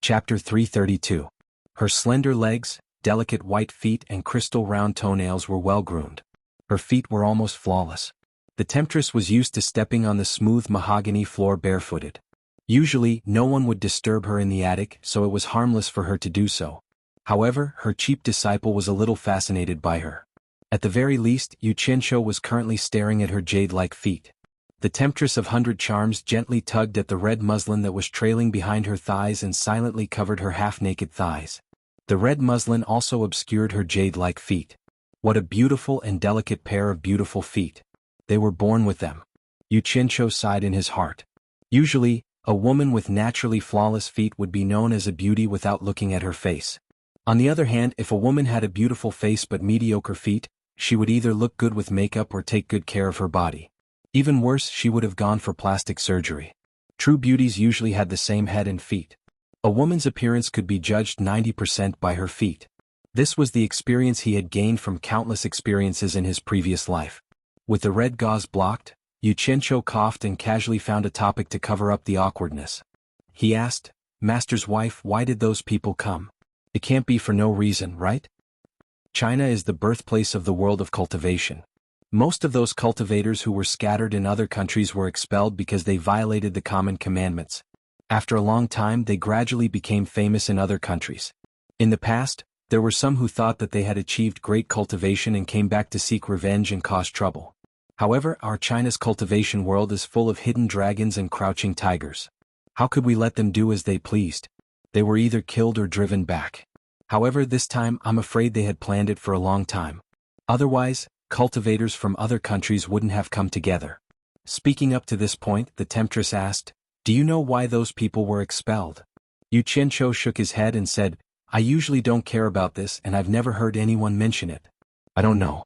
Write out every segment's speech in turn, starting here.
Chapter 332. Her slender legs, delicate white feet and crystal round toenails were well groomed. Her feet were almost flawless. The temptress was used to stepping on the smooth mahogany floor barefooted. Usually, no one would disturb her in the attic, so it was harmless for her to do so. However, her cheap disciple was a little fascinated by her. At the very least, Xianxia was currently staring at her jade-like feet. The temptress of 100 charms gently tugged at the red muslin that was trailing behind her thighs and silently covered her half-naked thighs. The red muslin also obscured her jade-like feet. What a beautiful and delicate pair of beautiful feet. They were born with them. Xianxia sighed in his heart. Usually, a woman with naturally flawless feet would be known as a beauty without looking at her face. On the other hand, if a woman had a beautiful face but mediocre feet, she would either look good with makeup or take good care of her body. Even worse, she would have gone for plastic surgery. True beauties usually had the same head and feet. A woman's appearance could be judged 90% by her feet. This was the experience he had gained from countless experiences in his previous life. With the red gauze blocked, Xianxia coughed and casually found a topic to cover up the awkwardness. He asked, "Master's wife, why did those people come? It can't be for no reason, right? China is the birthplace of the world of cultivation. Most of those cultivators who were scattered in other countries were expelled because they violated the common commandments. After a long time, they gradually became famous in other countries. In the past, there were some who thought that they had achieved great cultivation and came back to seek revenge and cause trouble. However, our China's cultivation world is full of hidden dragons and crouching tigers. How could we let them do as they pleased? They were either killed or driven back. However, this time I'm afraid they had planned it for a long time. Otherwise, cultivators from other countries wouldn't have come together." Speaking up to this point, the temptress asked, "Do you know why those people were expelled?" Xianxia shook his head and said, "I usually don't care about this and I've never heard anyone mention it. I don't know.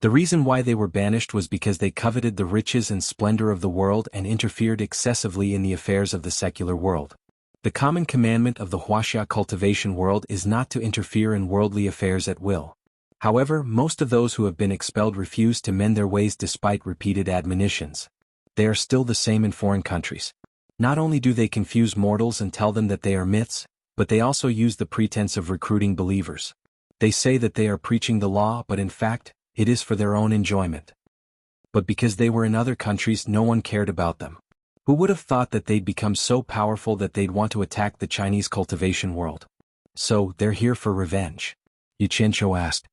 The reason why they were banished was because they coveted the riches and splendor of the world and interfered excessively in the affairs of the secular world. The common commandment of the wuxia cultivation world is not to interfere in worldly affairs at will. However, most of those who have been expelled refuse to mend their ways despite repeated admonitions. They are still the same in foreign countries. Not only do they confuse mortals and tell them that they are myths, but they also use the pretense of recruiting believers. They say that they are preaching the law, but in fact, it is for their own enjoyment. But because they were in other countries, no one cared about them. Who would have thought that they'd become so powerful that they'd want to attack the Chinese cultivation world? So, they're here for revenge?" Xianxia asked.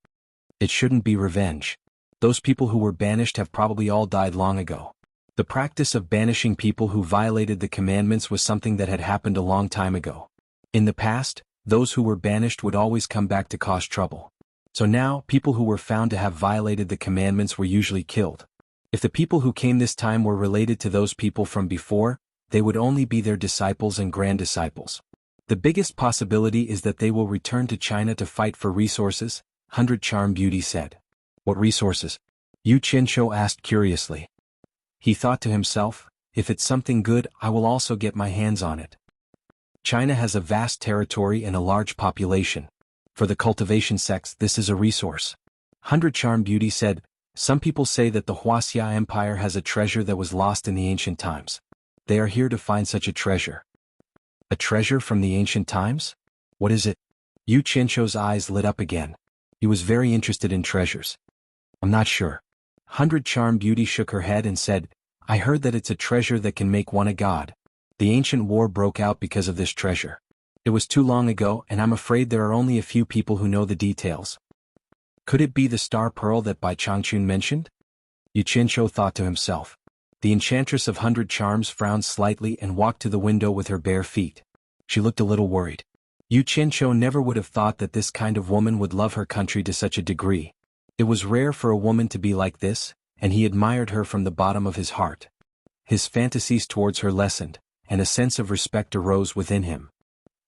"It shouldn't be revenge. Those people who were banished have probably all died long ago. The practice of banishing people who violated the commandments was something that had happened a long time ago. In the past, those who were banished would always come back to cause trouble. So now, people who were found to have violated the commandments were usually killed. If the people who came this time were related to those people from before, they would only be their disciples and grand-disciples. The biggest possibility is that they will return to China to fight for resources," 100 Charm Beauty said. "What resources?" Xianxia asked curiously. He thought to himself, "If it's something good, I will also get my hands on it." China has a vast territory and a large population. For the cultivation sects, this is a resource. 100 Charm Beauty said, "Some people say that the Wuxia Empire has a treasure that was lost in the ancient times. They are here to find such a treasure." "A treasure from the ancient times? What is it?" Xianxia's eyes lit up again. He was very interested in treasures. "I'm not sure." 100 Charm Beauty shook her head and said, "I heard that it's a treasure that can make one a god. The ancient war broke out because of this treasure. It was too long ago and I'm afraid there are only a few people who know the details. Could it be the star pearl that Bai Changchun mentioned?" Xianxia thought to himself. The enchantress of 100 Charms frowned slightly and walked to the window with her bare feet. She looked a little worried. Xianxia never would have thought that this kind of woman would love her country to such a degree. It was rare for a woman to be like this, and he admired her from the bottom of his heart. His fantasies towards her lessened, and a sense of respect arose within him.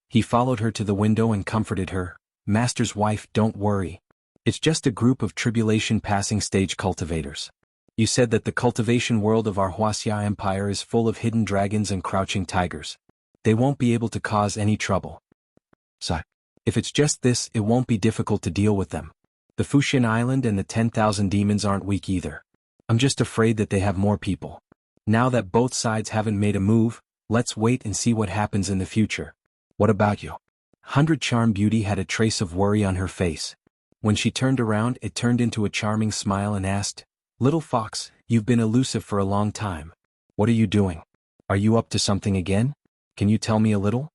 He followed her to the window and comforted her. "Master's wife, don't worry. It's just a group of tribulation passing stage cultivators. You said that the cultivation world of our Wuxia Empire is full of hidden dragons and crouching tigers. They won't be able to cause any trouble. So, if it's just this, it won't be difficult to deal with them. The Fuxian Island and the 10,000 demons aren't weak either. I'm just afraid that they have more people. Now that both sides haven't made a move, let's wait and see what happens in the future." What about you? 100 Charm Beauty had a trace of worry on her face. When she turned around, it turned into a charming smile and asked, "Little fox, you've been elusive for a long time. What are you doing? Are you up to something again? Can you tell me a little?"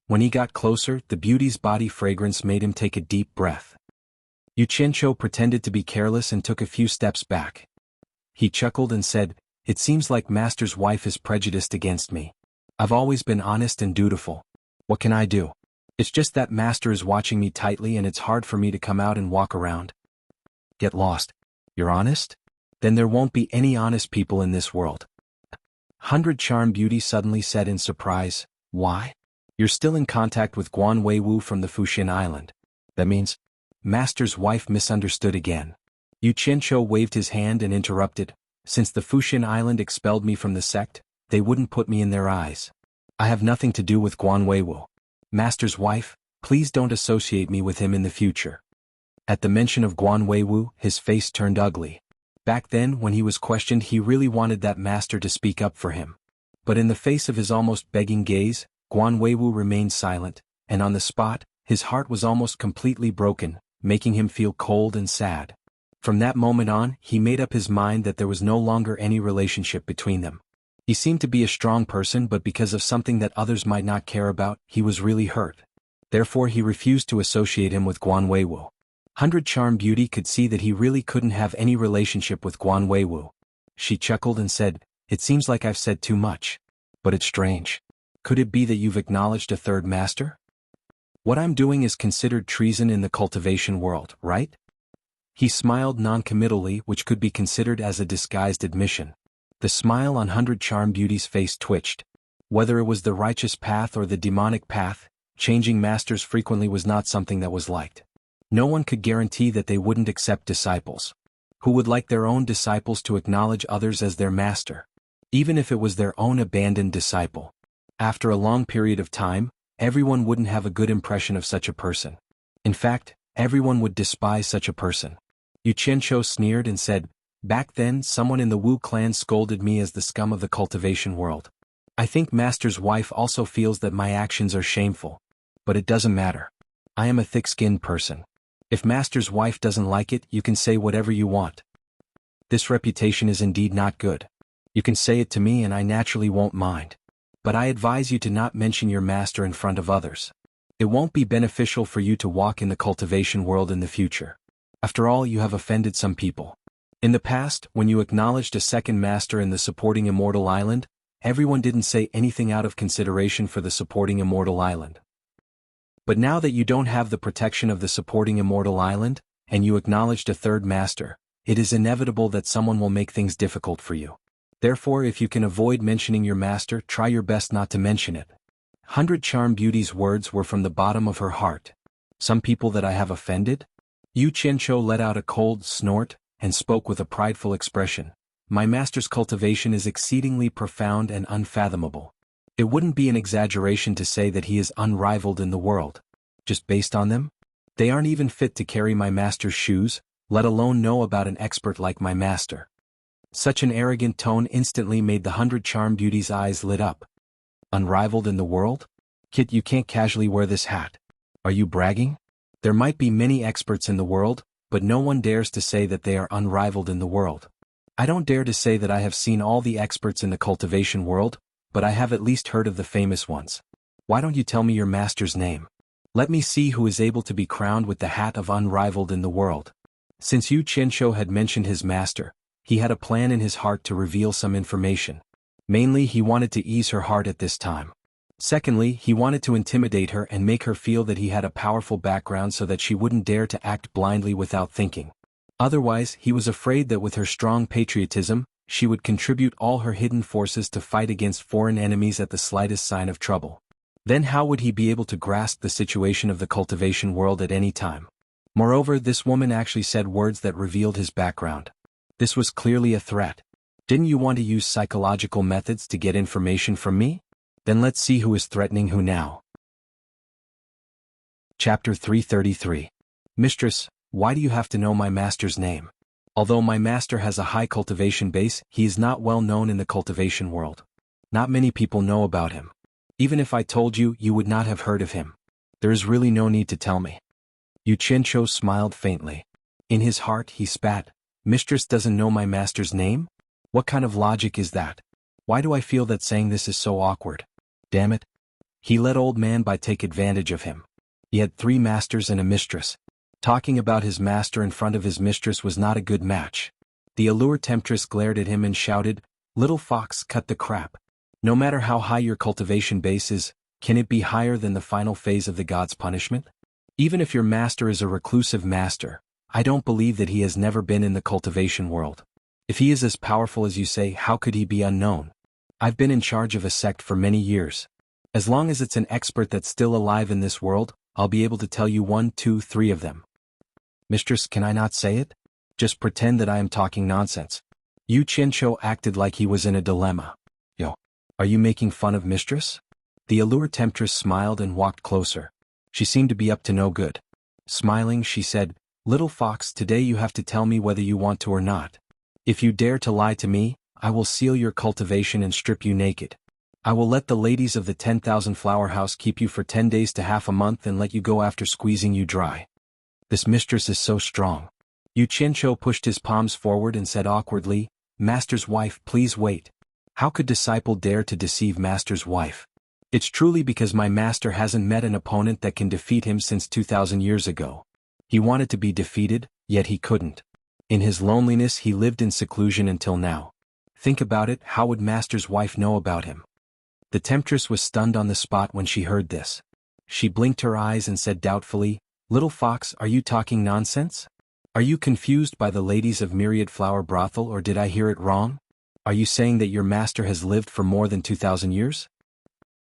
When he got closer, the beauty's body fragrance made him take a deep breath. Xianxia pretended to be careless and took a few steps back. He chuckled and said, "It seems like Master's wife is prejudiced against me. I've always been honest and dutiful. What can I do? It's just that Master is watching me tightly and it's hard for me to come out and walk around." "Get lost. You're honest? Then there won't be any honest people in this world." 100 Charm Beauty suddenly said in surprise, "Why? You're still in contact with Guan Weiwu from the Fuxian Island. That means..." Master's wife misunderstood again. Xianxia waved his hand and interrupted, "Since the Fuxian Island expelled me from the sect, they wouldn't put me in their eyes. I have nothing to do with Guan Weiwu. Master's wife, please don't associate me with him in the future." At the mention of Guan Weiwu, his face turned ugly. Back then, when he was questioned, he really wanted that master to speak up for him. But in the face of his almost begging gaze, Guan Weiwu remained silent, and on the spot, his heart was almost completely broken, making him feel cold and sad. From that moment on, he made up his mind that there was no longer any relationship between them. He seemed to be a strong person, but because of something that others might not care about, he was really hurt. Therefore he refused to associate him with Guan Weiwu. 100 Charm Beauty could see that he really couldn't have any relationship with Guan Weiwu. She chuckled and said, "It seems like I've said too much. But it's strange. Could it be that you've acknowledged a third master? What I'm doing is considered treason in the cultivation world, right?" He smiled non-committally, which could be considered as a disguised admission. The smile on 100 Charm Beauty's face twitched. Whether it was the righteous path or the demonic path, changing masters frequently was not something that was liked. No one could guarantee that they wouldn't accept disciples. Who would like their own disciples to acknowledge others as their master? Even if it was their own abandoned disciple. After a long period of time, everyone wouldn't have a good impression of such a person. In fact, everyone would despise such a person. Xianxia sneered and said, "Back then, someone in the Wu clan scolded me as the scum of the cultivation world. I think Master's wife also feels that my actions are shameful. But it doesn't matter. I am a thick-skinned person. If Master's wife doesn't like it, you can say whatever you want. This reputation is indeed not good. You can say it to me and I naturally won't mind. But I advise you to not mention your master in front of others. It won't be beneficial for you to walk in the cultivation world in the future. After all, you have offended some people. In the past, when you acknowledged a second master in the supporting immortal island, everyone didn't say anything out of consideration for the supporting immortal island. But now that you don't have the protection of the supporting immortal island, and you acknowledged a third master, it is inevitable that someone will make things difficult for you. Therefore, if you can avoid mentioning your master, try your best not to mention it." 100 Charm Beauty's words were from the bottom of her heart. "Some people that I have offended?" Xianxia let out a cold snort, and spoke with a prideful expression. "My master's cultivation is exceedingly profound and unfathomable. It wouldn't be an exaggeration to say that he is unrivaled in the world. Just based on them? They aren't even fit to carry my master's shoes, let alone know about an expert like my master." Such an arrogant tone instantly made the 100 Charm Beauty's eyes lit up. "Unrivaled in the world? Kid, you can't casually wear this hat. Are you bragging? There might be many experts in the world, but no one dares to say that they are unrivaled in the world. I don't dare to say that I have seen all the experts in the cultivation world, but I have at least heard of the famous ones. Why don't you tell me your master's name? Let me see who is able to be crowned with the hat of unrivaled in the world." Since Xianxia had mentioned his master, he had a plan in his heart to reveal some information. Mainly, he wanted to ease her heart at this time. Secondly, he wanted to intimidate her and make her feel that he had a powerful background so that she wouldn't dare to act blindly without thinking. Otherwise, he was afraid that with her strong patriotism, she would contribute all her hidden forces to fight against foreign enemies at the slightest sign of trouble. Then how would he be able to grasp the situation of the cultivation world at any time? Moreover, this woman actually said words that revealed his background. This was clearly a threat. Didn't you want to use psychological methods to get information from me? Then let's see who is threatening who now. Chapter 333. Mistress, why do you have to know my master's name? Although my master has a high cultivation base, he is not well known in the cultivation world. Not many people know about him. Even if I told you, you would not have heard of him. There is really no need to tell me. Xianxia smiled faintly. In his heart he spat, Mistress doesn't know my master's name? What kind of logic is that? Why do I feel that saying this is so awkward? Damn it. He let old man by take advantage of him. He had 3 masters and a mistress. Talking about his master in front of his mistress was not a good match. The allure temptress glared at him and shouted, Little fox, cut the crap. No matter how high your cultivation base is, can it be higher than the final phase of the god's punishment? Even if your master is a reclusive master, I don't believe that he has never been in the cultivation world. If he is as powerful as you say, how could he be unknown? I've been in charge of a sect for many years. As long as it's an expert that's still alive in this world, I'll be able to tell you 1, 2, 3 of them. Mistress, can I not say it? Just pretend that I am talking nonsense. Xianxia acted like he was in a dilemma. Yo, are you making fun of Mistress? The allure temptress smiled and walked closer. She seemed to be up to no good. Smiling, she said, Little fox, today you have to tell me whether you want to or not. If you dare to lie to me, I will seal your cultivation and strip you naked. I will let the ladies of the 10,000 flower house keep you for 10 days to half a month and let you go after squeezing you dry. This mistress is so strong. Xianxia pushed his palms forward and said awkwardly, Master's wife, please wait. How could disciple dare to deceive master's wife? It's truly because my master hasn't met an opponent that can defeat him since 2,000 years ago. He wanted to be defeated, yet he couldn't. In his loneliness he lived in seclusion until now. Think about it, how would master's wife know about him? The temptress was stunned on the spot when she heard this. She blinked her eyes and said doubtfully, Little fox, are you talking nonsense? Are you confused by the ladies of Myriad Flower Brothel, or did I hear it wrong? Are you saying that your master has lived for more than 2,000 years?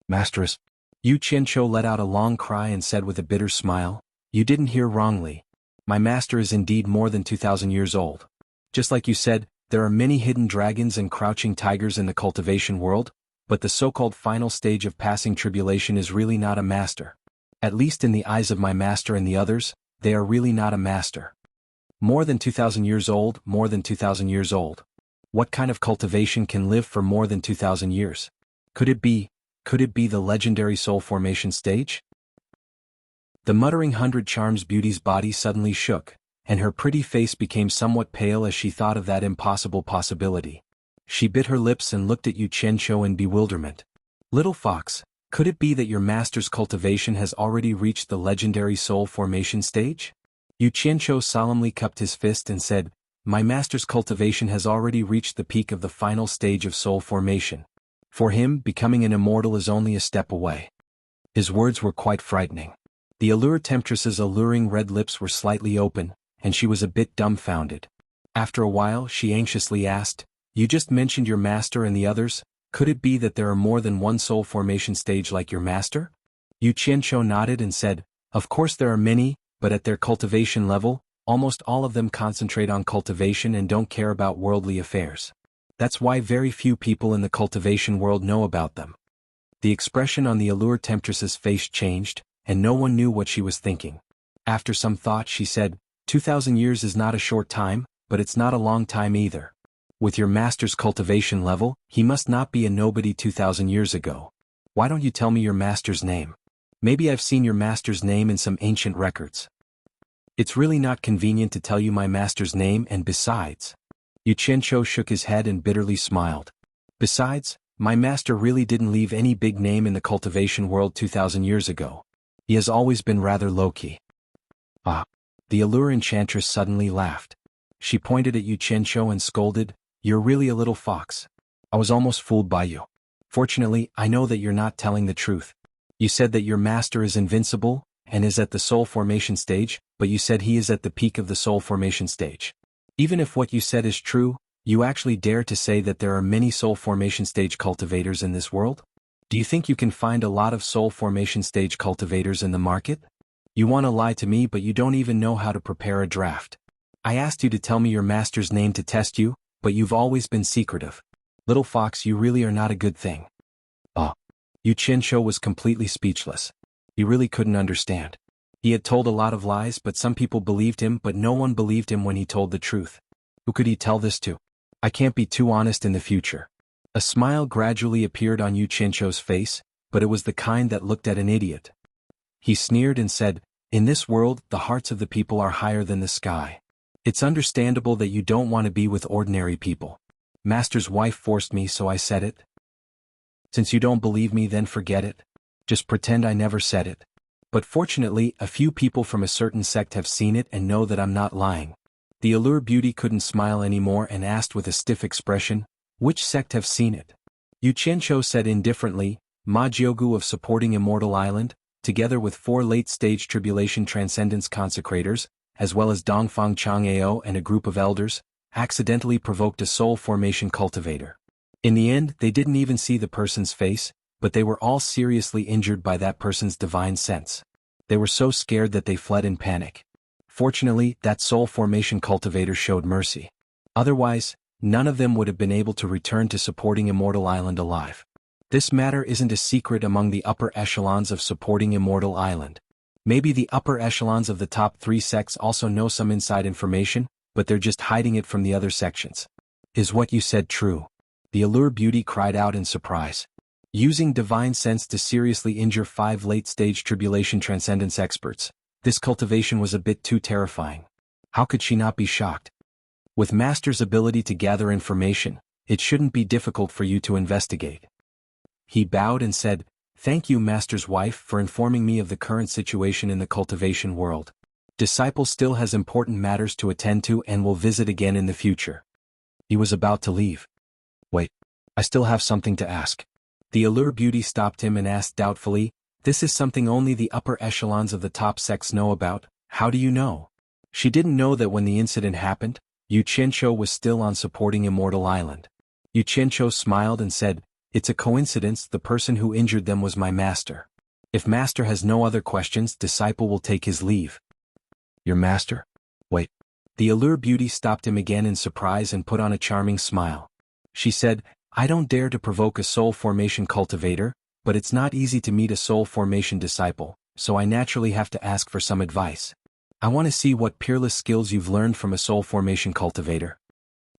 Masteress. Xianxia let out a long cry and said with a bitter smile, You didn't hear wrongly. My master is indeed more than 2,000 years old. Just like you said, there are many hidden dragons and crouching tigers in the cultivation world, but the so-called final stage of passing tribulation is really not a master. At least in the eyes of my master and the others, they are really not a master. More than 2,000 years old, more than 2,000 years old. What kind of cultivation can live for more than 2,000 years? Could it be the legendary soul formation stage? The muttering 100 charms beauty's body suddenly shook, and her pretty face became somewhat pale as she thought of that impossible possibility. She bit her lips and looked at Xianxia in bewilderment. Little fox, could it be that your master's cultivation has already reached the legendary soul formation stage? Xianxia solemnly cupped his fist and said, My master's cultivation has already reached the peak of the final stage of soul formation. For him, becoming an immortal is only a step away. His words were quite frightening. The allure temptress's alluring red lips were slightly open, and she was a bit dumbfounded. After a while she anxiously asked, You just mentioned your master and the others, could it be that there are more than one soul formation stage like your master? Xianxia nodded and said, Of course there are many, but at their cultivation level, almost all of them concentrate on cultivation and don't care about worldly affairs. That's why very few people in the cultivation world know about them. The expression on the allure temptress's face changed, and no one knew what she was thinking. After some thought she said, 2,000 years is not a short time, but it's not a long time either. With your master's cultivation level, he must not be a nobody 2,000 years ago. Why don't you tell me your master's name? Maybe I've seen your master's name in some ancient records. It's really not convenient to tell you my master's name, and besides... Xianxia shook his head and bitterly smiled. Besides, my master really didn't leave any big name in the cultivation world 2,000 years ago. He has always been rather low-key. Ah. The allure enchantress suddenly laughed. She pointed at Xianxia and scolded, You're really a little fox. I was almost fooled by you. Fortunately, I know that you're not telling the truth. You said that your master is invincible, and is at the soul formation stage, but you said he is at the peak of the soul formation stage. Even if what you said is true, you actually dare to say that there are many soul formation stage cultivators in this world? Do you think you can find a lot of soul formation stage cultivators in the market? You want to lie to me, but you don't even know how to prepare a draft. I asked you to tell me your master's name to test you, but you've always been secretive. Little fox, you really are not a good thing. Xianxia was completely speechless. He really couldn't understand. He had told a lot of lies, but some people believed him, but no one believed him when he told the truth. Who could he tell this to? I can't be too honest in the future. A smile gradually appeared on Xianxia's face, but it was the kind that looked at an idiot. He sneered and said, "In this world, the hearts of the people are higher than the sky. It's understandable that you don't want to be with ordinary people. Master's wife forced me, so I said it. Since you don't believe me, then forget it. Just pretend I never said it. But fortunately, a few people from a certain sect have seen it and know that I'm not lying." The allure beauty couldn't smile anymore and asked with a stiff expression, "Which sect have seen it?" Xianxia said indifferently, "Jianghu of supporting Immortal Island, together with 4 late-stage tribulation transcendence consecrators, as well as Dongfang Chang'ao and a group of elders, accidentally provoked a soul formation cultivator. In the end, they didn't even see the person's face, but they were all seriously injured by that person's divine sense. They were so scared that they fled in panic. Fortunately, that soul formation cultivator showed mercy. Otherwise, none of them would have been able to return to supporting Immortal Island alive. This matter isn't a secret among the upper echelons of supporting Immortal Island. Maybe the upper echelons of the top 3 sects also know some inside information, but they're just hiding it from the other sections. Is what you said true? The allure beauty cried out in surprise. Using divine sense to seriously injure 5 late-stage tribulation transcendence experts, this cultivation was a bit too terrifying. How could she not be shocked? With Master's ability to gather information, it shouldn't be difficult for you to investigate. He bowed and said, "Thank you, Master's wife, for informing me of the current situation in the cultivation world. Disciple still has important matters to attend to and will visit again in the future." He was about to leave. "Wait, I still have something to ask." The allure beauty stopped him and asked doubtfully, "This is something only the upper echelons of the top sects know about, how do you know?" She didn't know that when the incident happened, Xianxia was still on supporting Immortal Island. Xianxia smiled and said, "It's a coincidence, the person who injured them was my master. If Master has no other questions, Disciple will take his leave." "Your master? Wait." The allure beauty stopped him again in surprise and put on a charming smile. She said, "I don't dare to provoke a soul formation cultivator, but it's not easy to meet a soul formation disciple, so I naturally have to ask for some advice. I want to see what peerless skills you've learned from a soul formation cultivator."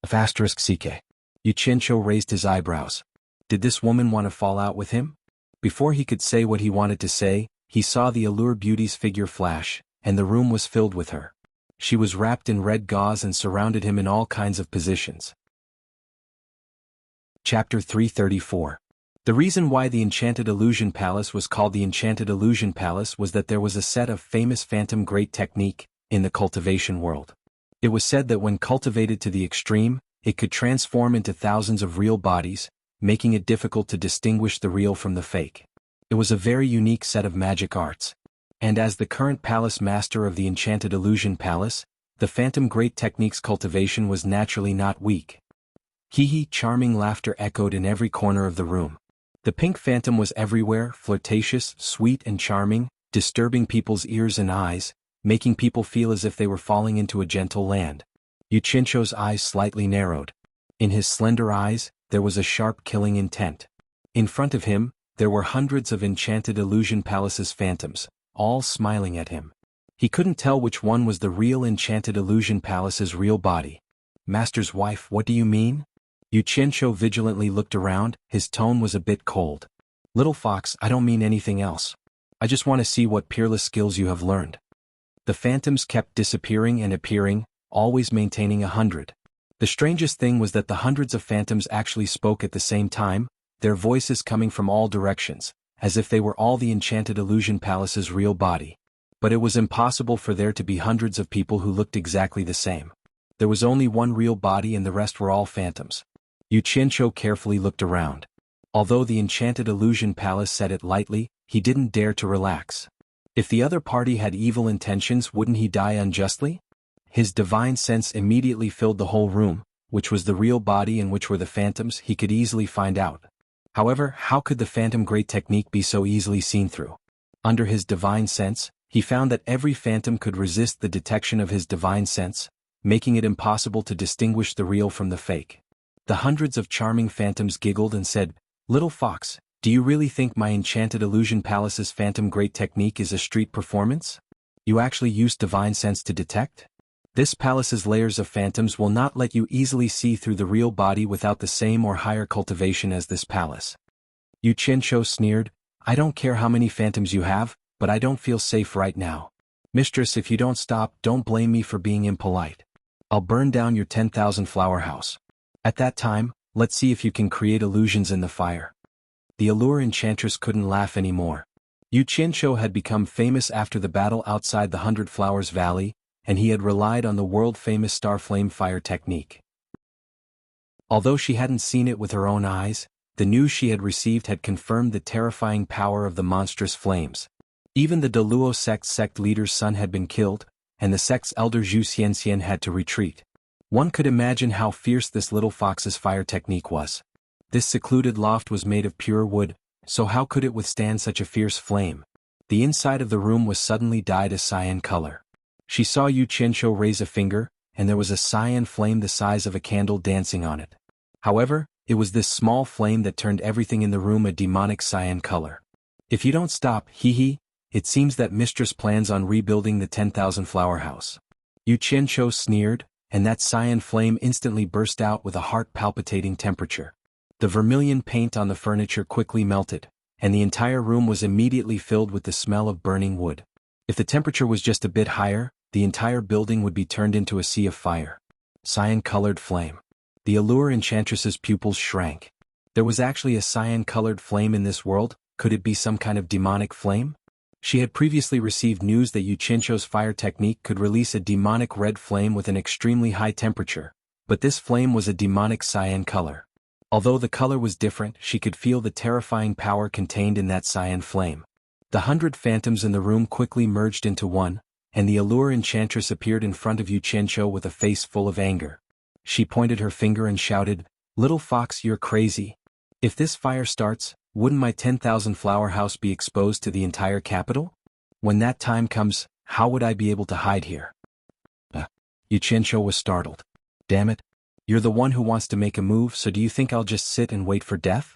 *CK. Xianxia raised his eyebrows. Did this woman want to fall out with him? Before he could say what he wanted to say, he saw the allure beauty's figure flash, and the room was filled with her. She was wrapped in red gauze and surrounded him in all kinds of positions. Chapter 334. The reason why the Enchanted Illusion Palace was called the Enchanted Illusion Palace was that there was a set of famous phantom great technique in the cultivation world. It was said that when cultivated to the extreme, it could transform into thousands of real bodies, making it difficult to distinguish the real from the fake. It was a very unique set of magic arts. And as the current palace master of the Enchanted Illusion Palace, the phantom great techniques cultivation was naturally not weak. Hee charming laughter echoed in every corner of the room. The pink phantom was everywhere, flirtatious, sweet and charming, disturbing people's ears and eyes, making people feel as if they were falling into a gentle land. Xianxia's eyes slightly narrowed. In his slender eyes, there was a sharp killing intent. In front of him, there were hundreds of Enchanted Illusion Palace's phantoms, all smiling at him. He couldn't tell which one was the real Enchanted Illusion Palace's real body. "Master's wife, what do you mean?" Xianxia vigilantly looked around, his tone was a bit cold. "Little fox, I don't mean anything else. I just want to see what peerless skills you have learned." The phantoms kept disappearing and appearing, always maintaining 100. The strangest thing was that the hundreds of phantoms actually spoke at the same time, their voices coming from all directions, as if they were all the Enchanted Illusion Palace's real body. But it was impossible for there to be hundreds of people who looked exactly the same. There was only one real body and the rest were all phantoms. Xianxia carefully looked around. Although the Enchanted Illusion Palace said it lightly, he didn't dare to relax. If the other party had evil intentions, wouldn't he die unjustly? His divine sense immediately filled the whole room, which was the real body and which were the phantoms, he could easily find out. However, how could the phantom great technique be so easily seen through? Under his divine sense, he found that every phantom could resist the detection of his divine sense, making it impossible to distinguish the real from the fake. The hundreds of charming phantoms giggled and said, "Little fox, do you really think my Enchanted Illusion Palace's phantom great technique is a street performance? You actually used divine sense to detect? This palace's layers of phantoms will not let you easily see through the real body without the same or higher cultivation as this palace." Xianxia sneered, I don't care how many phantoms you have, but I don't feel safe right now. Mistress, if you don't stop, don't blame me for being impolite. I'll burn down your 10,000 flower house. At that time, let's see if you can create illusions in the fire. The allure enchantress couldn't laugh anymore. Xianxia had become famous after the battle outside the 100 Flowers Valley, and he had relied on the world-famous star flame fire technique. Although she hadn't seen it with her own eyes, the news she had received had confirmed the terrifying power of the monstrous flames. Even the Deluo sect leader's son had been killed, and the sect's elder Zhu Xianxian had to retreat. One could imagine how fierce this little fox's fire technique was. This secluded loft was made of pure wood, so how could it withstand such a fierce flame? The inside of the room was suddenly dyed a cyan color. She saw Xianxia raise a finger, and there was a cyan flame the size of a candle dancing on it. However, it was this small flame that turned everything in the room a demonic cyan color. If you don't stop, it seems that mistress plans on rebuilding the 10,000 flower house. Xianxia sneered, and that cyan flame instantly burst out with a heart-palpitating temperature. The vermilion paint on the furniture quickly melted, and the entire room was immediately filled with the smell of burning wood. If the temperature was just a bit higher, the entire building would be turned into a sea of fire. Cyan-colored flame. The allure enchantress's pupils shrank. There was actually a cyan-colored flame in this world. Could it be some kind of demonic flame? She had previously received news that Xianxia's fire technique could release a demonic red flame with an extremely high temperature, but this flame was a demonic cyan color. Although the color was different, she could feel the terrifying power contained in that cyan flame. The 100 phantoms in the room quickly merged into one, and the allure enchantress appeared in front of Xianxia with a face full of anger. She pointed her finger and shouted, "Little fox, you're crazy. If this fire starts, wouldn't my 10,000 flower house be exposed to the entire capital? When that time comes, how would I be able to hide here?" Xianxia was startled. "Damn it. You're the one who wants to make a move, so do you think I'll just sit and wait for death?"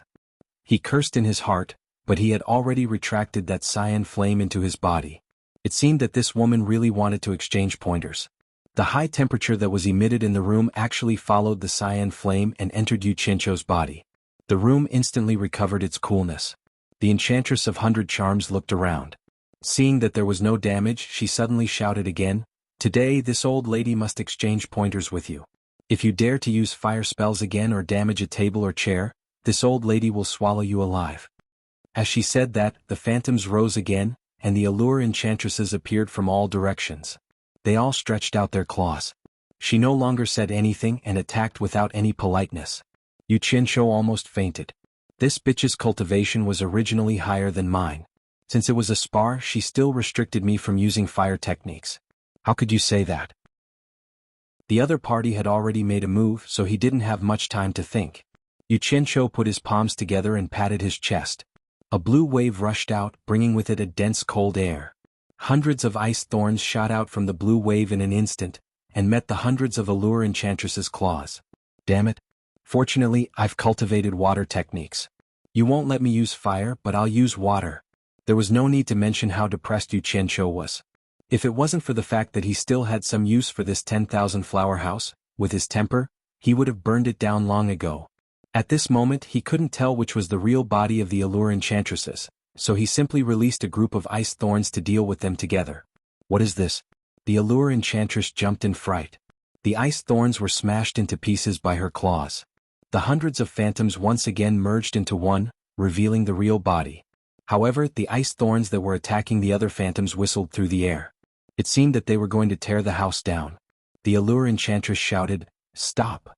He cursed in his heart, but he had already retracted that cyan flame into his body. It seemed that this woman really wanted to exchange pointers. The high temperature that was emitted in the room actually followed the cyan flame and entered Xianxia's body. The room instantly recovered its coolness. The enchantress of 100 charms looked around. Seeing that there was no damage, she suddenly shouted again, "Today this old lady must exchange pointers with you. If you dare to use fire spells again or damage a table or chair, this old lady will swallow you alive." As she said that, the phantoms rose again, and the allure enchantresses appeared from all directions. They all stretched out their claws. She no longer said anything and attacked without any politeness. Xianxia almost fainted. This bitch's cultivation was originally higher than mine. Since it was a spar, she still restricted me from using fire techniques. How could you say that? The other party had already made a move, so he didn't have much time to think. Xianxia put his palms together and patted his chest. A blue wave rushed out, bringing with it a dense cold air. Hundreds of ice thorns shot out from the blue wave in an instant, and met the hundreds of allure enchantress's claws. Damn it. Fortunately, I've cultivated water techniques. You won't let me use fire, but I'll use water. There was no need to mention how depressed Xianxia was. If it wasn't for the fact that he still had some use for this 10,000 flower house, with his temper, he would have burned it down long ago. At this moment he couldn't tell which was the real body of the allure enchantresses, so he simply released a group of ice thorns to deal with them together. What is this? The allure enchantress jumped in fright. The ice thorns were smashed into pieces by her claws. The hundreds of phantoms once again merged into one, revealing the real body. However, the ice thorns that were attacking the other phantoms whistled through the air. It seemed that they were going to tear the house down. The allure enchantress shouted, "Stop!"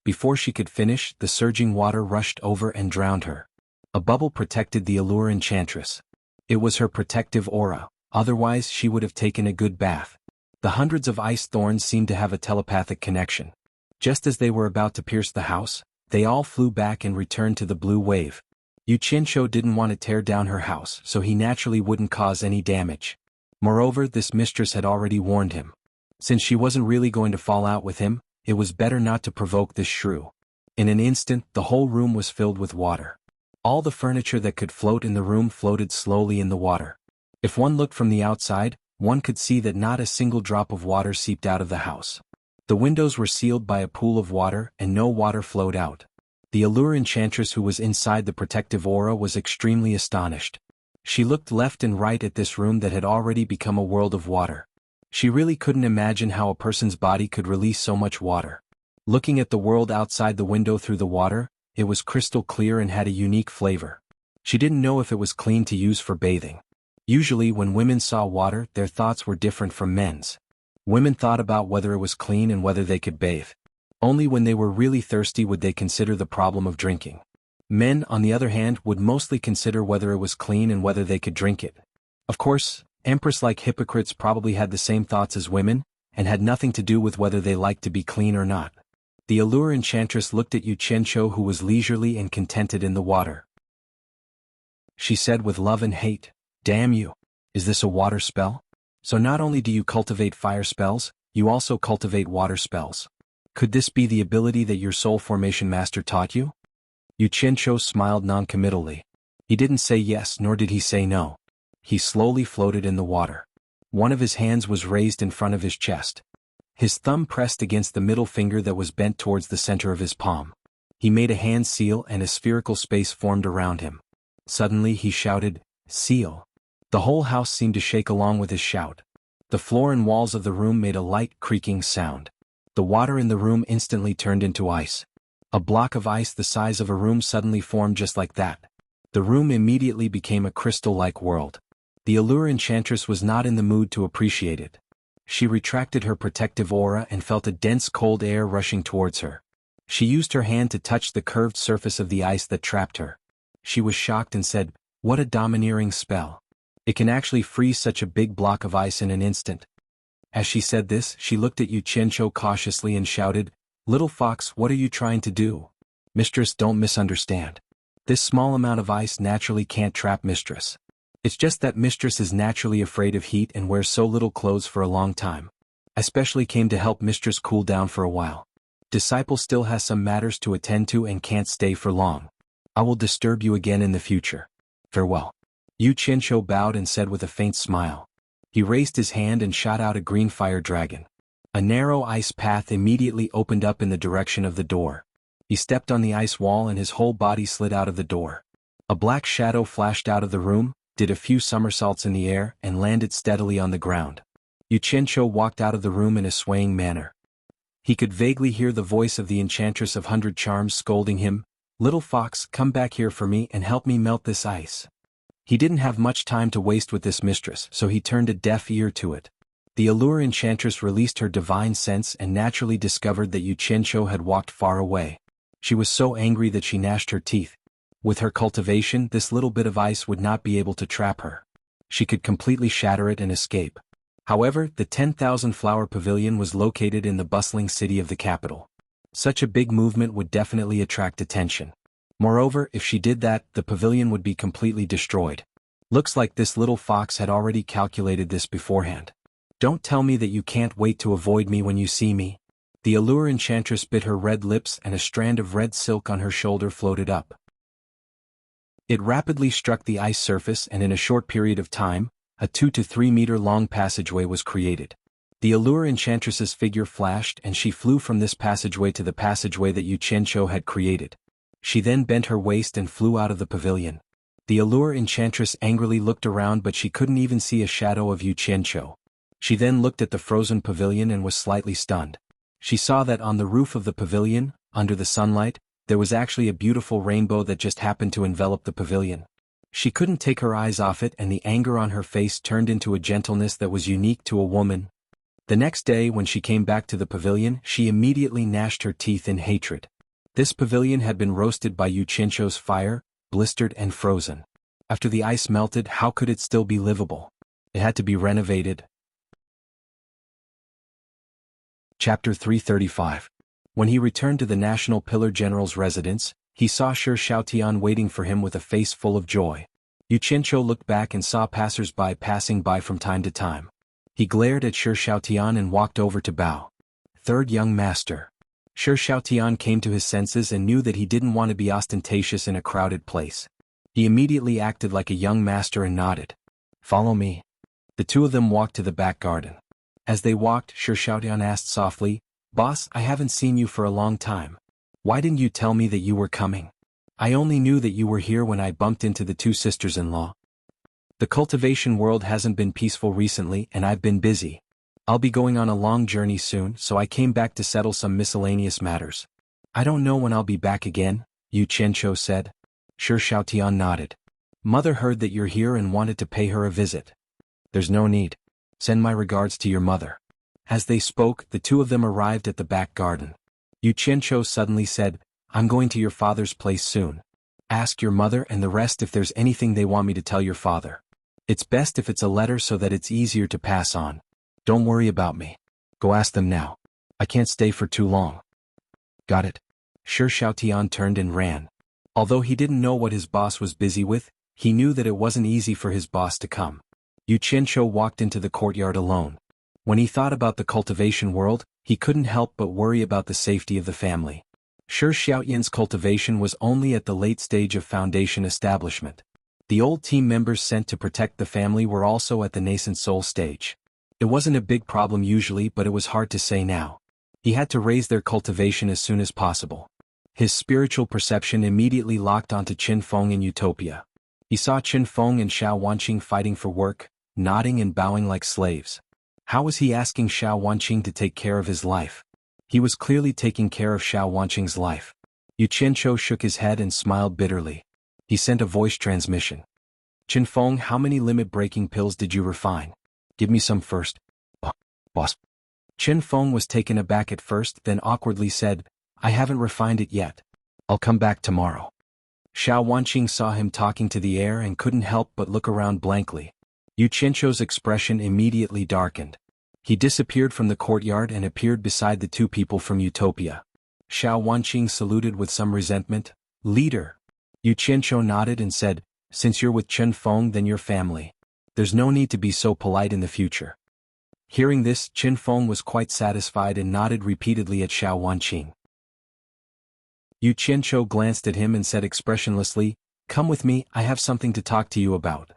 Before she could finish, the surging water rushed over and drowned her. A bubble protected the allure enchantress. It was her protective aura, otherwise she would have taken a good bath. The hundreds of ice thorns seemed to have a telepathic connection. Just as they were about to pierce the house, they all flew back and returned to the blue wave. Xianxia didn't want to tear down her house, so he naturally wouldn't cause any damage. Moreover, this mistress had already warned him. Since she wasn't really going to fall out with him, it was better not to provoke this shrew. In an instant, the whole room was filled with water. All the furniture that could float in the room floated slowly in the water. If one looked from the outside, one could see that not a single drop of water seeped out of the house. The windows were sealed by a pool of water and no water flowed out. The allure enchantress who was inside the protective aura was extremely astonished. She looked left and right at this room that had already become a world of water. She really couldn't imagine how a person's body could release so much water. Looking at the world outside the window through the water, it was crystal clear and had a unique flavor. She didn't know if it was clean to use for bathing. Usually when women saw water, their thoughts were different from men's. Women thought about whether it was clean and whether they could bathe. Only when they were really thirsty would they consider the problem of drinking. Men, on the other hand, would mostly consider whether it was clean and whether they could drink it. Of course, empress-like hypocrites probably had the same thoughts as women, and had nothing to do with whether they liked to be clean or not. The allure enchantress looked at Xianxia, who was leisurely and contented in the water. She said with love and hate, "Damn you! Is this a water spell? So not only do you cultivate fire spells, you also cultivate water spells. Could this be the ability that your soul formation master taught you?" Xianxia smiled non-committally. He didn't say yes nor did he say no. He slowly floated in the water. One of his hands was raised in front of his chest. His thumb pressed against the middle finger that was bent towards the center of his palm. He made a hand seal and a spherical space formed around him. Suddenly he shouted, "Seal." The whole house seemed to shake along with his shout. The floor and walls of the room made a light creaking sound. The water in the room instantly turned into ice. A block of ice the size of a room suddenly formed just like that. The room immediately became a crystal-like world. The allure enchantress was not in the mood to appreciate it. She retracted her protective aura and felt a dense cold air rushing towards her. She used her hand to touch the curved surface of the ice that trapped her. She was shocked and said, "What a domineering spell. It can actually freeze such a big block of ice in an instant." As she said this, she looked at Xianxia cautiously and shouted, "Little fox, what are you trying to do?" "Mistress, don't misunderstand. This small amount of ice naturally can't trap Mistress. It's just that Mistress is naturally afraid of heat and wears so little clothes for a long time. I specially came to help Mistress cool down for a while. Disciple still has some matters to attend to and can't stay for long. I will disturb you again in the future. Farewell." Xianxia bowed and said with a faint smile. He raised his hand and shot out a green fire dragon. A narrow ice path immediately opened up in the direction of the door. He stepped on the ice wall and his whole body slid out of the door. A black shadow flashed out of the room, did a few somersaults in the air, and landed steadily on the ground. Xianxia walked out of the room in a swaying manner. He could vaguely hear the voice of the enchantress of 100 Charms scolding him, "Little fox, come back here for me and help me melt this ice." He didn't have much time to waste with this mistress, so he turned a deaf ear to it. The allure enchantress released her divine sense and naturally discovered that Xianxia had walked far away. She was so angry that she gnashed her teeth. With her cultivation, this little bit of ice would not be able to trap her. She could completely shatter it and escape. However, the 10,000 flower pavilion was located in the bustling city of the capital. Such a big movement would definitely attract attention. Moreover, if she did that, the pavilion would be completely destroyed. Looks like this little fox had already calculated this beforehand. "Don't tell me that you can't wait to avoid me when you see me." The allure enchantress bit her red lips and a strand of red silk on her shoulder floated up. It rapidly struck the ice surface and in a short period of time, a 2 to 3 meter long passageway was created. The allure enchantress's figure flashed and she flew from this passageway to the passageway that Xianxia had created. She then bent her waist and flew out of the pavilion. The allure enchantress angrily looked around but she couldn't even see a shadow of Xianxia. She then looked at the frozen pavilion and was slightly stunned. She saw that on the roof of the pavilion, under the sunlight, there was actually a beautiful rainbow that just happened to envelop the pavilion. She couldn't take her eyes off it and the anger on her face turned into a gentleness that was unique to a woman. The next day when she came back to the pavilion, she immediately gnashed her teeth in hatred. This pavilion had been roasted by Xianxia's fire, blistered and frozen. After the ice melted, how could it still be livable? It had to be renovated. Chapter 335. When he returned to the National Pillar General's residence, he saw Xiaotian waiting for him with a face full of joy. Xianxia looked back and saw passers-by passing by from time to time. He glared at Xiaotian and walked over to bow. "Third young master." Xiaotian came to his senses and knew that he didn't want to be ostentatious in a crowded place. He immediately acted like a young master and nodded. "Follow me." The two of them walked to the back garden. As they walked, Xiaotian asked softly, "Boss, I haven't seen you for a long time. Why didn't you tell me that you were coming? I only knew that you were here when I bumped into the two sisters-in-law." The cultivation world hasn't been peaceful recently and I've been busy. I'll be going on a long journey soon, so I came back to settle some miscellaneous matters. I don't know when I'll be back again, Xianxia said. Shi Xiaotian nodded. Mother heard that you're here and wanted to pay her a visit. There's no need. Send my regards to your mother. As they spoke, the two of them arrived at the back garden. Xianxia suddenly said, I'm going to your father's place soon. Ask your mother and the rest if there's anything they want me to tell your father. It's best if it's a letter so that it's easier to pass on. Don't worry about me. Go ask them now. I can't stay for too long. Got it. Shi Xiaotian turned and ran. Although he didn't know what his boss was busy with, he knew that it wasn't easy for his boss to come. Xianxia walked into the courtyard alone. When he thought about the cultivation world, he couldn't help but worry about the safety of the family. Shi Xiaotian's cultivation was only at the late stage of foundation establishment. The old team members sent to protect the family were also at the nascent soul stage. It wasn't a big problem usually, but it was hard to say now. He had to raise their cultivation as soon as possible. His spiritual perception immediately locked onto Qin Feng in Utopia. He saw Qin Feng and Xuanhuan fighting for work, nodding and bowing like slaves. How was he asking Xuanhuan to take care of his life? He was clearly taking care of Xuanhuan's life. Xianxia shook his head and smiled bitterly. He sent a voice transmission. Qin Feng, how many limit-breaking pills did you refine? Give me some first. Boss. Qin Feng was taken aback at first, then awkwardly said, I haven't refined it yet. I'll come back tomorrow. Xuanhuan saw him talking to the air and couldn't help but look around blankly. Xianxia's expression immediately darkened. He disappeared from the courtyard and appeared beside the two people from Utopia. Xuanhuan saluted with some resentment. Leader. Xianxia nodded and said, since you're with Qin Feng then you're family. There's no need to be so polite in the future. Hearing this, Qin Feng was quite satisfied and nodded repeatedly at Xuanhuan. Xianxia glanced at him and said expressionlessly, come with me, I have something to talk to you about.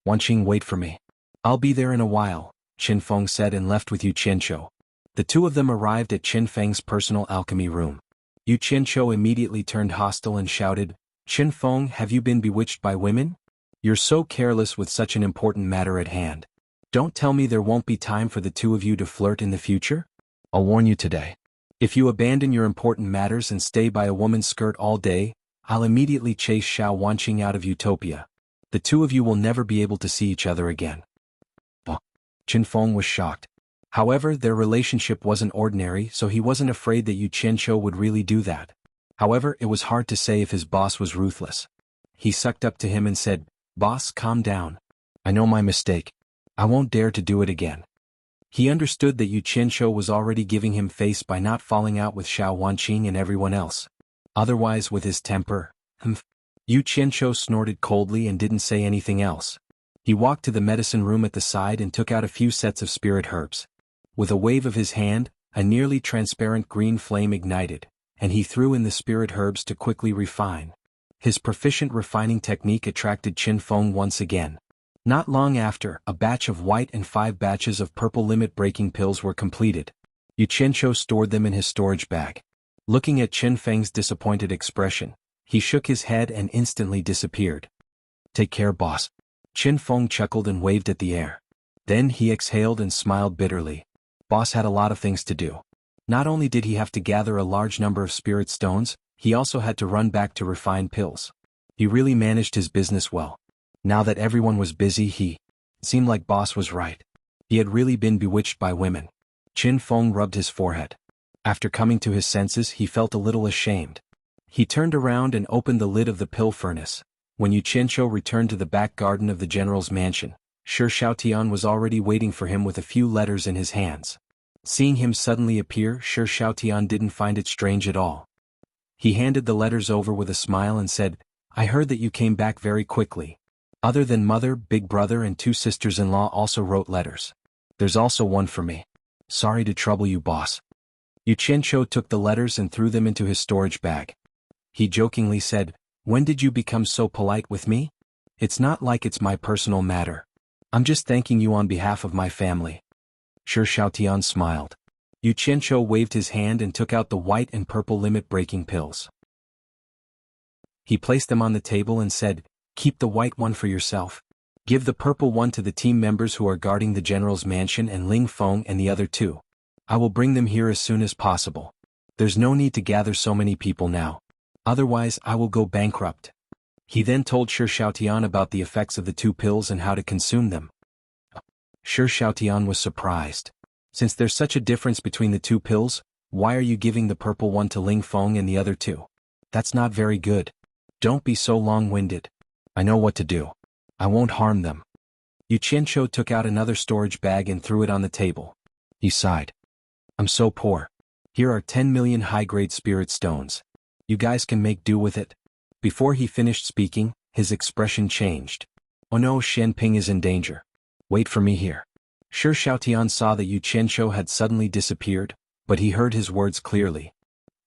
Wanqing, wait for me. I'll be there in a while, Qin Feng said and left with Xianxia. The two of them arrived at Qin Feng's personal alchemy room. Xianxia immediately turned hostile and shouted, Qin Feng, have you been bewitched by women? You're so careless with such an important matter at hand. Don't tell me there won't be time for the two of you to flirt in the future? I'll warn you today. If you abandon your important matters and stay by a woman's skirt all day, I'll immediately chase Xuanhuan out of Utopia. The two of you will never be able to see each other again. Qin Feng was shocked. However, their relationship wasn't ordinary, so he wasn't afraid that Xianxia would really do that. However, it was hard to say if his boss was ruthless. He sucked up to him and said, Boss, calm down. I know my mistake. I won't dare to do it again. He understood that Xianxia was already giving him face by not falling out with Xuanhuan and everyone else. Otherwise, with his temper, Xianxia snorted coldly and didn't say anything else. He walked to the medicine room at the side and took out a few sets of spirit herbs. With a wave of his hand, a nearly transparent green flame ignited, and he threw in the spirit herbs to quickly refine. His proficient refining technique attracted Qin Feng once again. Not long after, a batch of white and 5 batches of purple limit-breaking pills were completed. Xianxia stored them in his storage bag. Looking at Qin Feng's disappointed expression, he shook his head and instantly disappeared. Take care, boss. Qin Feng chuckled and waved at the air. Then he exhaled and smiled bitterly. Boss had a lot of things to do. Not only did he have to gather a large number of spirit stones, he also had to run back to refine pills. He really managed his business well. Now that everyone was busy, it seemed like boss was right. He had really been bewitched by women. Qin Feng rubbed his forehead. After coming to his senses, he felt a little ashamed. He turned around and opened the lid of the pill furnace. When Xianxia returned to the back garden of the general's mansion, Shi Xiaotian was already waiting for him with a few letters in his hands. Seeing him suddenly appear, Shi Xiaotian didn't find it strange at all. He handed the letters over with a smile and said, I heard that you came back very quickly. Other than mother, big brother and 2 sisters-in-law also wrote letters. There's also one for me. Sorry to trouble you, boss. Xianxia took the letters and threw them into his storage bag. He jokingly said, when did you become so polite with me? It's not like it's my personal matter. I'm just thanking you on behalf of my family. Shi Xiaotian smiled. Xianxia waved his hand and took out the white and purple limit-breaking pills. He placed them on the table and said, keep the white one for yourself. Give the purple one to the team members who are guarding the general's mansion and Ling Feng and the other two. I will bring them here as soon as possible. There's no need to gather so many people now. Otherwise I will go bankrupt. He then told Shi Xiaotian about the effects of the two pills and how to consume them. Shi Xiaotian was surprised. Since there's such a difference between the two pills, why are you giving the purple one to Ling Feng and the other two? That's not very good. Don't be so long-winded. I know what to do. I won't harm them. Xianxia took out another storage bag and threw it on the table. He sighed. I'm so poor. Here are 10 million high-grade spirit stones. You guys can make do with it. Before he finished speaking, his expression changed. Oh no, Xianping is in danger. Wait for me here. Shi Xiaotian saw that Xianxia had suddenly disappeared, but he heard his words clearly.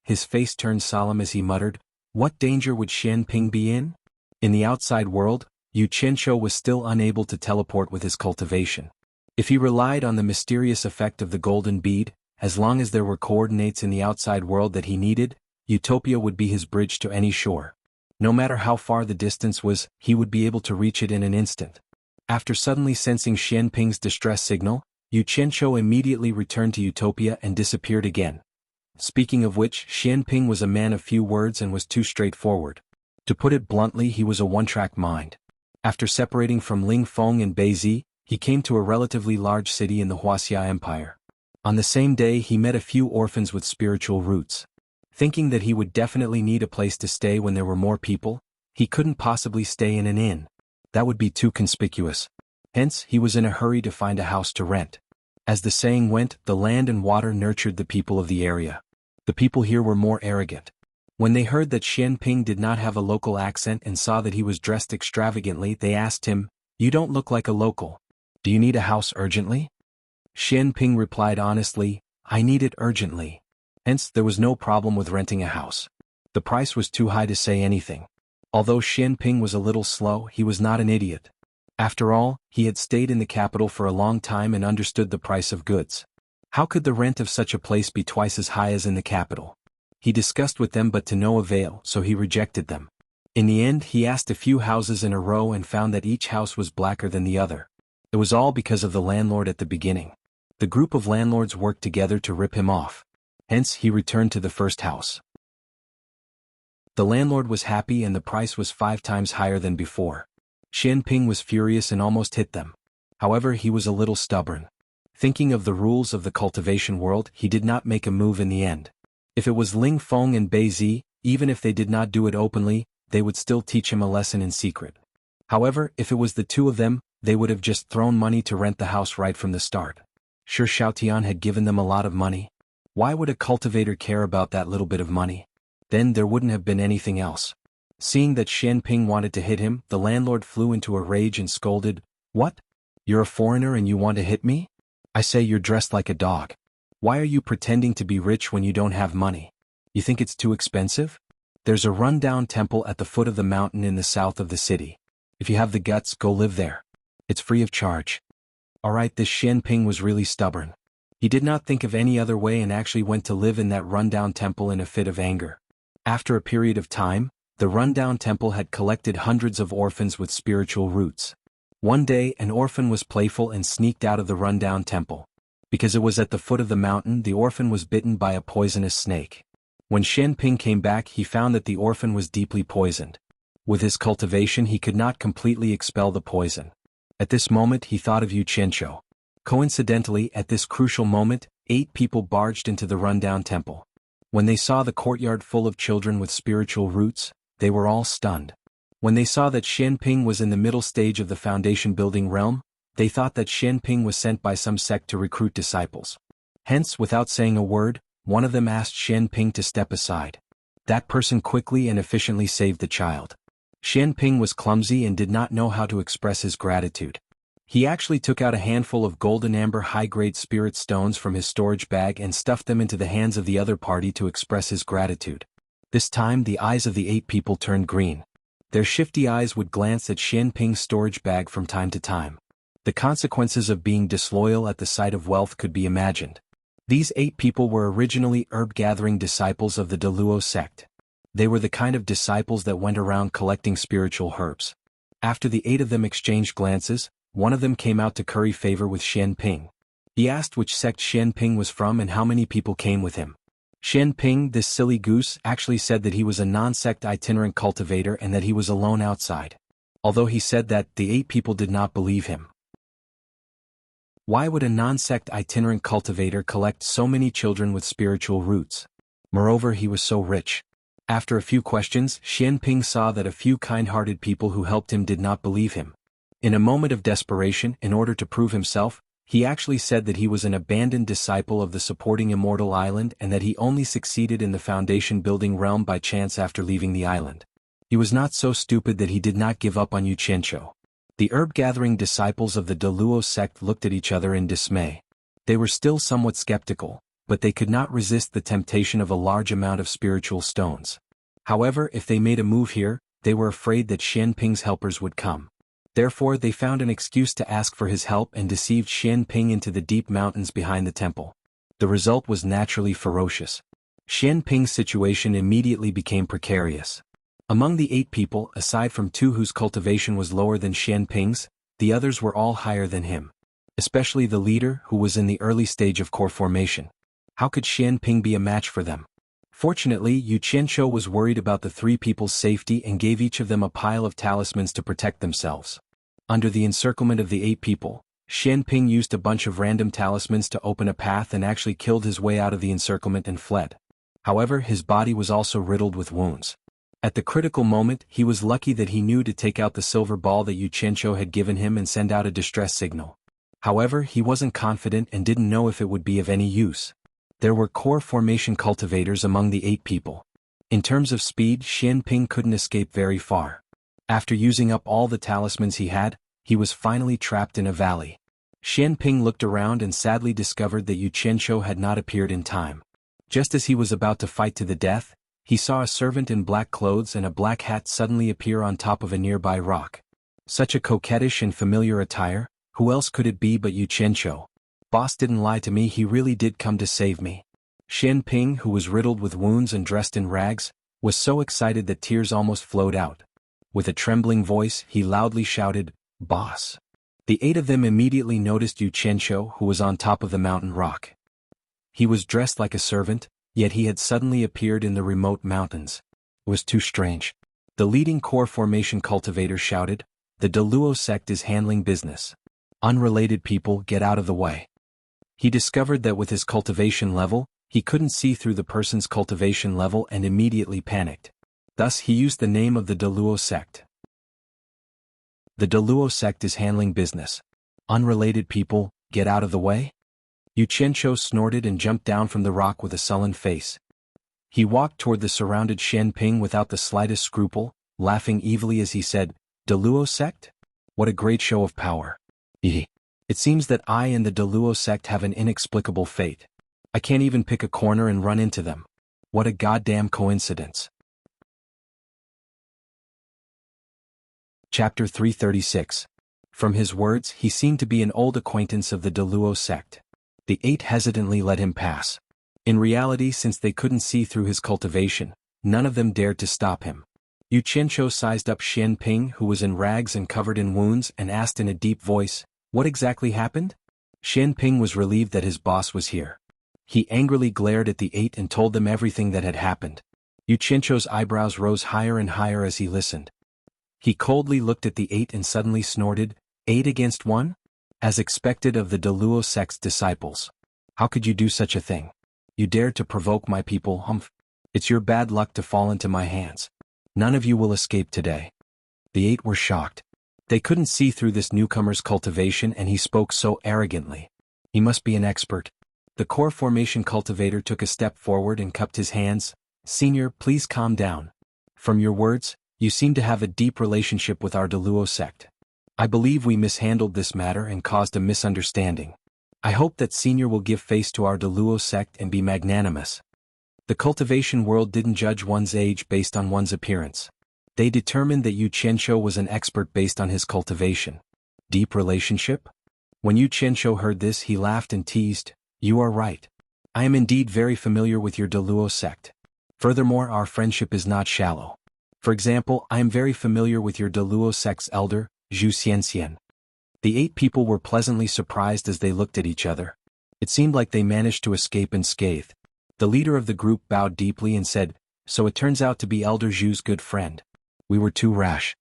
His face turned solemn as he muttered, what danger would Xianping be in? In the outside world, Xianxia was still unable to teleport with his cultivation. If he relied on the mysterious effect of the golden bead, as long as there were coordinates in the outside world that he needed, Utopia would be his bridge to any shore. No matter how far the distance was, he would be able to reach it in an instant. After suddenly sensing Xianping's distress signal, Xianxia immediately returned to Utopia and disappeared again. Speaking of which, Xianping was a man of few words and was too straightforward. To put it bluntly, he was a one-track mind. After separating from Ling Feng and Beizi, he came to a relatively large city in the Wuxia Empire. On the same day he met a few orphans with spiritual roots. Thinking that he would definitely need a place to stay when there were more people, he couldn't possibly stay in an inn. That would be too conspicuous. Hence, he was in a hurry to find a house to rent. As the saying went, the land and water nurtured the people of the area. The people here were more arrogant. When they heard that Xianping did not have a local accent and saw that he was dressed extravagantly, they asked him, "You don't look like a local. Do you need a house urgently?" Xianping replied honestly, "I need it urgently." Hence, there was no problem with renting a house. The price was too high to say anything. Although Xianping was a little slow, he was not an idiot. After all, he had stayed in the capital for a long time and understood the price of goods. How could the rent of such a place be twice as high as in the capital? He discussed with them but to no avail, so he rejected them. In the end, he asked a few houses in a row and found that each house was blacker than the other. It was all because of the landlord at the beginning. The group of landlords worked together to rip him off. Hence, he returned to the first house. The landlord was happy and the price was 5 times higher than before. Xianping was furious and almost hit them. However, he was a little stubborn. Thinking of the rules of the cultivation world, he did not make a move in the end. If it was Ling Feng and Beizi, even if they did not do it openly, they would still teach him a lesson in secret. However, if it was the two of them, they would have just thrown money to rent the house right from the start. Shi Xiaotian had given them a lot of money. Why would a cultivator care about that little bit of money? Then there wouldn't have been anything else. Seeing that Xianping wanted to hit him, the landlord flew into a rage and scolded, "What? You're a foreigner and you want to hit me? I say you're dressed like a dog. Why are you pretending to be rich when you don't have money? You think it's too expensive? There's a rundown temple at the foot of the mountain in the south of the city. If you have the guts, go live there. It's free of charge." Alright, this Xianping was really stubborn. He did not think of any other way and actually went to live in that rundown temple in a fit of anger. After a period of time, the rundown temple had collected hundreds of orphans with spiritual roots. One day, an orphan was playful and sneaked out of the rundown temple. Because it was at the foot of the mountain, the orphan was bitten by a poisonous snake. When Xianping came back, he found that the orphan was deeply poisoned. With his cultivation, he could not completely expel the poison. At this moment, he thought of Xianxia. Coincidentally, at this crucial moment, 8 people barged into the rundown temple. When they saw the courtyard full of children with spiritual roots, they were all stunned. When they saw that Xianping was in the middle stage of the foundation building realm, they thought that Xianping was sent by some sect to recruit disciples. Hence, without saying a word, one of them asked Xianping to step aside. That person quickly and efficiently saved the child. Xianping was clumsy and did not know how to express his gratitude. He actually took out a handful of golden amber high-grade spirit stones from his storage bag and stuffed them into the hands of the other party to express his gratitude. This time, the eyes of the 8 people turned green. Their shifty eyes would glance at Xianping's storage bag from time to time. The consequences of being disloyal at the sight of wealth could be imagined. These 8 people were originally herb-gathering disciples of the Deluo sect. They were the kind of disciples that went around collecting spiritual herbs. After the 8 of them exchanged glances, one of them came out to curry favor with Xianping. He asked which sect Xianping was from and how many people came with him. Xianping, this silly goose, actually said that he was a non-sect itinerant cultivator and that he was alone outside. Although he said that, the 8 people did not believe him. Why would a non-sect itinerant cultivator collect so many children with spiritual roots? Moreover, he was so rich. After a few questions, Xianping saw that a few kind-hearted people who helped him did not believe him. In a moment of desperation, in order to prove himself, he actually said that he was an abandoned disciple of the supporting Immortal Island and that he only succeeded in the foundation-building realm by chance after leaving the island. He was not so stupid that he did not give up on Xianxia. The herb-gathering disciples of the Deluo sect looked at each other in dismay. They were still somewhat skeptical, but they could not resist the temptation of a large amount of spiritual stones. However, if they made a move here, they were afraid that Xianping's helpers would come. Therefore, they found an excuse to ask for his help and deceived Xianping into the deep mountains behind the temple. The result was naturally ferocious. Xianping's situation immediately became precarious. Among the 8 people, aside from 2 whose cultivation was lower than Xianping's, the others were all higher than him. Especially the leader, who was in the early stage of core formation. How could Xianping be a match for them? Fortunately, Xianxia was worried about the 3 people's safety and gave each of them a pile of talismans to protect themselves. Under the encirclement of the 8 people, Xianping used a bunch of random talismans to open a path and actually killed his way out of the encirclement and fled. However, his body was also riddled with wounds. At the critical moment, he was lucky that he knew to take out the silver ball that Xianxia had given him and send out a distress signal. However, he wasn't confident and didn't know if it would be of any use. There were core formation cultivators among the 8 people. In terms of speed, Xianping couldn't escape very far. After using up all the talismans he had, he was finally trapped in a valley. Xianping looked around and sadly discovered that Xianxia had not appeared in time. Just as he was about to fight to the death, he saw a servant in black clothes and a black hat suddenly appear on top of a nearby rock. Such a coquettish and familiar attire, who else could it be but Xianxia? Boss didn't lie to me, he really did come to save me. Xianping, who was riddled with wounds and dressed in rags, was so excited that tears almost flowed out. With a trembling voice, he loudly shouted, "Boss!" The 8 of them immediately noticed Xianxia, who was on top of the mountain rock. He was dressed like a servant, yet he had suddenly appeared in the remote mountains. It was too strange. The leading core formation cultivator shouted, "The Deluo sect is handling business. Unrelated people, get out of the way." He discovered that with his cultivation level, he couldn't see through the person's cultivation level and immediately panicked. Thus he used the name of the Deluo sect. The Deluo sect is handling business. Unrelated people, get out of the way? Xianxia snorted and jumped down from the rock with a sullen face. He walked toward the surrounded Xianping without the slightest scruple, laughing evilly as he said, "Deluo sect? What a great show of power. It seems that I and the Deluo sect have an inexplicable fate. I can't even pick a corner and run into them. What a goddamn coincidence." Chapter 336. From his words, he seemed to be an old acquaintance of the Deluo sect. The 8 hesitantly let him pass. In reality, since they couldn't see through his cultivation, none of them dared to stop him. Xianxia sized up Xianping, who was in rags and covered in wounds, and asked in a deep voice, "What exactly happened?" Xianping was relieved that his boss was here. He angrily glared at the 8 and told them everything that had happened. Xianxia's eyebrows rose higher and higher as he listened. He coldly looked at the 8 and suddenly snorted, "8 against 1? As expected of the Deluo sect's disciples. How could you do such a thing? You dared to provoke my people, humph. It's your bad luck to fall into my hands. None of you will escape today." The 8 were shocked. They couldn't see through this newcomer's cultivation and he spoke so arrogantly. He must be an expert. The core formation cultivator took a step forward and cupped his hands. "Senior, please calm down. From your words, you seem to have a deep relationship with our Deluo sect. I believe we mishandled this matter and caused a misunderstanding. I hope that Senior will give face to our Deluo sect and be magnanimous." The cultivation world didn't judge one's age based on one's appearance. They determined that Xianxia was an expert based on his cultivation. Deep relationship? When Xianxia heard this, he laughed and teased, "You are right. I am indeed very familiar with your Deluo sect. Furthermore, our friendship is not shallow. For example, I am very familiar with your Deluo sect's elder, xianxia. The 8 people were pleasantly surprised as they looked at each other. It seemed like they managed to escape unscathed. The leader of the group bowed deeply and said, "So it turns out to be Elder Zhu's good friend. We were too rash."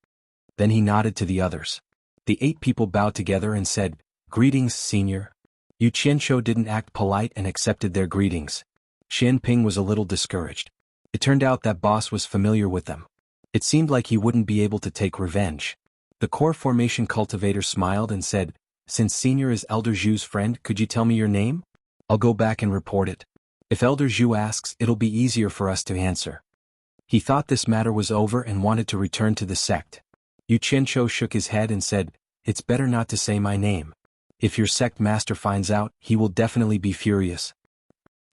Then he nodded to the others. The 8 people bowed together and said, "Greetings, senior." Yu Qianqiu didn't act polite and accepted their greetings. Xian Ping was a little discouraged. It turned out that boss was familiar with them. It seemed like he wouldn't be able to take revenge. The core formation cultivator smiled and said, "Since senior is Elder Zhu's friend, could you tell me your name? I'll go back and report it. If Elder Zhu asks, it'll be easier for us to answer." He thought this matter was over and wanted to return to the sect. Yu Qianqiu shook his head and said, "It's better not to say my name. If your sect master finds out, he will definitely be furious."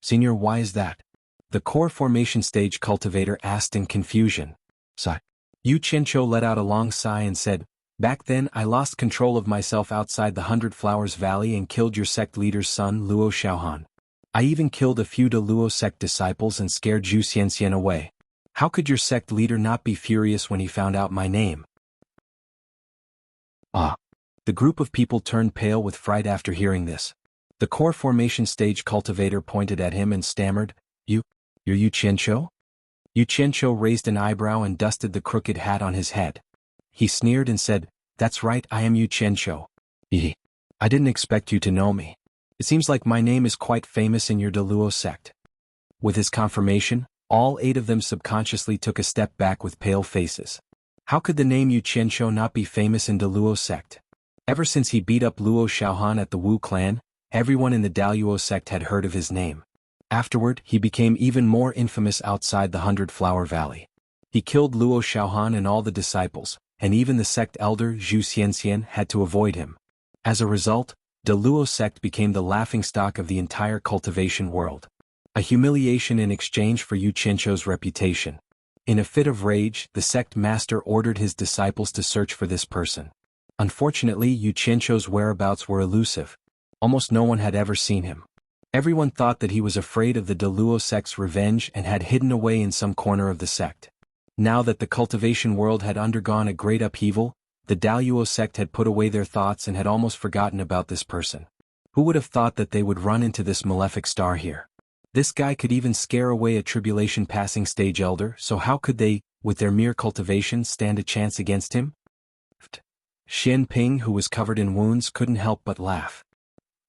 "Senior, why is that?" The core formation stage cultivator asked in confusion. Sigh. Yu Qianqiu let out a long sigh and said, "Back then I lost control of myself outside the 100 Flowers Valley and killed your sect leader's son Luo Xiaohan. I even killed a few De Luo sect disciples and scared Zhu Xianxian away. How could your sect leader not be furious when he found out my name?" Ah. The group of people turned pale with fright after hearing this. The core formation stage cultivator pointed at him and stammered, You're Yu Qianqiu?" Yu Qianqiu raised an eyebrow and dusted the crooked hat on his head. He sneered and said, "That's right, I am Yu Qianqiu. I didn't expect you to know me. It seems like my name is quite famous in your De Luo sect." With his confirmation, all 8 of them subconsciously took a step back with pale faces. How could the name Yu Qianqiu not be famous in De Luo sect? Ever since he beat up Luo Xiaohan at the Wu clan, everyone in the Daluo sect had heard of his name. Afterward, he became even more infamous outside the 100 Flower Valley. He killed Luo Xiaohan and all the disciples, and even the sect elder Zhu Xianxian had to avoid him. As a result, the Luo sect became the laughingstock of the entire cultivation world. A humiliation in exchange for Yu Qianqiu's reputation. In a fit of rage, the sect master ordered his disciples to search for this person. Unfortunately, Yu Qianqiu's whereabouts were elusive. Almost no one had ever seen him. Everyone thought that he was afraid of the De Luo sect's revenge and had hidden away in some corner of the sect. Now that the cultivation world had undergone a great upheaval, the Daluo sect had put away their thoughts and had almost forgotten about this person. Who would have thought that they would run into this malefic star here? This guy could even scare away a tribulation-passing stage elder, so how could they, with their mere cultivation, stand a chance against him? Xian Ping, who was covered in wounds, couldn't help but laugh.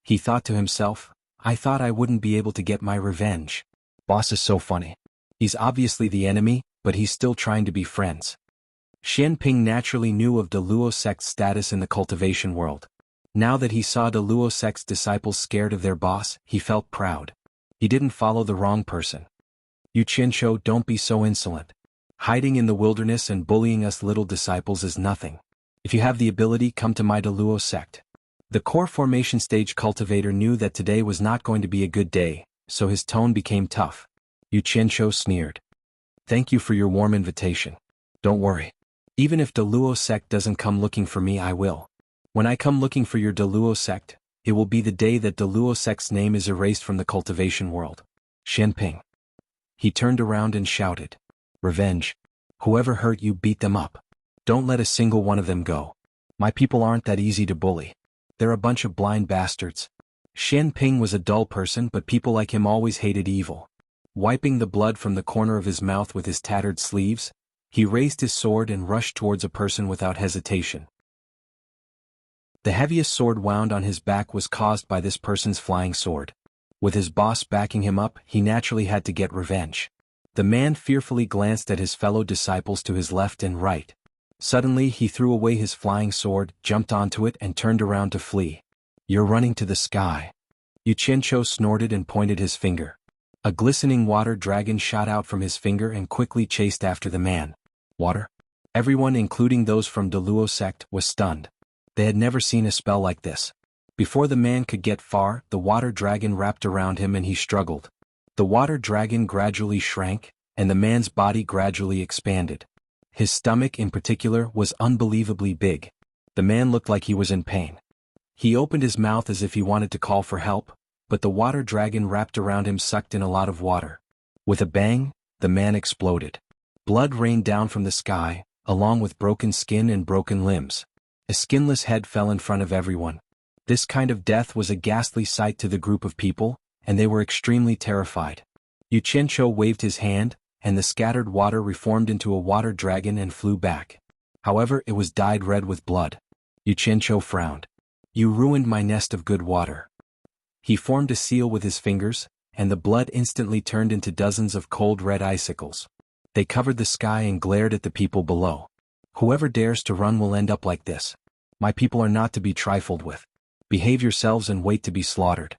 He thought to himself, "I thought I wouldn't be able to get my revenge. Boss is so funny. He's obviously the enemy, but he's still trying to be friends." Xian Ping naturally knew of De Luo sect's status in the cultivation world. Now that he saw De Luo sect's disciples scared of their boss, he felt proud. He didn't follow the wrong person. "Yu Qianqiu, don't be so insolent. Hiding in the wilderness and bullying us little disciples is nothing. If you have the ability, come to my De Luo sect." The core formation stage cultivator knew that today was not going to be a good day, so his tone became tough. Yu Qianqiu sneered. "Thank you for your warm invitation. Don't worry. Even if De Luo sect doesn't come looking for me, I will. When I come looking for your De Luo sect, it will be the day that De Luo sect's name is erased from the cultivation world." Xian Ping. He turned around and shouted, "Revenge. Whoever hurt you, beat them up. Don't let a single one of them go. My people aren't that easy to bully. They're a bunch of blind bastards." Xian Ping was a dull person, but people like him always hated evil. Wiping the blood from the corner of his mouth with his tattered sleeves, he raised his sword and rushed towards a person without hesitation. The heaviest sword wound on his back was caused by this person's flying sword. With his boss backing him up, he naturally had to get revenge. The man fearfully glanced at his fellow disciples to his left and right. Suddenly he threw away his flying sword, jumped onto it and turned around to flee. "You're running to the sky." Yu Qianqiu snorted and pointed his finger. A glistening water dragon shot out from his finger and quickly chased after the man. Water? Everyone, including those from De Luo sect, was stunned. They had never seen a spell like this. Before the man could get far, the water dragon wrapped around him and he struggled. The water dragon gradually shrank, and the man's body gradually expanded. His stomach in particular was unbelievably big. The man looked like he was in pain. He opened his mouth as if he wanted to call for help, but the water dragon wrapped around him sucked in a lot of water. With a bang, the man exploded. Blood rained down from the sky, along with broken skin and broken limbs. A skinless head fell in front of everyone. This kind of death was a ghastly sight to the group of people, and they were extremely terrified. Xianxia waved his hand, and the scattered water reformed into a water dragon and flew back. However, it was dyed red with blood. Xianxia frowned. "You ruined my nest of good water." He formed a seal with his fingers, and the blood instantly turned into dozens of cold red icicles. They covered the sky and glared at the people below. "Whoever dares to run will end up like this. My people are not to be trifled with. Behave yourselves and wait to be slaughtered."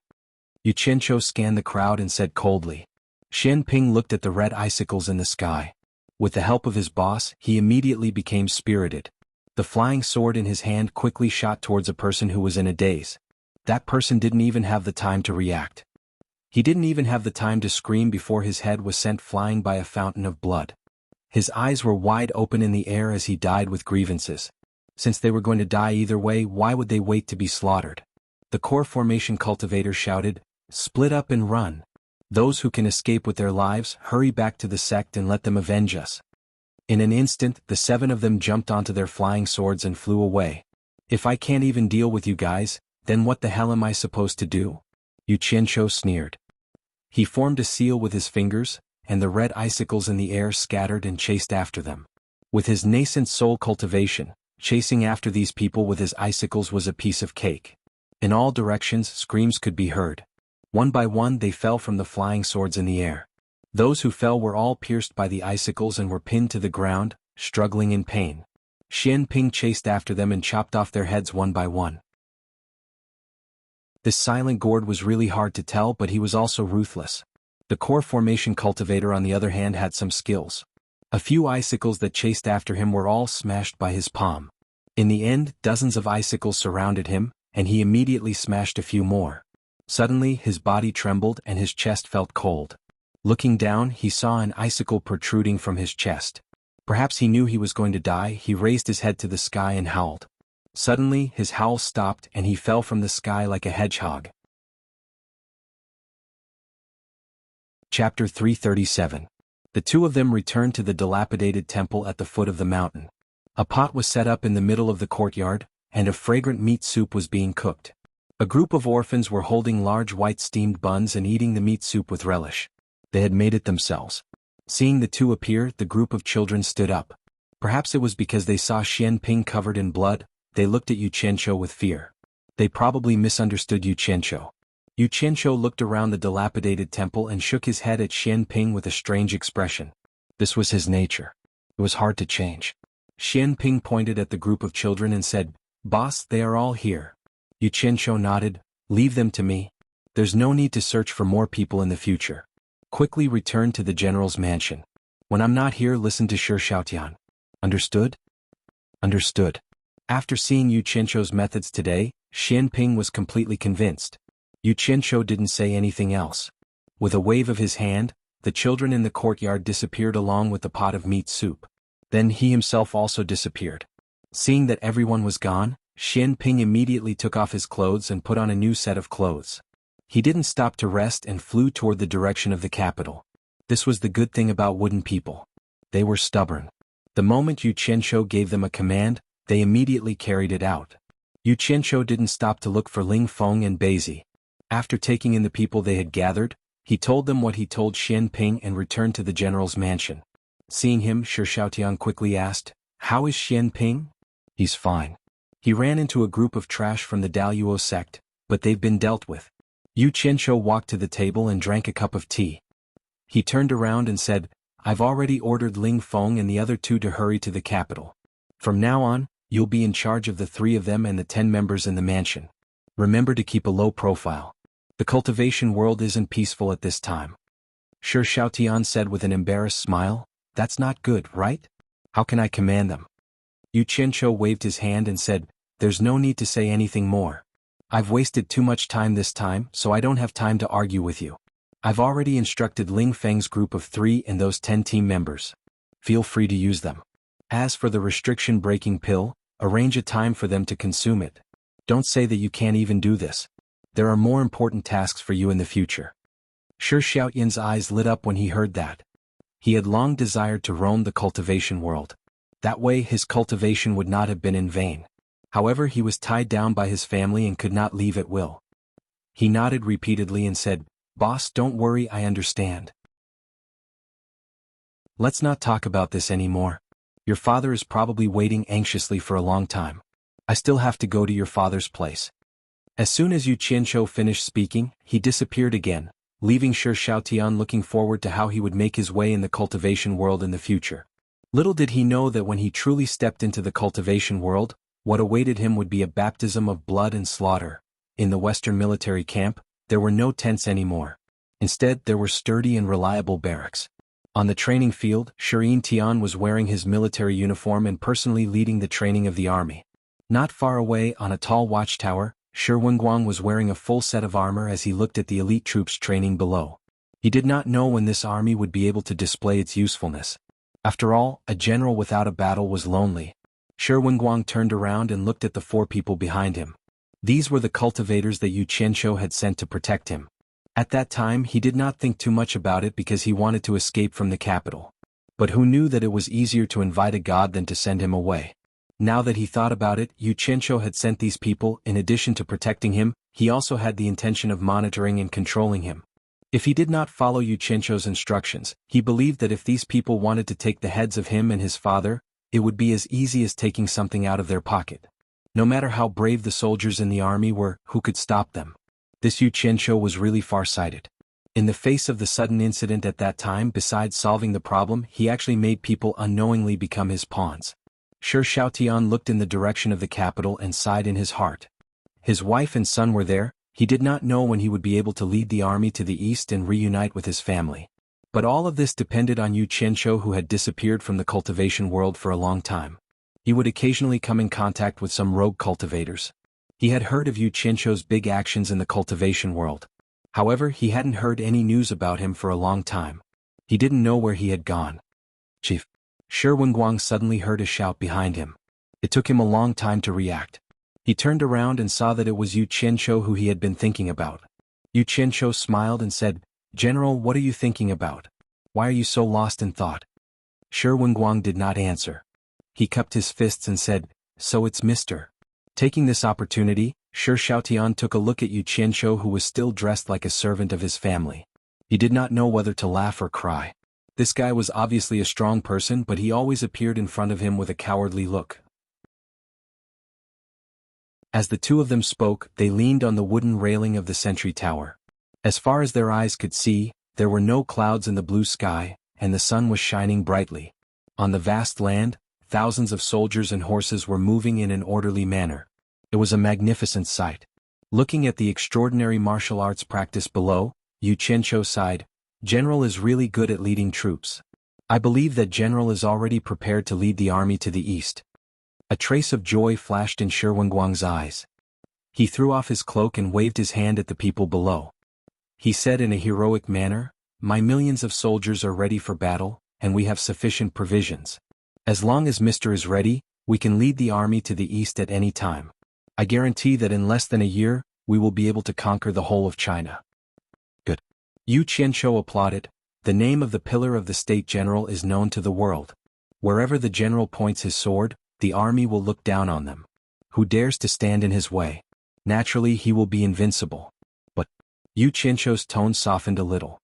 Xianxia scanned the crowd and said coldly. Xianping looked at the red icicles in the sky. With the help of his boss, he immediately became spirited. The flying sword in his hand quickly shot towards a person who was in a daze. That person didn't even have the time to react. He didn't even have the time to scream before his head was sent flying by a fountain of blood. His eyes were wide open in the air as he died with grievances. Since they were going to die either way, why would they wait to be slaughtered? The core formation cultivator shouted, "Split up and run. Those who can escape with their lives, hurry back to the sect and let them avenge us." In an instant, the 7 of them jumped onto their flying swords and flew away. "If I can't even deal with you guys, then what the hell am I supposed to do?" Xianxia sneered. He formed a seal with his fingers, and the red icicles in the air scattered and chased after them. With his nascent soul cultivation, chasing after these people with his icicles was a piece of cake. In all directions, screams could be heard. One by one they fell from the flying swords in the air. Those who fell were all pierced by the icicles and were pinned to the ground, struggling in pain. Xianping chased after them and chopped off their heads one by one. This silent gourd was really hard to tell, but he was also ruthless. The core formation cultivator on the other hand had some skills. A few icicles that chased after him were all smashed by his palm. In the end, dozens of icicles surrounded him, and he immediately smashed a few more. Suddenly, his body trembled and his chest felt cold. Looking down, he saw an icicle protruding from his chest. Perhaps he knew he was going to die. He raised his head to the sky and howled. Suddenly, his howl stopped and he fell from the sky like a hedgehog. Chapter 337. The 2 of them returned to the dilapidated temple at the foot of the mountain. A pot was set up in the middle of the courtyard, and a fragrant meat soup was being cooked. A group of orphans were holding large white steamed buns and eating the meat soup with relish. They had made it themselves. Seeing the 2 appear, the group of children stood up. Perhaps it was because they saw Xianping covered in blood. They looked at Xianxia with fear. They probably misunderstood Xianxia. Xianxia looked around the dilapidated temple and shook his head at Xianping with a strange expression. This was his nature. It was hard to change. Xianping pointed at the group of children and said, "Boss, they are all here." Xianxia nodded. "Leave them to me. There's no need to search for more people in the future. Quickly return to the general's mansion. When I'm not here, listen to Xianxia. Understood?" "Understood." After seeing Xianxia's methods today, Xianping was completely convinced. Xianxia didn't say anything else. With a wave of his hand, the children in the courtyard disappeared along with the pot of meat soup. Then he himself also disappeared. Seeing that everyone was gone, Xianping immediately took off his clothes and put on a new set of clothes. He didn't stop to rest and flew toward the direction of the capital. This was the good thing about wooden people. They were stubborn. The moment Xianxia gave them a command, they immediately carried it out. Xianxia didn't stop to look for Ling Feng and Beizi. After taking in the people they had gathered, he told them what he told Xianping and returned to the general's mansion. Seeing him, Xiaotian quickly asked, "How is Xianping?" "He's fine. He ran into a group of trash from the Daluo sect, but they've been dealt with." Xianxia walked to the table and drank a cup of tea. He turned around and said, "I've already ordered Ling Feng and the other 2 to hurry to the capital. From now on, you'll be in charge of the 3 of them and the 10 members in the mansion. Remember to keep a low profile. The cultivation world isn't peaceful at this time." Xiaotian said with an embarrassed smile, "That's not good, right? How can I command them?" Xianxia waved his hand and said, "There's no need to say anything more. I've wasted too much time this time, so I don't have time to argue with you. I've already instructed Ling Feng's group of 3 and those 10 team members. Feel free to use them. As for the restriction-breaking pill, arrange a time for them to consume it. Don't say that you can't even do this. There are more important tasks for you in the future." Xiaotian's eyes lit up when he heard that. He had long desired to roam the cultivation world. That way his cultivation would not have been in vain. However, he was tied down by his family and could not leave at will. He nodded repeatedly and said, "Boss, don't worry, I understand. Let's not talk about this anymore. Your father is probably waiting anxiously for a long time. I still have to go to your father's place." As soon as Yu Qianzhou finished speaking, he disappeared again, leaving Shi Xiaotian looking forward to how he would make his way in the cultivation world in the future. Little did he know that when he truly stepped into the cultivation world, what awaited him would be a baptism of blood and slaughter. In the Western military camp, there were no tents anymore. Instead, there were sturdy and reliable barracks. On the training field, Shirin Tian was wearing his military uniform and personally leading the training of the army. Not far away, on a tall watchtower, Shi Wenguang was wearing a full set of armor as he looked at the elite troops training below. He did not know when this army would be able to display its usefulness. After all, a general without a battle was lonely. Shi Wenguang turned around and looked at the 4 people behind him. These were the cultivators that Yu Qianzhou had sent to protect him. At that time he did not think too much about it because he wanted to escape from the capital. But who knew that it was easier to invite a god than to send him away? Now that he thought about it, Yu Qianzhou had sent these people. In addition to protecting him, he also had the intention of monitoring and controlling him. If he did not follow Yu Qianzhou's instructions, he believed that if these people wanted to take the heads of him and his father, it would be as easy as taking something out of their pocket. No matter how brave the soldiers in the army were, who could stop them? This Yu Qianzhou was really far-sighted. In the face of the sudden incident at that time, besides solving the problem, he actually made people unknowingly become his pawns. Shi Xiaotian looked in the direction of the capital and sighed in his heart. His wife and son were there. He did not know when he would be able to lead the army to the east and reunite with his family. But all of this depended on Yu Qianzhou, who had disappeared from the cultivation world for a long time. He would occasionally come in contact with some rogue cultivators. He had heard of Yu Qianzhou's big actions in the cultivation world. However, he hadn't heard any news about him for a long time. He didn't know where he had gone. "Chief!" Shi Wenguang suddenly heard a shout behind him. It took him a long time to react. He turned around and saw that it was Yu Qianzhou who he had been thinking about. Yu Qianzhou smiled and said, "General, what are you thinking about? Why are you so lost in thought?" Shi Wenguang did not answer. He cupped his fists and said, "So it's Mr." Taking this opportunity, Shi Xiaotian took a look at Yu Qianzhou, who was still dressed like a servant of his family. He did not know whether to laugh or cry. This guy was obviously a strong person, but he always appeared in front of him with a cowardly look. As the two of them spoke, they leaned on the wooden railing of the sentry tower. As far as their eyes could see, there were no clouds in the blue sky, and the sun was shining brightly. On the vast land, thousands of soldiers and horses were moving in an orderly manner. It was a magnificent sight. Looking at the extraordinary martial arts practice below, Yu Qianzhou sighed, "General is really good at leading troops. I believe that General is already prepared to lead the army to the east." A trace of joy flashed in Shi Wenguang's eyes. He threw off his cloak and waved his hand at the people below. He said in a heroic manner, "My millions of soldiers are ready for battle, and we have sufficient provisions. As long as Mr. is ready, we can lead the army to the east at any time. I guarantee that in less than a year, we will be able to conquer the whole of China." Good. Yu Qianzhou applauded. The name of the pillar of the state general is known to the world. Wherever the general points his sword, the army will look down on them. Who dares to stand in his way? Naturally he will be invincible. But Yu Qianzhou's tone softened a little.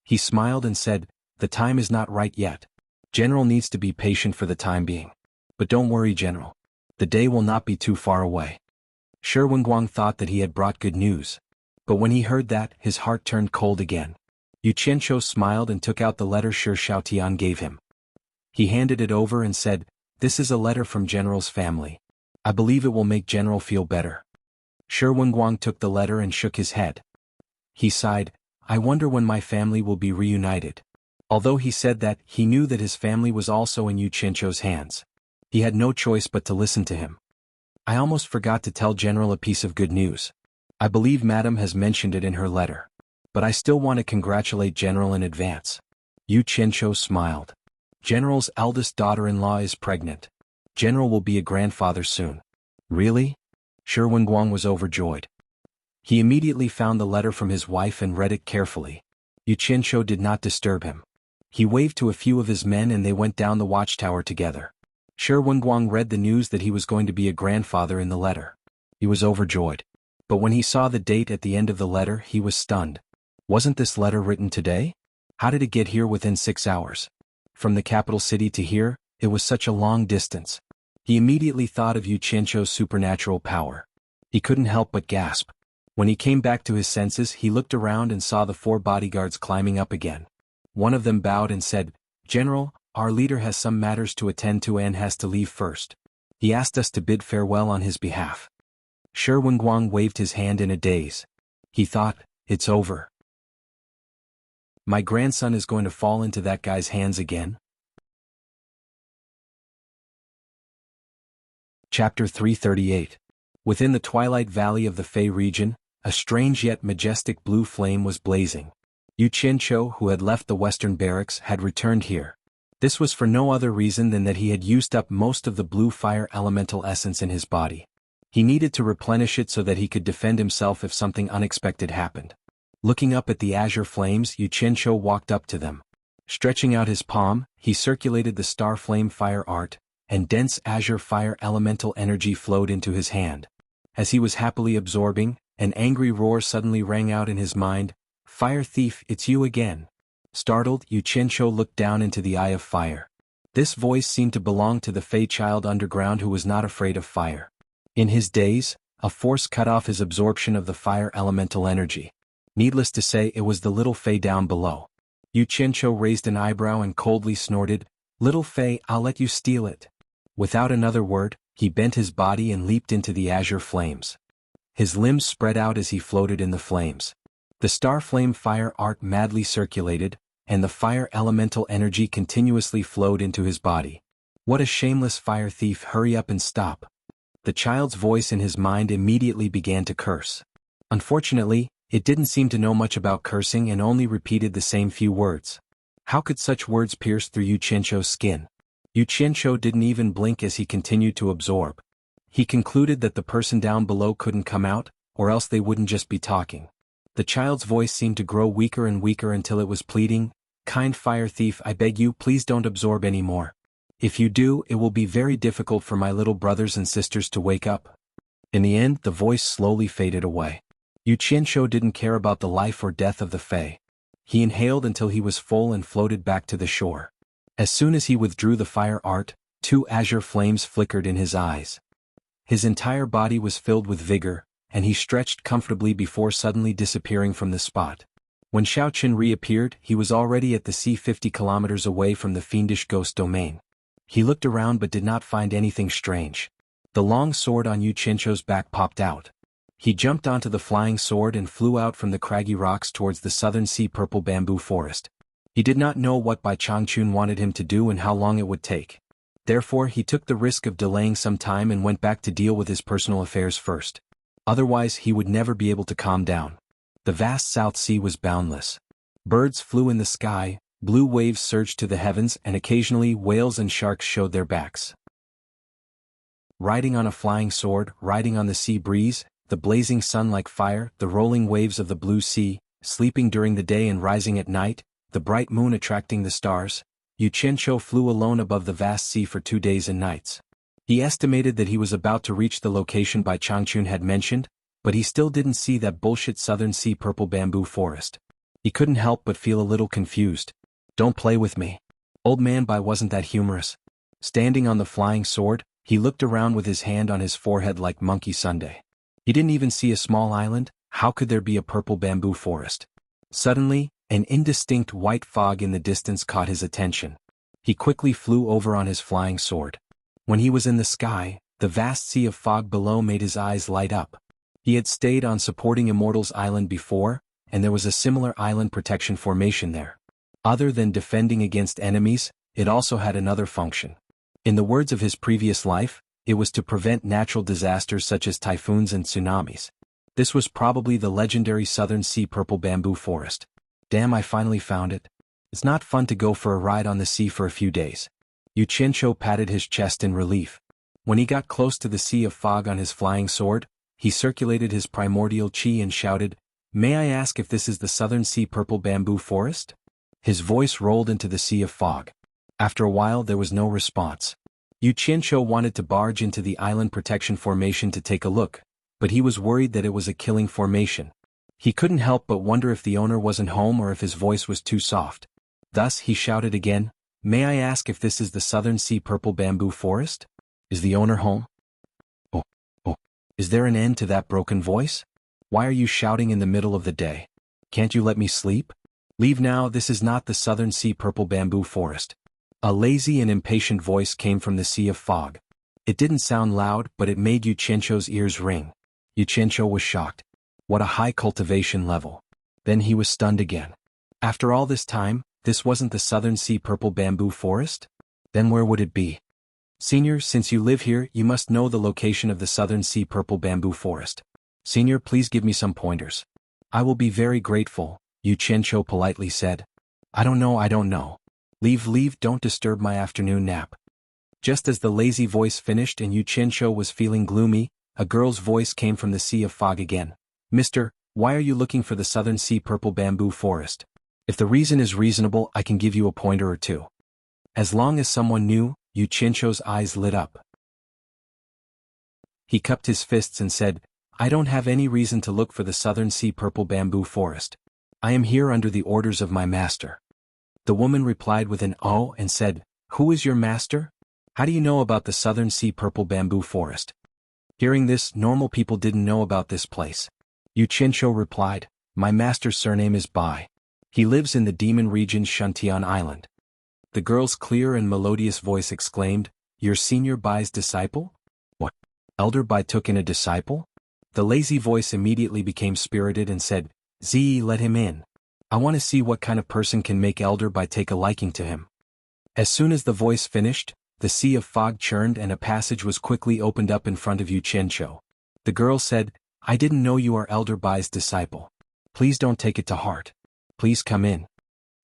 He smiled and said, "The time is not right yet. General needs to be patient for the time being. But don't worry, General. The day will not be too far away." Shi Wenguang thought that he had brought good news. But when he heard that, his heart turned cold again. Yu Qianzhou smiled and took out the letter Shi Xiaotian gave him. He handed it over and said, "This is a letter from General's family. I believe it will make General feel better." Shi Wenguang took the letter and shook his head. He sighed, "I wonder when my family will be reunited." Although he said that, he knew that his family was also in Yu Qianzhou's hands. He had no choice but to listen to him. "I almost forgot to tell General a piece of good news. I believe Madam has mentioned it in her letter. But I still want to congratulate General in advance." Yu Qianzhou smiled. "General's eldest daughter-in-law is pregnant. General will be a grandfather soon." "Really?" Shi Wenguang was overjoyed. He immediately found the letter from his wife and read it carefully. Yu Qianzhou did not disturb him. He waved to a few of his men and they went down the watchtower together. Xuanhuan read the news that he was going to be a grandfather in the letter. He was overjoyed. But when he saw the date at the end of the letter, he was stunned. Wasn't this letter written today? How did it get here within 6 hours? From the capital city to here, it was such a long distance. He immediately thought of Xianxia's supernatural power. He couldn't help but gasp. When he came back to his senses, he looked around and saw the 4 bodyguards climbing up again. One of them bowed and said, "General, our leader has some matters to attend to and has to leave first. He asked us to bid farewell on his behalf." Xuanhuan waved his hand in a daze. He thought, it's over. My grandson is going to fall into that guy's hands again? Chapter 338. Within the twilight valley of the Fei region, a strange yet majestic blue flame was blazing. Xianxia, who had left the western barracks, had returned here. This was for no other reason than that he had used up most of the blue fire elemental essence in his body. He needed to replenish it so that he could defend himself if something unexpected happened. Looking up at the azure flames, Xianxia walked up to them. Stretching out his palm, he circulated the star flame fire art, and dense azure fire elemental energy flowed into his hand. As he was happily absorbing, an angry roar suddenly rang out in his mind, "Fire thief, it's you again." Startled, Xianxia looked down into the eye of fire. This voice seemed to belong to the Fey child underground who was not afraid of fire. In his daze, a force cut off his absorption of the fire elemental energy. Needless to say, it was the little Fey down below. Xianxia raised an eyebrow and coldly snorted, "Little Fey, I'll let you steal it." Without another word, he bent his body and leaped into the azure flames. His limbs spread out as he floated in the flames. The star flame fire art madly circulated, and the fire elemental energy continuously flowed into his body. "What a shameless fire thief, hurry up and stop." The child's voice in his mind immediately began to curse. Unfortunately, it didn't seem to know much about cursing and only repeated the same few words. How could such words pierce through Xianxia's skin? Xianxia didn't even blink as he continued to absorb. He concluded that the person down below couldn't come out, or else they wouldn't just be talking. The child's voice seemed to grow weaker and weaker until it was pleading, "Kind fire thief, I beg you, please don't absorb anymore. If you do, it will be very difficult for my little brothers and sisters to wake up." In the end, the voice slowly faded away. Xianxia didn't care about the life or death of the Fey. He inhaled until he was full and floated back to the shore. As soon as he withdrew the fire art, 2 azure flames flickered in his eyes. His entire body was filled with vigor, and he stretched comfortably before suddenly disappearing from the spot. When Xiaoqin reappeared, he was already at the sea 50 kilometers away from the fiendish ghost domain. He looked around but did not find anything strange. The long sword on Xianxia's back popped out. He jumped onto the flying sword and flew out from the craggy rocks towards the southern sea purple bamboo forest. He did not know what Bai Changchun wanted him to do and how long it would take. Therefore he took the risk of delaying some time and went back to deal with his personal affairs first. Otherwise he would never be able to calm down. The vast South Sea was boundless. Birds flew in the sky, blue waves surged to the heavens, and occasionally whales and sharks showed their backs. Riding on a flying sword, riding on the sea breeze, the blazing sun like fire, the rolling waves of the blue sea, sleeping during the day and rising at night, the bright moon attracting the stars, Xianxia flew alone above the vast sea for 2 days and nights. He estimated that he was about to reach the location Bai Changchun had mentioned, but he still didn't see that bullshit southern sea purple bamboo forest. He couldn't help but feel a little confused. "Don't play with me. Old man Bai wasn't that humorous." Standing on the flying sword, he looked around with his hand on his forehead like Monkey Sunday. He didn't even see a small island. How could there be a purple bamboo forest? Suddenly, an indistinct white fog in the distance caught his attention. He quickly flew over on his flying sword. When he was in the sky, the vast sea of fog below made his eyes light up. He had stayed on supporting Immortal's Island before, and there was a similar island protection formation there. Other than defending against enemies, it also had another function. In the words of his previous life, it was to prevent natural disasters such as typhoons and tsunamis. This was probably the legendary southern sea purple bamboo forest. Damn, I finally found it. It's not fun to go for a ride on the sea for a few days. Xianxia patted his chest in relief. When he got close to the sea of fog on his flying sword, he circulated his primordial chi and shouted, "May I ask if this is the southern sea purple bamboo forest?" His voice rolled into the sea of fog. After a while there was no response. Xianxia wanted to barge into the island protection formation to take a look, but he was worried that it was a killing formation. He couldn't help but wonder if the owner wasn't home or if his voice was too soft. Thus he shouted again, "May I ask if this is the Southern Sea Purple Bamboo Forest? Is the owner home?" Oh, oh, is there an end to that broken voice? Why are you shouting in the middle of the day? Can't you let me sleep? Leave now, this is not the Southern Sea Purple Bamboo Forest. A lazy and impatient voice came from the sea of fog. It didn't sound loud, but it made Xianxia's ears ring. Xianxia was shocked. What a high cultivation level. Then he was stunned again. After all this time, this wasn't the Southern Sea Purple Bamboo Forest? Then where would it be? Senior, since you live here, you must know the location of the Southern Sea Purple Bamboo Forest. Senior, please give me some pointers. I will be very grateful, Xianxia politely said. I don't know. Leave, don't disturb my afternoon nap. Just as the lazy voice finished and Xianxia was feeling gloomy, a girl's voice came from the sea of fog again. Mister, why are you looking for the Southern Sea Purple Bamboo Forest? If the reason is reasonable, I can give you a pointer or two. As long as someone knew, Xianxia's eyes lit up. He cupped his fists and said, I don't have any reason to look for the Southern Sea Purple Bamboo Forest. I am here under the orders of my master. The woman replied with an "oh" and said, Who is your master? How do you know about the Southern Sea Purple Bamboo Forest? Hearing this, normal people didn't know about this place. Xianxia replied, My master's surname is Bai. He lives in the demon region Xuanhuan Island. The girl's clear and melodious voice exclaimed, Your senior Bai's disciple? What? Elder Bai took in a disciple? The lazy voice immediately became spirited and said, let him in. I want to see what kind of person can make Elder Bai take a liking to him. As soon as the voice finished, the sea of fog churned and a passage was quickly opened up in front of Xianxia. The girl said, I didn't know you are Elder Bai's disciple. Please don't take it to heart. Please come in.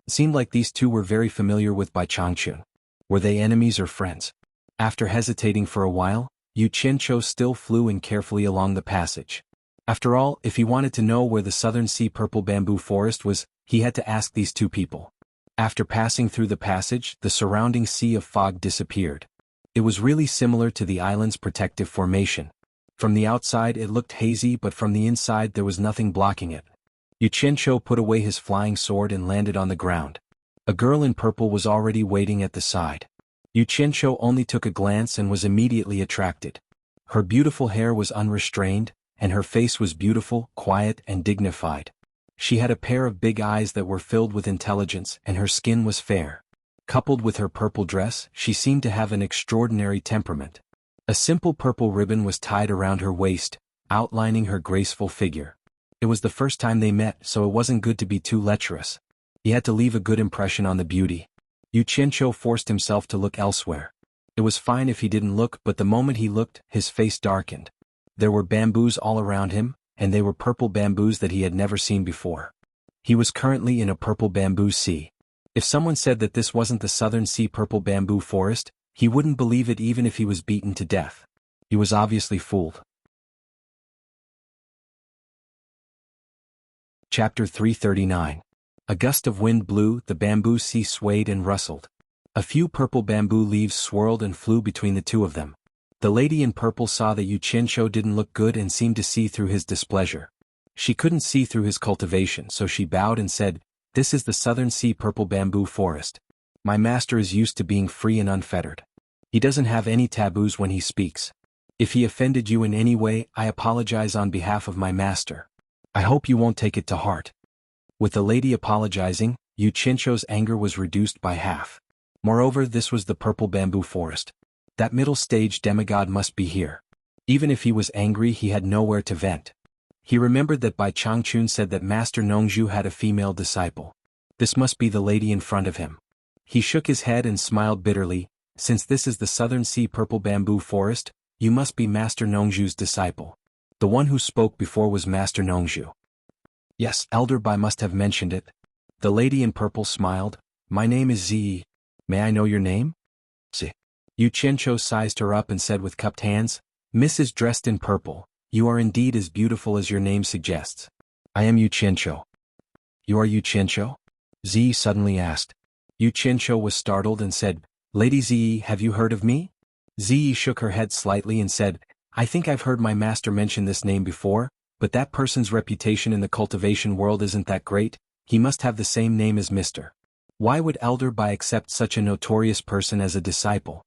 It seemed like these two were very familiar with Bai Changchun. Were they enemies or friends? After hesitating for a while, Xianxia still flew in carefully along the passage. After all, if he wanted to know where the Southern Sea Purple Bamboo Forest was, he had to ask these two people. After passing through the passage, the surrounding sea of fog disappeared. It was really similar to the island's protective formation. From the outside it looked hazy, but from the inside there was nothing blocking it. Xianxia put away his flying sword and landed on the ground. A girl in purple was already waiting at the side. Xianxia only took a glance and was immediately attracted. Her beautiful hair was unrestrained, and her face was beautiful, quiet, and dignified. She had a pair of big eyes that were filled with intelligence, and her skin was fair. Coupled with her purple dress, she seemed to have an extraordinary temperament. A simple purple ribbon was tied around her waist, outlining her graceful figure. It was the first time they met, so it wasn't good to be too lecherous. He had to leave a good impression on the beauty. Xianxia forced himself to look elsewhere. It was fine if he didn't look, but the moment he looked, his face darkened. There were bamboos all around him, and they were purple bamboos that he had never seen before. He was currently in a purple bamboo sea. If someone said that this wasn't the Southern Sea Purple Bamboo Forest, he wouldn't believe it even if he was beaten to death. He was obviously fooled. Chapter 339. A gust of wind blew, the bamboo sea swayed and rustled. A few purple bamboo leaves swirled and flew between the two of them. The lady in purple saw that Xianxia didn't look good and seemed to see through his displeasure. She couldn't see through his cultivation, so she bowed and said, This is the Southern Sea Purple Bamboo Forest. My master is used to being free and unfettered. He doesn't have any taboos when he speaks. If he offended you in any way, I apologize on behalf of my master. I hope you won't take it to heart. With the lady apologizing, Xianxia's anger was reduced by half. Moreover, this was the Purple Bamboo Forest. That middle stage demigod must be here. Even if he was angry, he had nowhere to vent. He remembered that Bai Changchun said that Master Nongzhu had a female disciple. This must be the lady in front of him. He shook his head and smiled bitterly. Since this is the Southern Sea Purple Bamboo Forest, you must be Master Nongzhu's disciple. The one who spoke before was Master Nongzhu. Yes, Elder Bai must have mentioned it. The lady in purple smiled. My name is Zi. May I know your name? Zi. Xianxia sized her up and said with cupped hands, Mrs. dressed in purple, you are indeed as beautiful as your name suggests. I am Xianxia. You are Xianxia? Ziyi suddenly asked. Yu Qianqiu was startled and said, Lady Ziyi, have you heard of me? Ziyi shook her head slightly and said, I think I've heard my master mention this name before, but that person's reputation in the cultivation world isn't that great. He must have the same name as Mr. Why would Elder Bai accept such a notorious person as a disciple?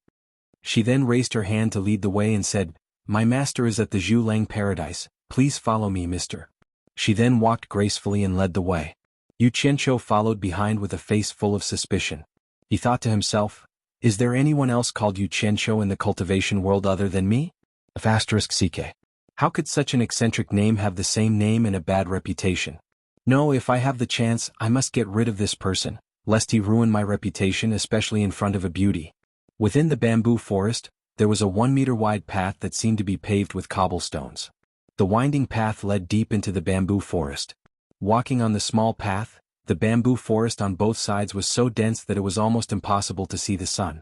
She then raised her hand to lead the way and said, My master is at the Zhu Lang paradise, please follow me, Mr. She then walked gracefully and led the way. Yu Qianqiu followed behind with a face full of suspicion. He thought to himself, is there anyone else called Yu Qianqiu in the cultivation world other than me? *CK. How could such an eccentric name have the same name and a bad reputation? No, if I have the chance, I must get rid of this person, lest he ruin my reputation, especially in front of a beauty. Within the bamboo forest, there was a 1-meter wide path that seemed to be paved with cobblestones. The winding path led deep into the bamboo forest. Walking on the small path, the bamboo forest on both sides was so dense that it was almost impossible to see the sun.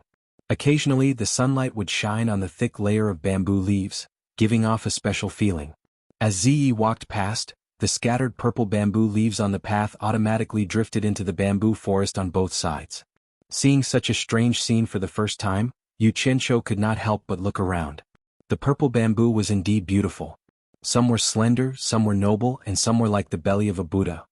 Occasionally, the sunlight would shine on the thick layer of bamboo leaves, giving off a special feeling. As Ziyi walked past, the scattered purple bamboo leaves on the path automatically drifted into the bamboo forest on both sides. Seeing such a strange scene for the first time, Yu Qianqiu could not help but look around. The purple bamboo was indeed beautiful. Some were slender, some were noble, and some were like the belly of a Buddha.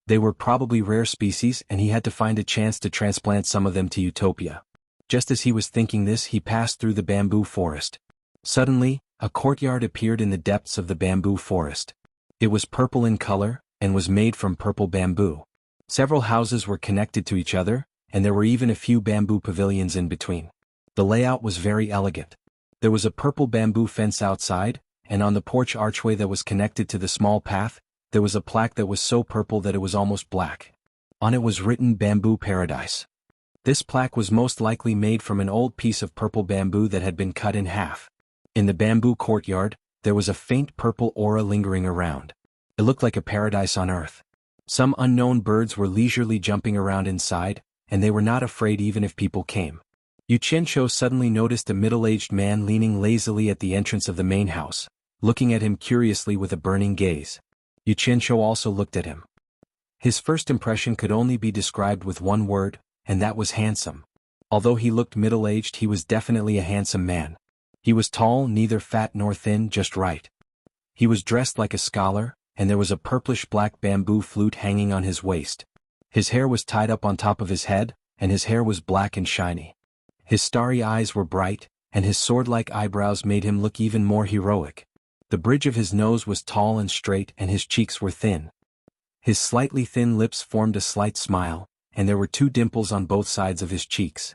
They were probably rare species, and he had to find a chance to transplant some of them to Utopia. Just as he was thinking this, he passed through the bamboo forest. Suddenly, a courtyard appeared in the depths of the bamboo forest. It was purple in color, and was made from purple bamboo. Several houses were connected to each other, and there were even a few bamboo pavilions in between. The layout was very elegant. There was a purple bamboo fence outside, and on the porch archway that was connected to the small path, there was a plaque that was so purple that it was almost black. On it was written Bamboo Paradise. This plaque was most likely made from an old piece of purple bamboo that had been cut in half. In the bamboo courtyard, there was a faint purple aura lingering around. It looked like a paradise on earth. Some unknown birds were leisurely jumping around inside, and they were not afraid even if people came. Yu Qianqiu suddenly noticed a middle-aged man leaning lazily at the entrance of the main house, looking at him curiously with a burning gaze. Yu Qianqiu also looked at him. His first impression could only be described with one word, and that was handsome. Although he looked middle-aged, he was definitely a handsome man. He was tall, neither fat nor thin, just right. He was dressed like a scholar, and there was a purplish-black bamboo flute hanging on his waist. His hair was tied up on top of his head, and his hair was black and shiny. His starry eyes were bright, and his sword-like eyebrows made him look even more heroic. The bridge of his nose was tall and straight, and his cheeks were thin. His slightly thin lips formed a slight smile, and there were 2 dimples on both sides of his cheeks.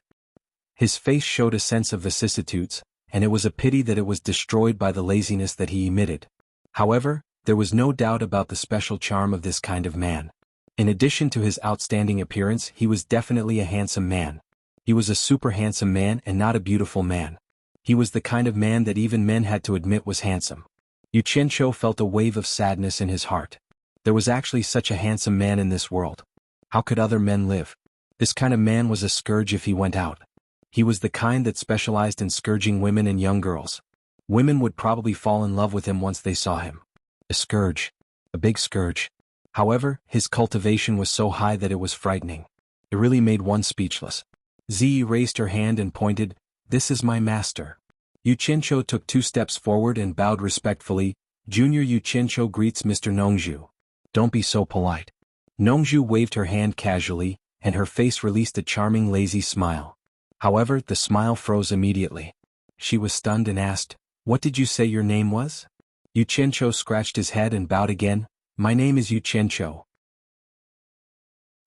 His face showed a sense of vicissitudes, and it was a pity that it was destroyed by the laziness that he emitted. However, there was no doubt about the special charm of this kind of man. In addition to his outstanding appearance, he was definitely a handsome man. He was a super handsome man and not a beautiful man. He was the kind of man that even men had to admit was handsome. Yu Qianqiu felt a wave of sadness in his heart. There was actually such a handsome man in this world. How could other men live? This kind of man was a scourge if he went out. He was the kind that specialized in scourging women and young girls. Women would probably fall in love with him once they saw him. A scourge. A big scourge. However, his cultivation was so high that it was frightening. It really made one speechless. Ziyi raised her hand and pointed, "This is my master." Yu Qianqiu took 2 steps forward and bowed respectfully. Junior Yu Qianqiu greets Mr. Nongzhu. Don't be so polite. Nongzhu waved her hand casually, and her face released a charming lazy smile. However, the smile froze immediately. She was stunned and asked, "What did you say your name was?" Yu Qianqiu scratched his head and bowed again. "My name is Yu Qianqiu."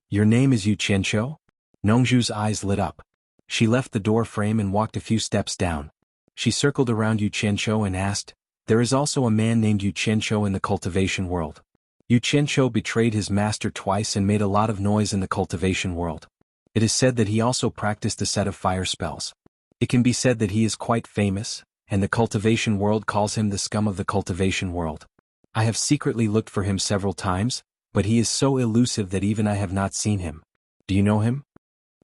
"Your name is Yu Qianqiu?" Nongzhu's eyes lit up. She left the door frame and walked a few steps down. She circled around Yu Qianqiu and asked, "There is also a man named Yu Qianqiu in the cultivation world." Yu Qianqiu betrayed his master twice and made a lot of noise in the cultivation world. It is said that he also practiced a set of fire spells. It can be said that he is quite famous, and the cultivation world calls him the scum of the cultivation world. I have secretly looked for him several times, but he is so elusive that even I have not seen him. Do you know him?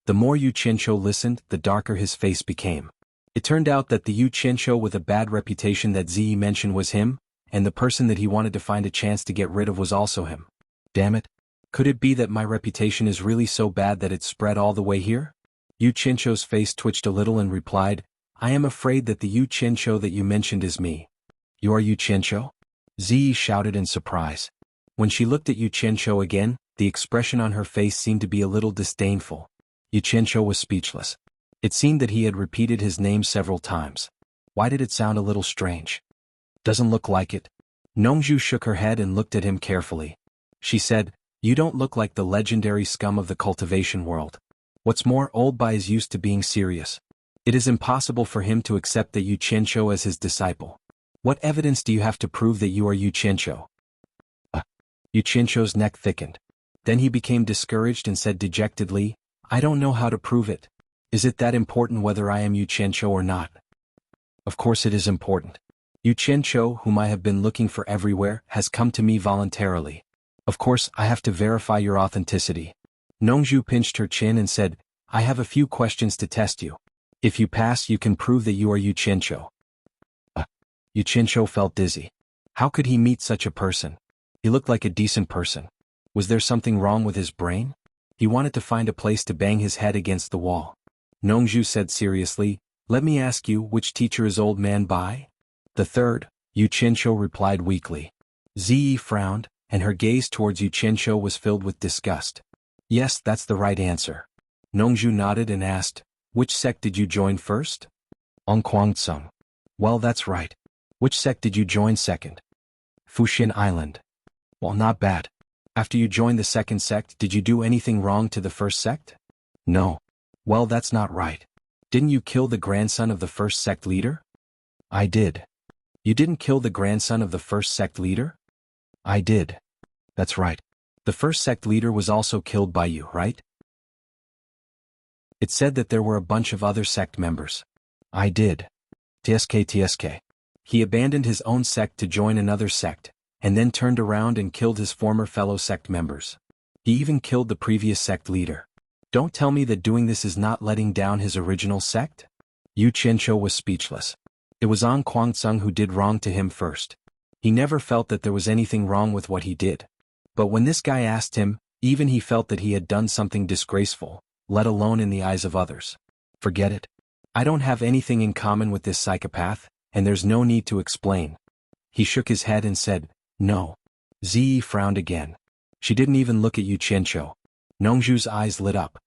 The more Yu Qianqiu listened, the darker his face became. It turned out that the Yu Qianqiu with a bad reputation that Ziyi mentioned was him, and the person that he wanted to find a chance to get rid of was also him. Damn it. Could it be that my reputation is really so bad that it's spread all the way here? Yu Qianqiu's face twitched a little and replied, I am afraid that the Yu Qianqiu that you mentioned is me. You are Yu Qianqiu? Ziyi shouted in surprise. When she looked at Yu Qianqiu again, the expression on her face seemed to be a little disdainful. Yu Qianqiu was speechless. It seemed that he had repeated his name several times. Why did it sound a little strange? Doesn't look like it. Nongzhu shook her head and looked at him carefully. She said, You don't look like the legendary scum of the cultivation world. What's more, Old Bai is used to being serious. It is impossible for him to accept the Yu Qianqiu as his disciple. What evidence do you have to prove that you are Yu Qianqiu? Yu Qianqiu's neck thickened. Then he became discouraged and said dejectedly, I don't know how to prove it. Is it that important whether I am Yu Qianqiu or not? Of course it is important. Yu Qianqiu, whom I have been looking for everywhere, has come to me voluntarily. Of course, I have to verify your authenticity. Nongzhu pinched her chin and said, I have a few questions to test you. If you pass, you can prove that you are Yu Qianqiu. Yu Qianqiu felt dizzy. How could he meet such a person? He looked like a decent person. Was there something wrong with his brain? He wanted to find a place to bang his head against the wall. Nongzhu said seriously, Let me ask you, which teacher is Old Man Bai? The third, Yu Qianqiu replied weakly. Ziyi frowned, and her gaze towards Yu Qianqiu was filled with disgust. Yes, that's the right answer. Nongzhu nodded and asked, Which sect did you join first? Onquangsung. Well, that's right. Which sect did you join second? Fuxin Island. Well, not bad. After you joined the second sect, did you do anything wrong to the first sect? No. Well, that's not right. Didn't you kill the grandson of the first sect leader? I did. You didn't kill the grandson of the first sect leader? I did. That's right. The first sect leader was also killed by you, right? It said that there were a bunch of other sect members. I did. TSK. He abandoned his own sect to join another sect, and then turned around and killed his former fellow sect members. He even killed the previous sect leader. Don't tell me that doing this is not letting down his original sect? Yu Qianqiu was speechless. It was An Quangsung who did wrong to him first. He never felt that there was anything wrong with what he did. But when this guy asked him, even he felt that he had done something disgraceful, let alone in the eyes of others. Forget it. I don't have anything in common with this psychopath, and there's no need to explain. He shook his head and said, No. Ziyi frowned again. She didn't even look at Yu Qianqiu. Nongzhu's eyes lit up.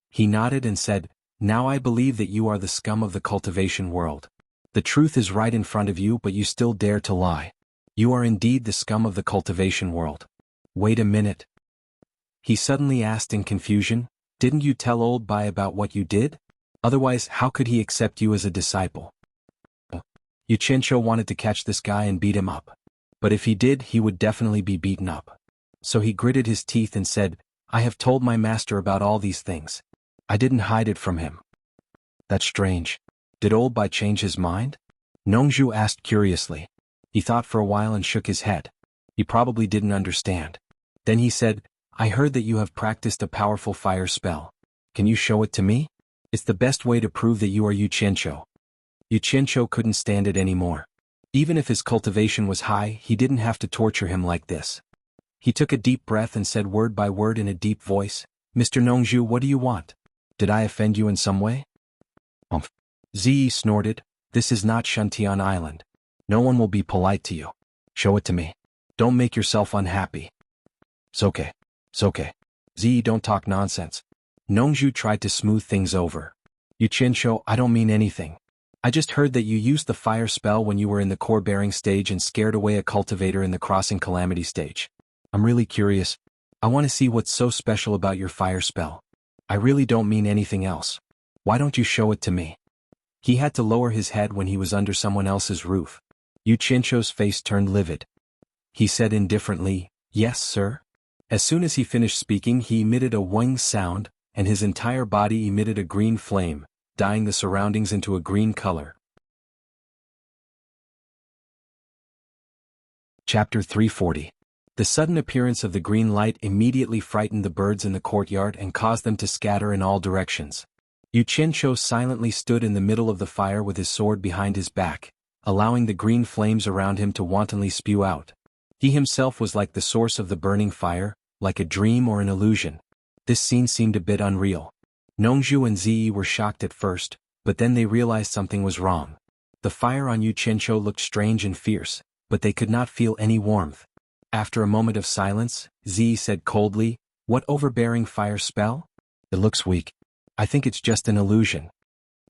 He nodded and said, Now I believe that you are the scum of the cultivation world. The truth is right in front of you, but you still dare to lie. You are indeed the scum of the cultivation world. Wait a minute. He suddenly asked in confusion, Didn't you tell Old Bai about what you did? Otherwise, how could he accept you as a disciple? Yu Qianqiu wanted to catch this guy and beat him up. But if he did, he would definitely be beaten up. So he gritted his teeth and said, I have told my master about all these things. I didn't hide it from him. That's strange. Did Old Bai change his mind? Nongzhu asked curiously. He thought for a while and shook his head. He probably didn't understand. Then he said, I heard that you have practiced a powerful fire spell. Can you show it to me? It's the best way to prove that you are Yu Qianqiu. Yu Qianqiu couldn't stand it anymore. Even if his cultivation was high, he didn't have to torture him like this. He took a deep breath and said word by word in a deep voice, Mr. Nongzhu, what do you want? Did I offend you in some way? Ziyi snorted, This is not Shuntian Island. No one will be polite to you. Show it to me. Don't make yourself unhappy. It's okay. Ziyi, don't talk nonsense. Nongzhu tried to smooth things over. Yu Qianqiu, I don't mean anything. I just heard that you used the fire spell when you were in the core bearing stage and scared away a cultivator in the crossing calamity stage. I'm really curious. I want to see what's so special about your fire spell. I really don't mean anything else. Why don't you show it to me? He had to lower his head when he was under someone else's roof. Yu Qianqiu's face turned livid. He said indifferently, Yes, sir. As soon as he finished speaking, he emitted a wang sound, and his entire body emitted a green flame, dyeing the surroundings into a green color. Chapter 340. The sudden appearance of the green light immediately frightened the birds in the courtyard and caused them to scatter in all directions. Yu Qianqiu silently stood in the middle of the fire with his sword behind his back, allowing the green flames around him to wantonly spew out. He himself was like the source of the burning fire, like a dream or an illusion. This scene seemed a bit unreal. Nongzhu and Ziyi were shocked at first, but then they realized something was wrong. The fire on Yu Qianqiu looked strange and fierce, but they could not feel any warmth. After a moment of silence, Ziyi said coldly, "What overbearing fire spell? It looks weak. I think it's just an illusion."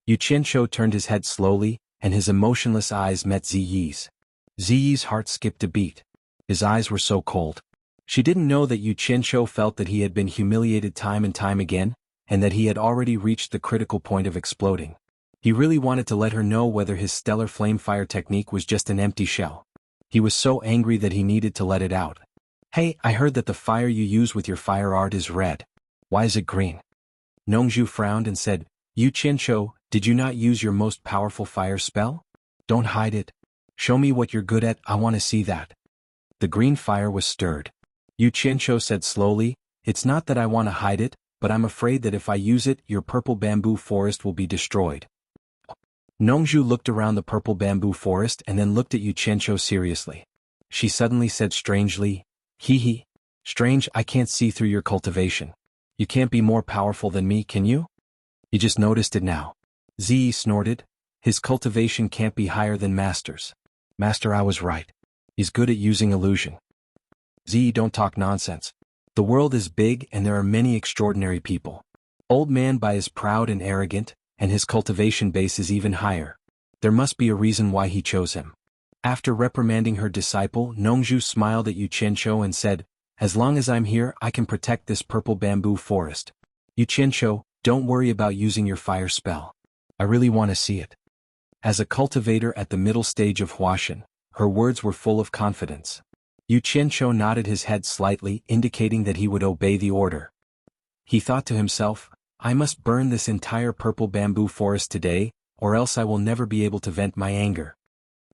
Yu Qianqiu turned his head slowly, and his emotionless eyes met Ziyi's. Ziyi's heart skipped a beat. His eyes were so cold. She didn't know that Yu Qianqiu felt that he had been humiliated time and time again, and that he had already reached the critical point of exploding. He really wanted to let her know whether his stellar flame fire technique was just an empty shell. He was so angry that he needed to let it out. "Hey, I heard that the fire you use with your fire art is red. Why is it green?" Nongzhu frowned and said, "Yu Qianqiu, did you not use your most powerful fire spell? Don't hide it. Show me what you're good at, I want to see that." The green fire was stirred. Yu Qianqiu said slowly, "It's not that I want to hide it, but I'm afraid that if I use it, your purple bamboo forest will be destroyed." Nongzhu looked around the purple bamboo forest and then looked at Yu Qianqiu seriously. She suddenly said strangely, "Hee. Strange, I can't see through your cultivation. You can't be more powerful than me, can you?" "You just noticed it now." Ziyi snorted, "His cultivation can't be higher than Master's." "Master, I was right. He's good at using illusion." "Ziyi, don't talk nonsense. The world is big and there are many extraordinary people. Old Man Bai is proud and arrogant, and his cultivation base is even higher. There must be a reason why he chose him." After reprimanding her disciple, Nongzhu smiled at Yu Qianqiu and said, "As long as I'm here, I can protect this purple bamboo forest. Yu Qianqiu, don't worry about using your fire spell. I really want to see it." As a cultivator at the middle stage of Huashan, her words were full of confidence. Yu Qianqiu nodded his head slightly, indicating that he would obey the order. He thought to himself, "I must burn this entire purple bamboo forest today, or else I will never be able to vent my anger."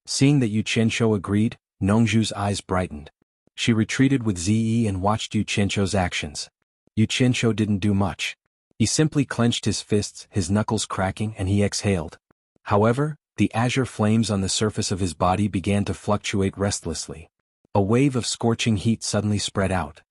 Seeing that Yu Qianqiu agreed, Nongzhu's eyes brightened. She retreated with Ziyi and watched Yu Qianqiu's actions. Yu Qianqiu didn't do much. He simply clenched his fists, his knuckles cracking, and he exhaled. However, the azure flames on the surface of his body began to fluctuate restlessly. A wave of scorching heat suddenly spread out.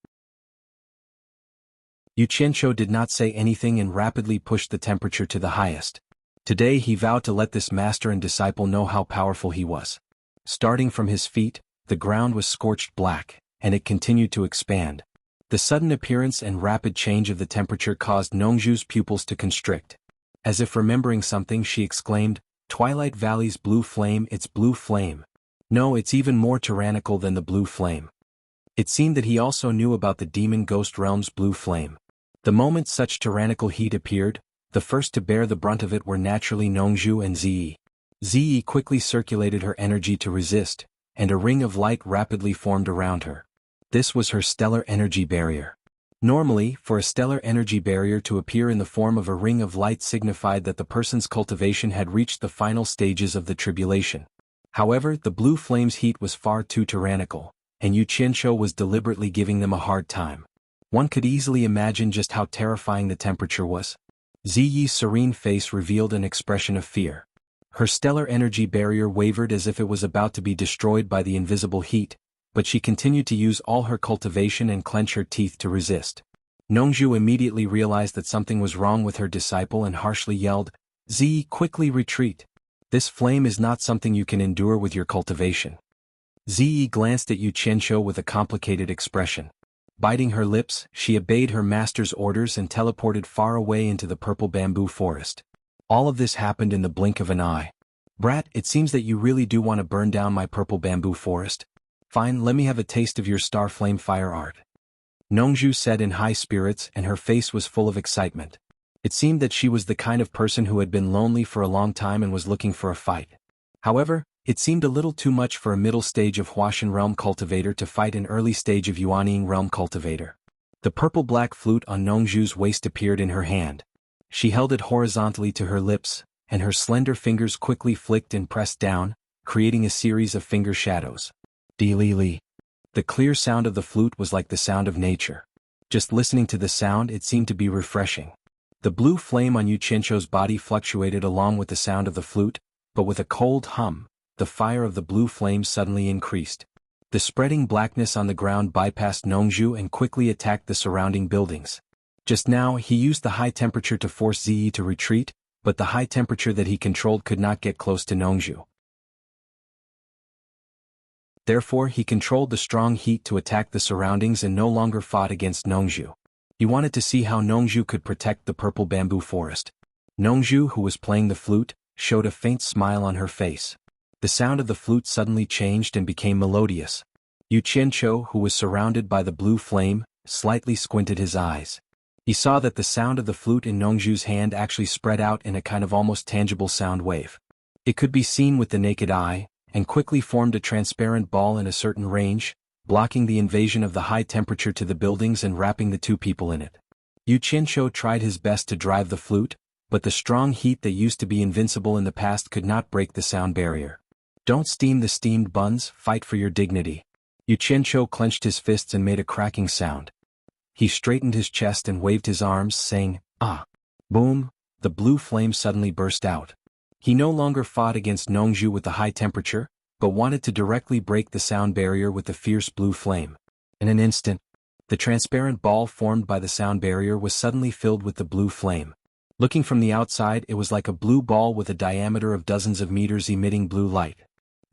Yu Qianqiu did not say anything and rapidly pushed the temperature to the highest. Today he vowed to let this master and disciple know how powerful he was. Starting from his feet, the ground was scorched black, and it continued to expand. The sudden appearance and rapid change of the temperature caused Nongzhu's pupils to constrict. As if remembering something, she exclaimed, "Twilight Valley's blue flame, it's blue flame. No, it's even more tyrannical than the blue flame." It seemed that he also knew about the demon ghost realm's blue flame. The moment such tyrannical heat appeared, the first to bear the brunt of it were naturally Nongzhu and Ziyi. Ziyi quickly circulated her energy to resist, and a ring of light rapidly formed around her. This was her stellar energy barrier. Normally, for a stellar energy barrier to appear in the form of a ring of light signified that the person's cultivation had reached the final stages of the tribulation. However, the blue flame's heat was far too tyrannical, and Yu Qianqiu was deliberately giving them a hard time. One could easily imagine just how terrifying the temperature was. Ziyi's serene face revealed an expression of fear. Her stellar energy barrier wavered as if it was about to be destroyed by the invisible heat, but she continued to use all her cultivation and clench her teeth to resist. Nongzhu immediately realized that something was wrong with her disciple and harshly yelled, "Ziyi, quickly retreat. This flame is not something you can endure with your cultivation." Ziyi glanced at Yu Qianqiu with a complicated expression. Biting her lips, she obeyed her master's orders and teleported far away into the purple bamboo forest. All of this happened in the blink of an eye. "Brat, it seems that you really do want to burn down my purple bamboo forest. Fine, let me have a taste of your star flame fire art." Nongzhu said in high spirits, and her face was full of excitement. It seemed that she was the kind of person who had been lonely for a long time and was looking for a fight. However, it seemed a little too much for a middle stage of Huashan realm cultivator to fight an early stage of Yuanying realm cultivator. The purple-black flute on Nongzhu's waist appeared in her hand. She held it horizontally to her lips, and her slender fingers quickly flicked and pressed down, creating a series of finger shadows. Dee-lee-lee. The clear sound of the flute was like the sound of nature. Just listening to the sound, it seemed to be refreshing. The blue flame on Yu Qianqiu's body fluctuated along with the sound of the flute, but with a cold hum, the fire of the blue flame suddenly increased. The spreading blackness on the ground bypassed Nongzhu and quickly attacked the surrounding buildings. Just now he used the high temperature to force Ziyi to retreat, but the high temperature that he controlled could not get close to Nongzhu. Therefore he controlled the strong heat to attack the surroundings and no longer fought against Nongzhu. He wanted to see how Nongzhu could protect the purple bamboo forest. Nongzhu, who was playing the flute, showed a faint smile on her face. The sound of the flute suddenly changed and became melodious. Yu Qianqiu, who was surrounded by the blue flame, slightly squinted his eyes. He saw that the sound of the flute in Nongzhu's hand actually spread out in a kind of almost tangible sound wave. It could be seen with the naked eye, and quickly formed a transparent ball in a certain range, blocking the invasion of the high temperature to the buildings and wrapping the two people in it. Yu Qianqiu tried his best to drive the flute, but the strong heat that used to be invincible in the past could not break the sound barrier. Don't steam the steamed buns, fight for your dignity. Yu Qianqiu clenched his fists and made a cracking sound. He straightened his chest and waved his arms, saying, "Ah!" Boom! The blue flame suddenly burst out. He no longer fought against Nongzhu with the high temperature, but wanted to directly break the sound barrier with the fierce blue flame. In an instant, the transparent ball formed by the sound barrier was suddenly filled with the blue flame. Looking from the outside, it was like a blue ball with a diameter of dozens of meters emitting blue light.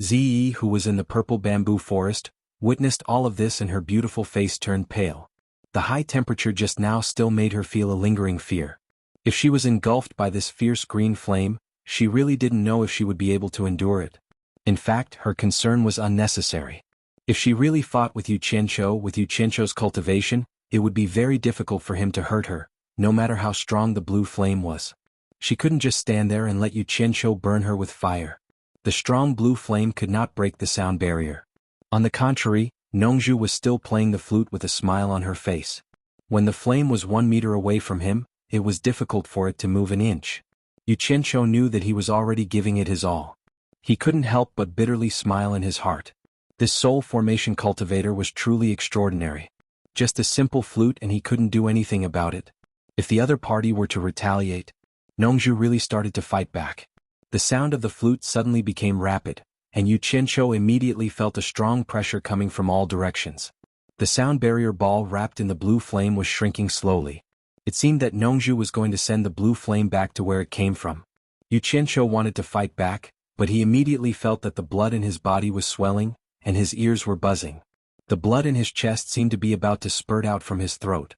Ziyi, who was in the purple bamboo forest, witnessed all of this and her beautiful face turned pale. The high temperature just now still made her feel a lingering fear. If she was engulfed by this fierce green flame, she really didn't know if she would be able to endure it. In fact, her concern was unnecessary. If she really fought with Yu Qianqiu's cultivation, it would be very difficult for him to hurt her, no matter how strong the blue flame was. She couldn't just stand there and let Yu Qianqiu burn her with fire. The strong blue flame could not break the sound barrier. On the contrary, Nongzhu was still playing the flute with a smile on her face. When the flame was 1 meter away from him, it was difficult for it to move an inch. Yu Qianqiu knew that he was already giving it his all. He couldn't help but bitterly smile in his heart. This soul formation cultivator was truly extraordinary. Just a simple flute and he couldn't do anything about it. If the other party were to retaliate, Nongzhu really started to fight back. The sound of the flute suddenly became rapid, and Yu Qianqiu immediately felt a strong pressure coming from all directions. The sound barrier ball wrapped in the blue flame was shrinking slowly. It seemed that Nongzhu was going to send the blue flame back to where it came from. Yu Qianqiu wanted to fight back, but he immediately felt that the blood in his body was swelling, and his ears were buzzing. The blood in his chest seemed to be about to spurt out from his throat.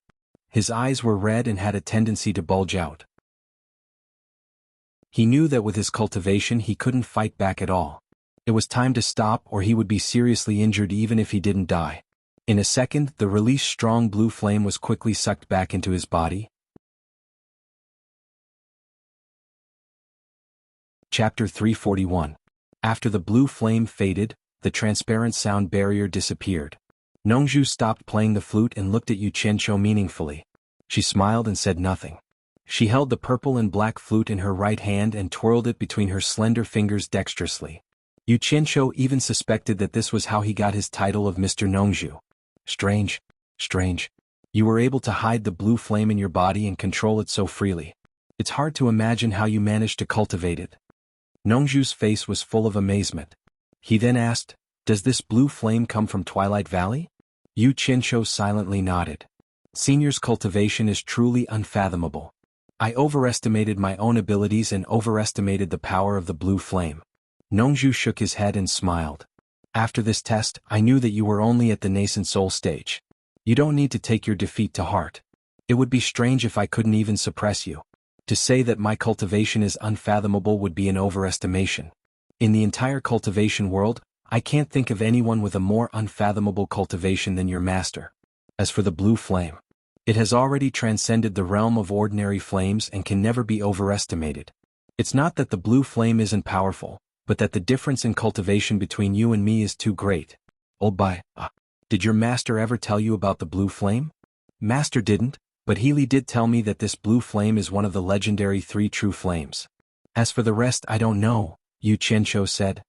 His eyes were red and had a tendency to bulge out. He knew that with his cultivation he couldn't fight back at all. It was time to stop or he would be seriously injured even if he didn't die. In a second, the released strong blue flame was quickly sucked back into his body. Chapter 341. After the blue flame faded, the transparent sound barrier disappeared. Nongzhu stopped playing the flute and looked at Yu Qianqiu meaningfully. She smiled and said nothing. She held the purple and black flute in her right hand and twirled it between her slender fingers dexterously. Yu Qianqiu even suspected that this was how he got his title of Mr. Nongzhu. Strange, strange. You were able to hide the blue flame in your body and control it so freely. It's hard to imagine how you managed to cultivate it. Nongzhu's face was full of amazement. He then asked, "Does this blue flame come from Twilight Valley?" Yu Qianqiu silently nodded. Senior's cultivation is truly unfathomable. I overestimated my own abilities and overestimated the power of the blue flame. Nongzhu shook his head and smiled. After this test, I knew that you were only at the nascent soul stage. You don't need to take your defeat to heart. It would be strange if I couldn't even suppress you. To say that my cultivation is unfathomable would be an overestimation. In the entire cultivation world, I can't think of anyone with a more unfathomable cultivation than your master. As for the blue flame, it has already transcended the realm of ordinary flames and can never be overestimated. It's not that the blue flame isn't powerful, but that the difference in cultivation between you and me is too great. Did your master ever tell you about the blue flame? Master didn't, but Healy did tell me that this blue flame is one of the legendary 3 true flames. As for the rest, I don't know, Yu Qianqiu said.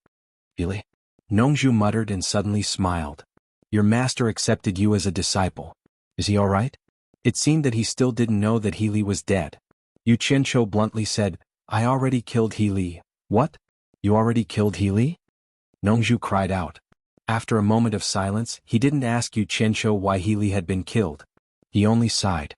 Really? Nongzhu muttered and suddenly smiled. Your master accepted you as a disciple. Is he all right? It seemed that he still didn't know that Healy was dead. Yu Qianqiu bluntly said, I already killed Healy. What? You already killed Healy? Nongzhu cried out. After a moment of silence, he didn't ask Yu Qianqiu why Healy had been killed. He only sighed.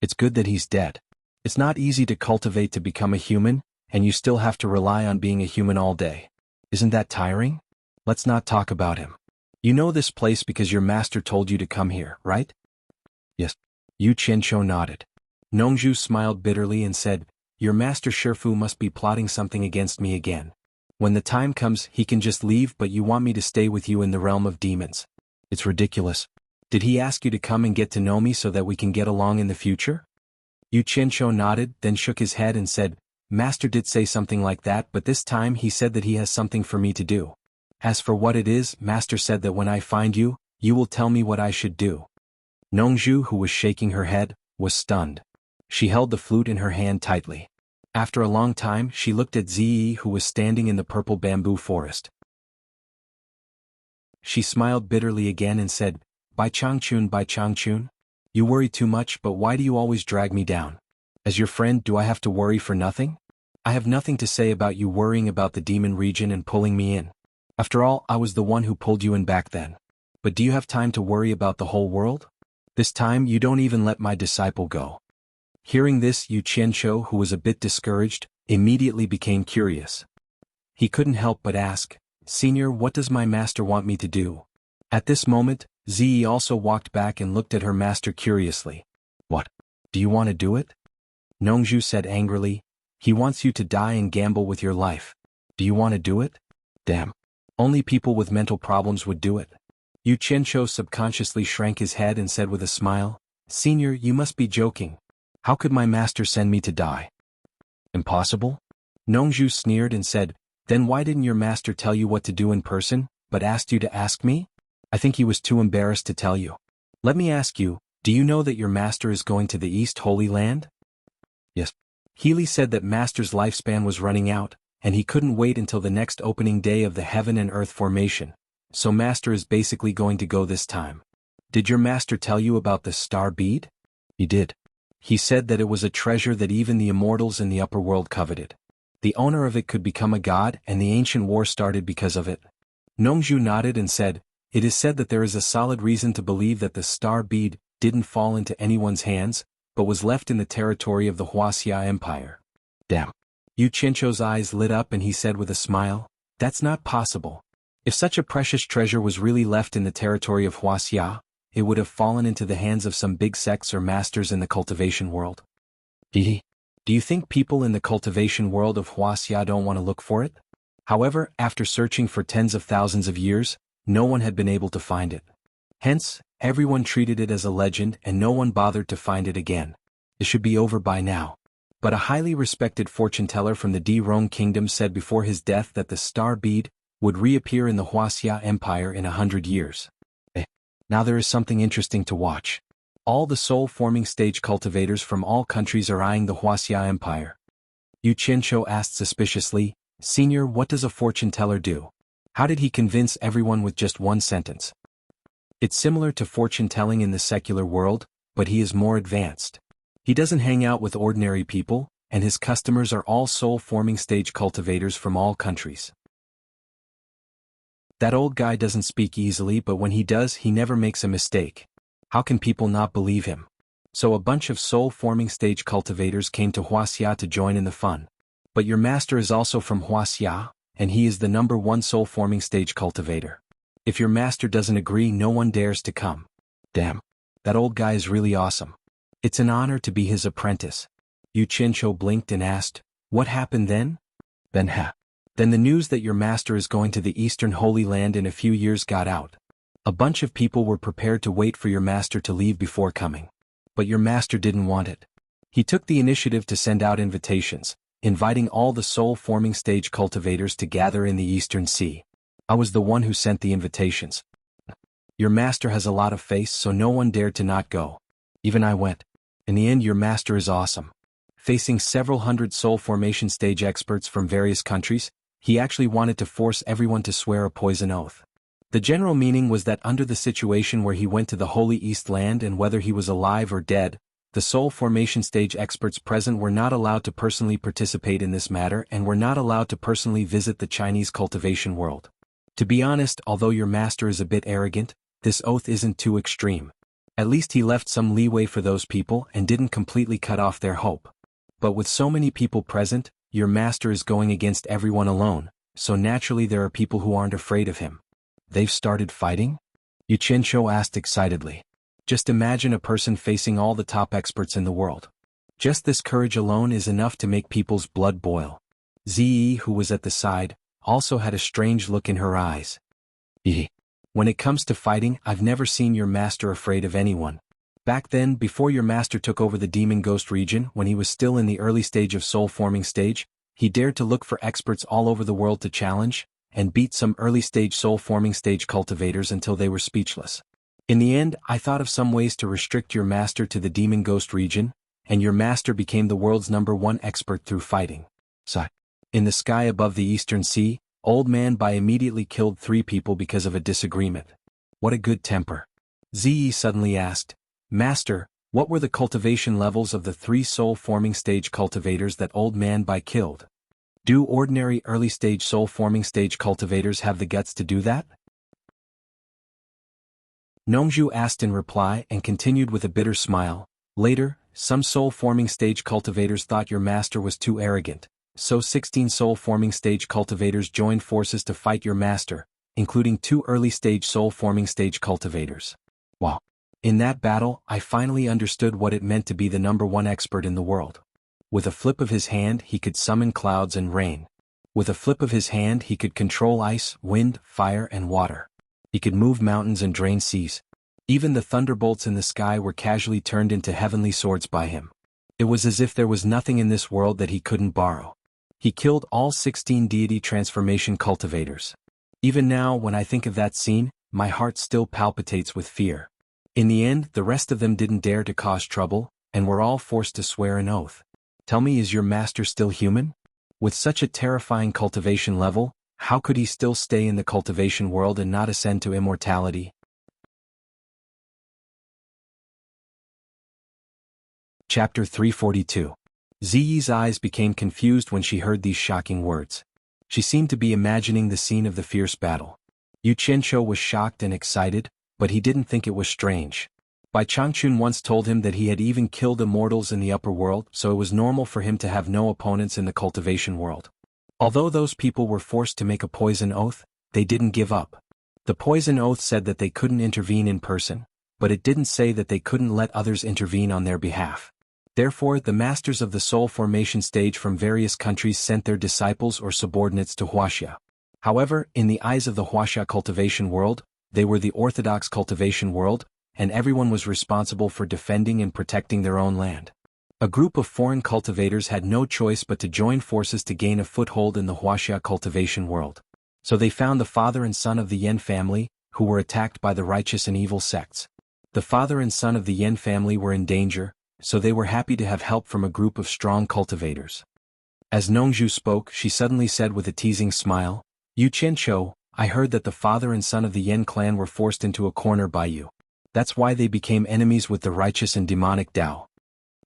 It's good that he's dead. It's not easy to cultivate to become a human, and you still have to rely on being a human all day. Isn't that tiring? Let's not talk about him. You know this place because your master told you to come here, right? Yes. Yu Qianqiu nodded. Nongzhu smiled bitterly and said, Your master Shifu must be plotting something against me again. When the time comes, he can just leave, but you want me to stay with you in the realm of demons. It's ridiculous. Did he ask you to come and get to know me so that we can get along in the future? Yu Qianqiu nodded, then shook his head and said, Master did say something like that, but this time he said that he has something for me to do. As for what it is, Master said that when I find you, you will tell me what I should do. Nongzhu, who was shaking her head, was stunned. She held the flute in her hand tightly. After a long time, she looked at Ziyi, who was standing in the purple bamboo forest. She smiled bitterly again and said, Bai Changchun, you worry too much, but why do you always drag me down? As your friend, do I have to worry for nothing? I have nothing to say about you worrying about the demon region and pulling me in. After all, I was the one who pulled you in back then. But do you have time to worry about the whole world? This time you don't even let my disciple go. Hearing this, Yu Qianqiu, who was a bit discouraged, immediately became curious. He couldn't help but ask, Senior, what does my master want me to do? At this moment, Ziyi also walked back and looked at her master curiously. What? Do you want to do it? Nongzhu said angrily, He wants you to die and gamble with your life. Do you want to do it? Damn. Only people with mental problems would do it. Yu Qianqiu subconsciously shrank his head and said with a smile, Senior, you must be joking. How could my master send me to die? Impossible? Nongzhu sneered and said, Then why didn't your master tell you what to do in person, but asked you to ask me? I think he was too embarrassed to tell you. Let me ask you, do you know that your master is going to the East Holy Land? Yes. Healy said that master's lifespan was running out, and he couldn't wait until the next opening day of the Heaven and Earth formation, so master is basically going to go this time. Did your master tell you about the star bead? He did. He said that it was a treasure that even the immortals in the upper world coveted. The owner of it could become a god, and the ancient war started because of it. Nongzhu nodded and said, It is said that there is a solid reason to believe that the star bead didn't fall into anyone's hands, but was left in the territory of the Wuxia Empire. Damn. Yu Qianqiu's eyes lit up and he said with a smile, That's not possible. If such a precious treasure was really left in the territory of Wuxia, it would have fallen into the hands of some big sects or masters in the cultivation world. Do you think people in the cultivation world of Wuxia don't want to look for it? However, after searching for tens of thousands of years, no one had been able to find it. Hence, everyone treated it as a legend and no one bothered to find it again. It should be over by now. But a highly respected fortune-teller from the Di-Rong Kingdom said before his death that the star bead would reappear in the Wuxia Empire in 100 years. Now there is something interesting to watch. All the soul-forming stage cultivators from all countries are eyeing the Wuxia Empire. Yu Qianqiu asked suspiciously, Senior, what does a fortune-teller do? How did he convince everyone with just one sentence? It's similar to fortune-telling in the secular world, but he is more advanced. He doesn't hang out with ordinary people, and his customers are all soul-forming stage cultivators from all countries. That old guy doesn't speak easily, but when he does, he never makes a mistake. How can people not believe him? So a bunch of soul-forming stage cultivators came to Wuxia to join in the fun. But your master is also from Wuxia, and he is the #1 soul-forming stage cultivator. If your master doesn't agree, no one dares to come. Damn. That old guy is really awesome. It's an honor to be his apprentice. Yu Qianqiu blinked and asked, What happened then? Then the news that your master is going to the Eastern Holy Land in a few years got out. A bunch of people were prepared to wait for your master to leave before coming. But your master didn't want it. He took the initiative to send out invitations, inviting all the soul-forming stage cultivators to gather in the Eastern Sea. I was the one who sent the invitations. Your master has a lot of faith, so no one dared to not go. Even I went. In the end, your master is awesome. Facing several hundred soul formation stage experts from various countries, he actually wanted to force everyone to swear a poison oath. The general meaning was that under the situation where he went to the Holy East Land and whether he was alive or dead, the soul formation stage experts present were not allowed to personally participate in this matter and were not allowed to personally visit the Chinese cultivation world. To be honest, although your master is a bit arrogant, this oath isn't too extreme. At least he left some leeway for those people and didn't completely cut off their hope. But with so many people present, your master is going against everyone alone, so naturally there are people who aren't afraid of him. They've started fighting? Xianxia asked excitedly. Just imagine a person facing all the top experts in the world. Just this courage alone is enough to make people's blood boil. Ziyi, who was at the side, also had a strange look in her eyes. When it comes to fighting, I've never seen your master afraid of anyone. Back then, before your master took over the demon ghost region, when he was still in the early stage of soul-forming stage, he dared to look for experts all over the world to challenge, and beat some early-stage soul-forming stage cultivators until they were speechless. In the end, I thought of some ways to restrict your master to the demon ghost region, and your master became the world's #1 expert through fighting. So, in the sky above the Eastern Sea, Old Man Bai immediately killed 3 people because of a disagreement. What a good temper. Ziyi suddenly asked, Master, what were the cultivation levels of the 3 soul-forming stage cultivators that Old Man Bai killed? Do ordinary early-stage soul-forming stage cultivators have the guts to do that? Nongzhu asked in reply and continued with a bitter smile. Later, some soul-forming stage cultivators thought your master was too arrogant, so 16 soul-forming stage cultivators joined forces to fight your master, including 2 early-stage soul-forming stage cultivators. Wow. In that battle, I finally understood what it meant to be the #1 expert in the world. With a flip of his hand, he could summon clouds and rain. With a flip of his hand, he could control ice, wind, fire, and water. He could move mountains and drain seas. Even the thunderbolts in the sky were casually turned into heavenly swords by him. It was as if there was nothing in this world that he couldn't borrow. He killed all 16 deity transformation cultivators. Even now, when I think of that scene, my heart still palpitates with fear. In the end, the rest of them didn't dare to cause trouble, and were all forced to swear an oath. Tell me, is your master still human? With such a terrifying cultivation level, how could he still stay in the cultivation world and not ascend to immortality? Chapter 342. Ziyi's eyes became confused when she heard these shocking words. She seemed to be imagining the scene of the fierce battle. Xianxia was shocked and excited, but he didn't think it was strange. Bai Changchun once told him that he had even killed immortals in the upper world, so it was normal for him to have no opponents in the cultivation world. Although those people were forced to make a poison oath, they didn't give up. The poison oath said that they couldn't intervene in person, but it didn't say that they couldn't let others intervene on their behalf. Therefore, the masters of the soul formation stage from various countries sent their disciples or subordinates to wuxia. However, in the eyes of the wuxia cultivation world, they were the orthodox cultivation world, and everyone was responsible for defending and protecting their own land. A group of foreign cultivators had no choice but to join forces to gain a foothold in the wuxia cultivation world. So they found the father and son of the Yan family, who were attacked by the righteous and evil sects. The father and son of the Yan family were in danger, so they were happy to have help from a group of strong cultivators. As Nongzhu spoke, she suddenly said with a teasing smile, Xianxia, I heard that the father and son of the Yan clan were forced into a corner by you. That's why they became enemies with the righteous and demonic Tao.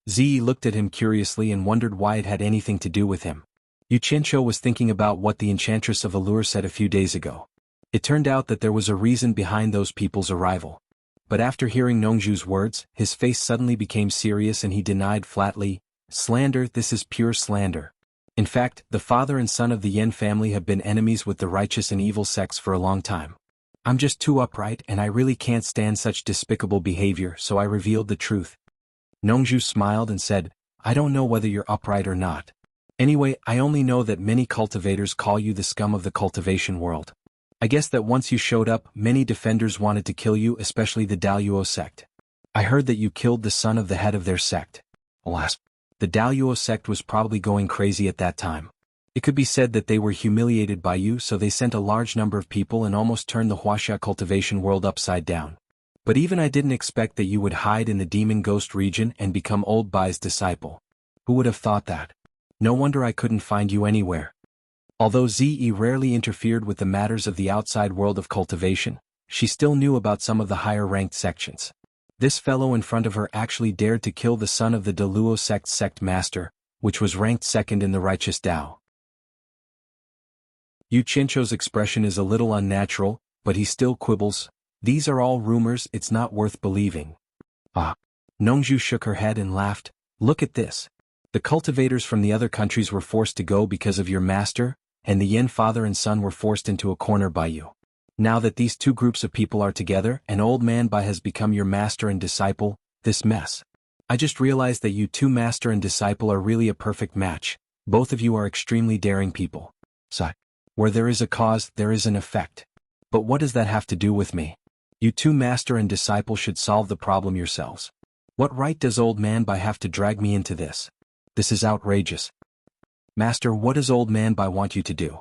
Ziyi looked at him curiously and wondered why it had anything to do with him. Xianxia was thinking about what the enchantress of Allure said a few days ago. It turned out that there was a reason behind those people's arrival. But after hearing Nongzhu's words, his face suddenly became serious and he denied flatly, Slander, this is pure slander. In fact, the father and son of the Yan family have been enemies with the righteous and evil sects for a long time. I'm just too upright and I really can't stand such despicable behavior, so I revealed the truth. Nongzhu smiled and said, I don't know whether you're upright or not. Anyway, I only know that many cultivators call you the scum of the cultivation world. I guess that once you showed up, many defenders wanted to kill you, especially the Daluo sect. I heard that you killed the son of the head of their sect. Alas, the Daluo sect was probably going crazy at that time. It could be said that they were humiliated by you, so they sent a large number of people and almost turned the wuxia cultivation world upside down. But even I didn't expect that you would hide in the demon ghost region and become Old Bai's disciple. Who would have thought that? No wonder I couldn't find you anywhere. Although Ziyi rarely interfered with the matters of the outside world of cultivation, she still knew about some of the higher-ranked sections. This fellow in front of her actually dared to kill the son of the Daluo sect master, which was ranked second in the righteous Tao. Yu Qianzhou's expression is a little unnatural, but he still quibbles. These are all rumors, it's not worth believing. Ah. Nongzhu shook her head and laughed. Look at this. The cultivators from the other countries were forced to go because of your master, and the Yin father and son were forced into a corner by you. Now that these two groups of people are together, and Old Man Bai has become your master and disciple, this mess. I just realized that you two master and disciple are really a perfect match. Both of you are extremely daring people. So, where there is a cause, there is an effect. But what does that have to do with me? You two master and disciple should solve the problem yourselves. What right does Old Man Bai have to drag me into this? This is outrageous. Master, what does Old Man Bai want you to do?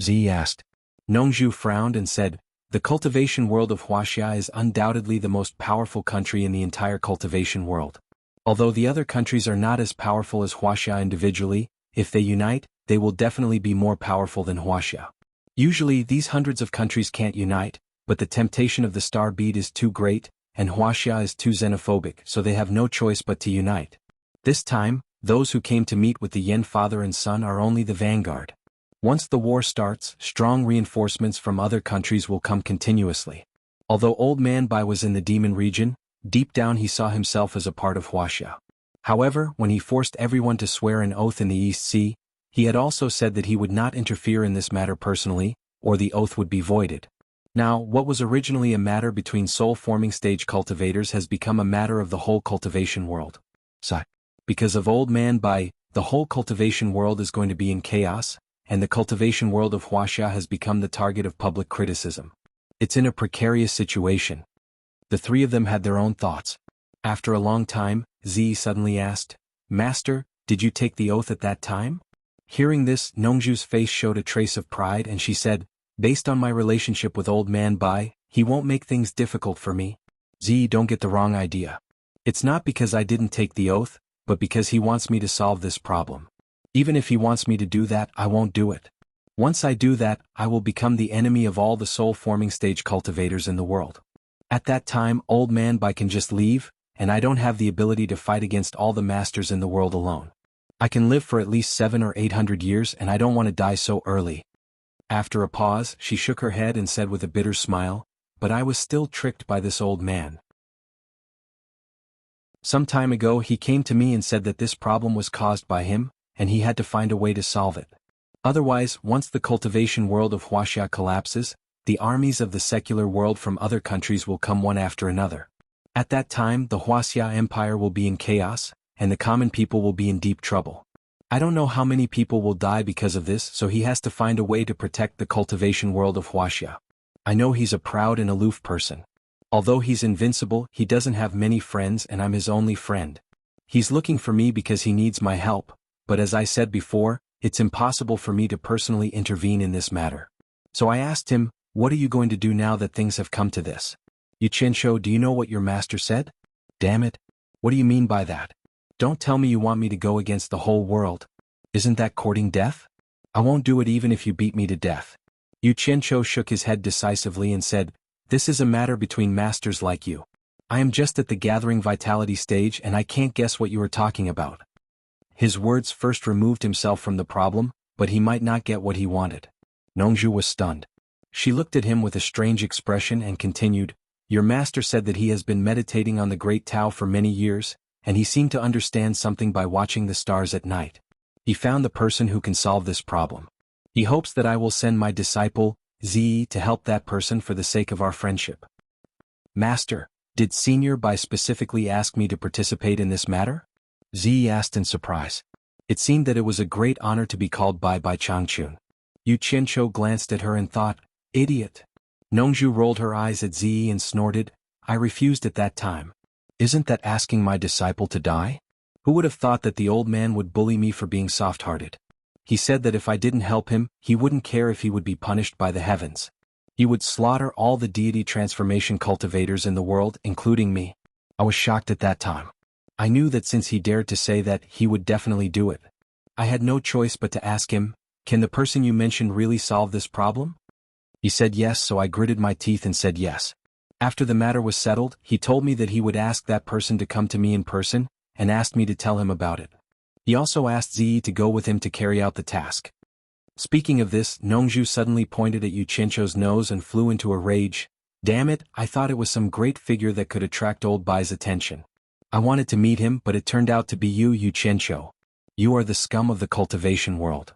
Zi asked. Nongzhu frowned and said, the cultivation world of Wuxia is undoubtedly the most powerful country in the entire cultivation world. Although the other countries are not as powerful as Wuxia individually, if they unite, they will definitely be more powerful than Wuxia. Usually these hundreds of countries can't unite, but the temptation of the star bead is too great, and Wuxia is too xenophobic, so they have no choice but to unite. This time, those who came to meet with the Yin father and son are only the vanguard. Once the war starts, strong reinforcements from other countries will come continuously. Although Old Man Bai was in the demon region, deep down he saw himself as a part of Wuxia. However, when he forced everyone to swear an oath in the East Sea, he had also said that he would not interfere in this matter personally, or the oath would be voided. Now, what was originally a matter between soul-forming stage cultivators has become a matter of the whole cultivation world. So, because of Old Man Bai, the whole cultivation world is going to be in chaos, and the cultivation world of Wuxia has become the target of public criticism. It's in a precarious situation. The three of them had their own thoughts. After a long time, Zi suddenly asked, Master, did you take the oath at that time? Hearing this, Nongzhu's face showed a trace of pride and she said, based on my relationship with Old Man Bai, he won't make things difficult for me. Zi, don't get the wrong idea. It's not because I didn't take the oath, but because he wants me to solve this problem. Even if he wants me to do that, I won't do it. Once I do that, I will become the enemy of all the soul-forming stage cultivators in the world. At that time, Old Man Bai can just leave, and I don't have the ability to fight against all the masters in the world alone. I can live for at least 700 or 800 years and I don't want to die so early. After a pause, she shook her head and said with a bitter smile, but I was still tricked by this old man. Some time ago he came to me and said that this problem was caused by him, and he had to find a way to solve it. Otherwise, once the cultivation world of Wuxia collapses, the armies of the secular world from other countries will come one after another. At that time, the Wuxia Empire will be in chaos, and the common people will be in deep trouble. I don't know how many people will die because of this, so he has to find a way to protect the cultivation world of Wuxia. I know he's a proud and aloof person. Although he's invincible, he doesn't have many friends and I'm his only friend. He's looking for me because he needs my help, but as I said before, it's impossible for me to personally intervene in this matter. So I asked him, what are you going to do now that things have come to this? Yu Qianzhou, do you know what your master said? Damn it. What do you mean by that? Don't tell me you want me to go against the whole world. Isn't that courting death? I won't do it even if you beat me to death. Yu Qianzhou shook his head decisively and said, this is a matter between masters like you. I am just at the gathering vitality stage and I can't guess what you are talking about. His words first removed himself from the problem, but he might not get what he wanted. Nongzhu was stunned. She looked at him with a strange expression and continued, your master said that he has been meditating on the Great Tao for many years, and he seemed to understand something by watching the stars at night. He found the person who can solve this problem. He hopes that I will send my disciple, Zi, to help that person for the sake of our friendship. Master, did Senior Bai specifically ask me to participate in this matter? Zi asked in surprise. It seemed that it was a great honor to be called Bai Changchun. Yu Qianzhou glanced at her and thought, idiot. Nongzhu rolled her eyes at Zi and snorted, I refused at that time. Isn't that asking my disciple to die? Who would have thought that the old man would bully me for being soft-hearted? He said that if I didn't help him, he wouldn't care if he would be punished by the heavens. He would slaughter all the deity transformation cultivators in the world, including me. I was shocked at that time. I knew that since he dared to say that, he would definitely do it. I had no choice but to ask him, can the person you mentioned really solve this problem? He said yes, so I gritted my teeth and said yes. After the matter was settled, he told me that he would ask that person to come to me in person, and asked me to tell him about it. He also asked Zi to go with him to carry out the task. Speaking of this, Nongzhu suddenly pointed at Xianxia's nose and flew into a rage. Damn it, I thought it was some great figure that could attract old Bai's attention. I wanted to meet him, but it turned out to be you, Xianxia. You are the scum of the cultivation world.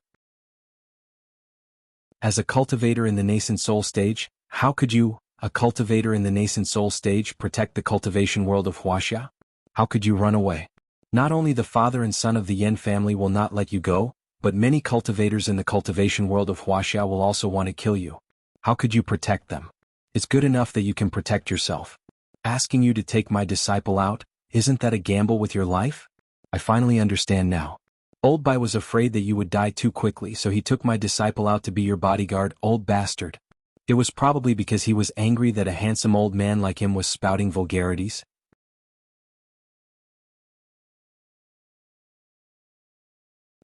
As a cultivator in the nascent soul stage, how could you, a cultivator in the nascent soul stage, protect the cultivation world of wuxia? How could you run away? Not only the father and son of the Yan family will not let you go, but many cultivators in the cultivation world of wuxia will also want to kill you. How could you protect them? It's good enough that you can protect yourself. Asking you to take my disciple out, isn't that a gamble with your life? I finally understand now. Old Bai was afraid that you would die too quickly, so he took my disciple out to be your bodyguard, old bastard. It was probably because he was angry that a handsome old man like him was spouting vulgarities.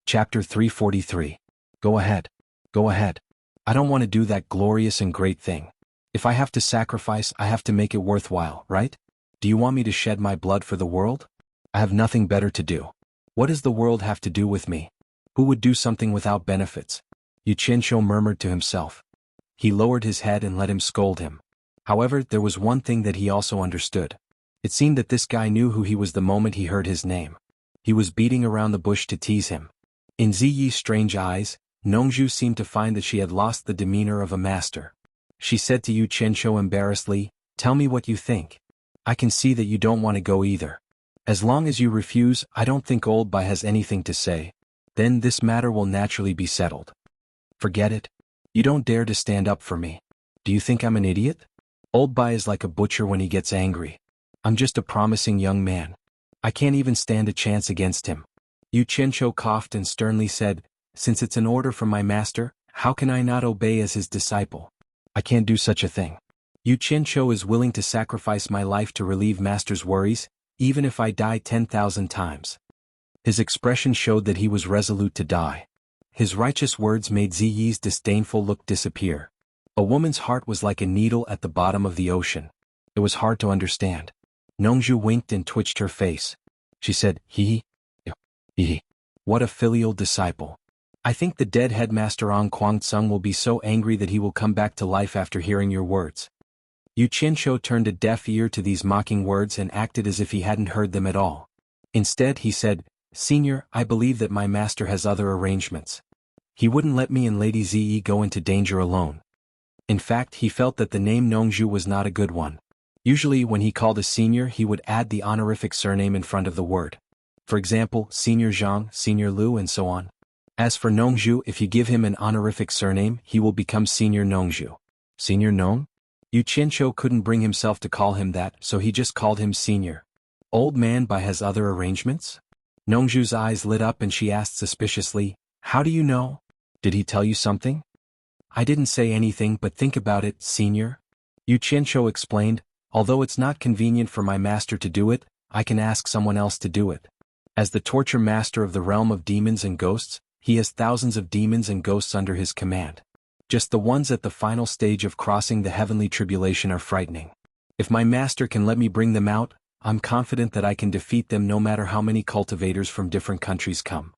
Chapter 343. Go ahead. Go ahead. I don't want to do that glorious and great thing. If I have to sacrifice, I have to make it worthwhile, right? Do you want me to shed my blood for the world? I have nothing better to do. What does the world have to do with me? Who would do something without benefits? Xianxia murmured to himself. He lowered his head and let him scold him. However, there was one thing that he also understood. It seemed that this guy knew who he was the moment he heard his name. He was beating around the bush to tease him. In Ziyi's strange eyes, Nongzhu seemed to find that she had lost the demeanor of a master. She said to Xianxia embarrassedly, "Tell me what you think. I can see that you don't want to go either. As long as you refuse, I don't think old Bai has anything to say. Then this matter will naturally be settled." "Forget it. You don't dare to stand up for me. Do you think I'm an idiot? Old Bai is like a butcher when he gets angry. I'm just a promising young man. I can't even stand a chance against him." Xianxia coughed and sternly said, "Since it's an order from my master, how can I not obey as his disciple? I can't do such a thing. Xianxia is willing to sacrifice my life to relieve master's worries, even if I die 10,000 times." His expression showed that he was resolute to die. His righteous words made Ziyi's disdainful look disappear. A woman's heart was like a needle at the bottom of the ocean. It was hard to understand. Nongzhu winked and twitched her face. She said, Hee. What a filial disciple. I think the dead headmaster Ong Kwangtsung will be so angry that he will come back to life after hearing your words. Xianxia turned a deaf ear to these mocking words and acted as if he hadn't heard them at all. Instead he said, "Senior, I believe that my master has other arrangements. He wouldn't let me and Lady Ziyi go into danger alone." In fact, he felt that the name Nongzhu was not a good one. Usually when he called a senior he would add the honorific surname in front of the word. For example, Senior Zhang, Senior Liu and so on. As for Nongzhu, if you give him an honorific surname, he will become Senior Nongzhu. Senior Nong? Xianxia couldn't bring himself to call him that, so he just called him Senior. Old man Bai has other arrangements? Nongzhu's eyes lit up and she asked suspiciously, "How do you know? Did he tell you something?" "I didn't say anything, but think about it, Senior." Xianxia explained, "Although it's not convenient for my master to do it, I can ask someone else to do it. As the torture master of the realm of demons and ghosts, he has thousands of demons and ghosts under his command. Just the ones at the final stage of crossing the heavenly tribulation are frightening. If my master can let me bring them out, I'm confident that I can defeat them no matter how many cultivators from different countries come."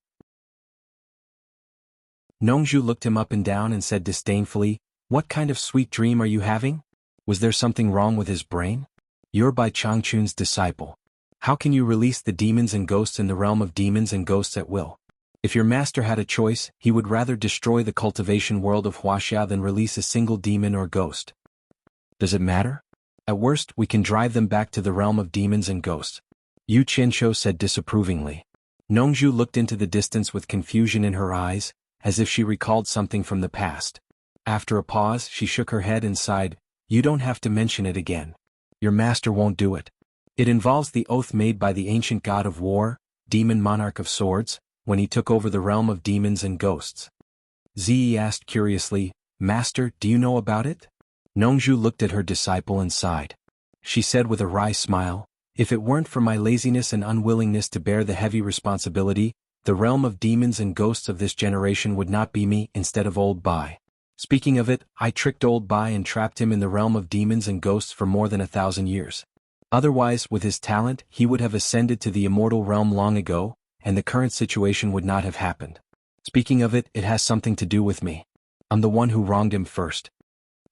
Nongzhu looked him up and down and said disdainfully, "What kind of sweet dream are you having? Was there something wrong with his brain? You're Bai Changchun's disciple. How can you release the demons and ghosts in the realm of demons and ghosts at will? If your master had a choice, he would rather destroy the cultivation world of wuxia than release a single demon or ghost. Does it matter? At worst, we can drive them back to the realm of demons and ghosts." Xianxia said disapprovingly. Nongzhu looked into the distance with confusion in her eyes, as if she recalled something from the past. After a pause, she shook her head and sighed, "You don't have to mention it again. Your master won't do it. It involves the oath made by the ancient god of war, demon monarch of swords, when he took over the realm of demons and ghosts." Ziyi asked curiously, "Master, do you know about it?" Nongzhu looked at her disciple and sighed. She said with a wry smile, "If it weren't for my laziness and unwillingness to bear the heavy responsibility, the realm of demons and ghosts of this generation would not be me instead of old Bai. Speaking of it, I tricked old Bai and trapped him in the realm of demons and ghosts for more than 1,000 years. Otherwise, with his talent, he would have ascended to the immortal realm long ago, and the current situation would not have happened. Speaking of it, it has something to do with me. I'm the one who wronged him first.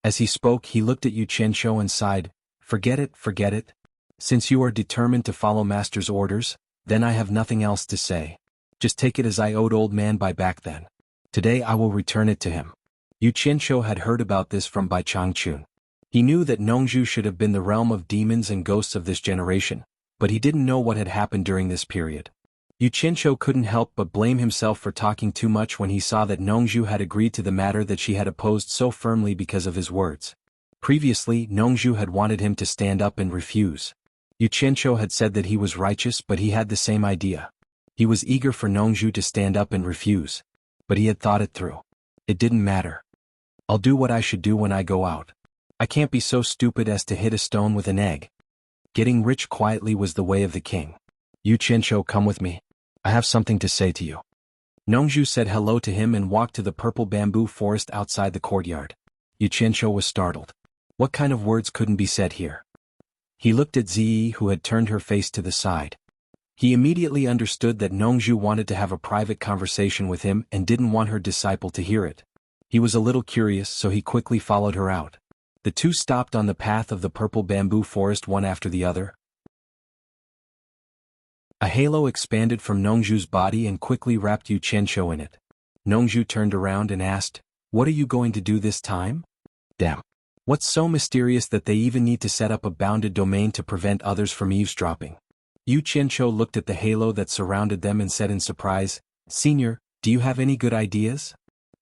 As he spoke, he looked at Yu Qianqiu and sighed, forget it, forget it. Since you are determined to follow Master's orders, then I have nothing else to say. Just take it as I owed old man Bai back then. Today I will return it to him. Yu Qianqiu had heard about this from Bai Changchun. He knew that Nongzhu should have been the realm of demons and ghosts of this generation, but he didn't know what had happened during this period. Yu Qianqiu couldn't help but blame himself for talking too much when he saw that Nongzhu had agreed to the matter that she had opposed so firmly because of his words. Previously, Nongzhu had wanted him to stand up and refuse. Yu Qianqiu had said that he was righteous, but he had the same idea. He was eager for Nongzhu to stand up and refuse. But he had thought it through. It didn't matter. I'll do what I should do when I go out. I can't be so stupid as to hit a stone with an egg. Getting rich quietly was the way of the king. Yu Qianqiu, come with me. I have something to say to you. Nongzhu said hello to him and walked to the purple bamboo forest outside the courtyard. Yu Qianqiu was startled. What kind of words couldn't be said here? He looked at Ziyi, who had turned her face to the side. He immediately understood that Nongzhu wanted to have a private conversation with him and didn't want her disciple to hear it. He was a little curious, so he quickly followed her out. The two stopped on the path of the purple bamboo forest one after the other. A halo expanded from Nongzhu's body and quickly wrapped Yu Qianqiu in it. Nongzhu turned around and asked, "What are you going to do this time?" Damn. What's so mysterious that they even need to set up a bounded domain to prevent others from eavesdropping? Yu Qianqiu looked at the halo that surrounded them and said in surprise, "Senior, do you have any good ideas?"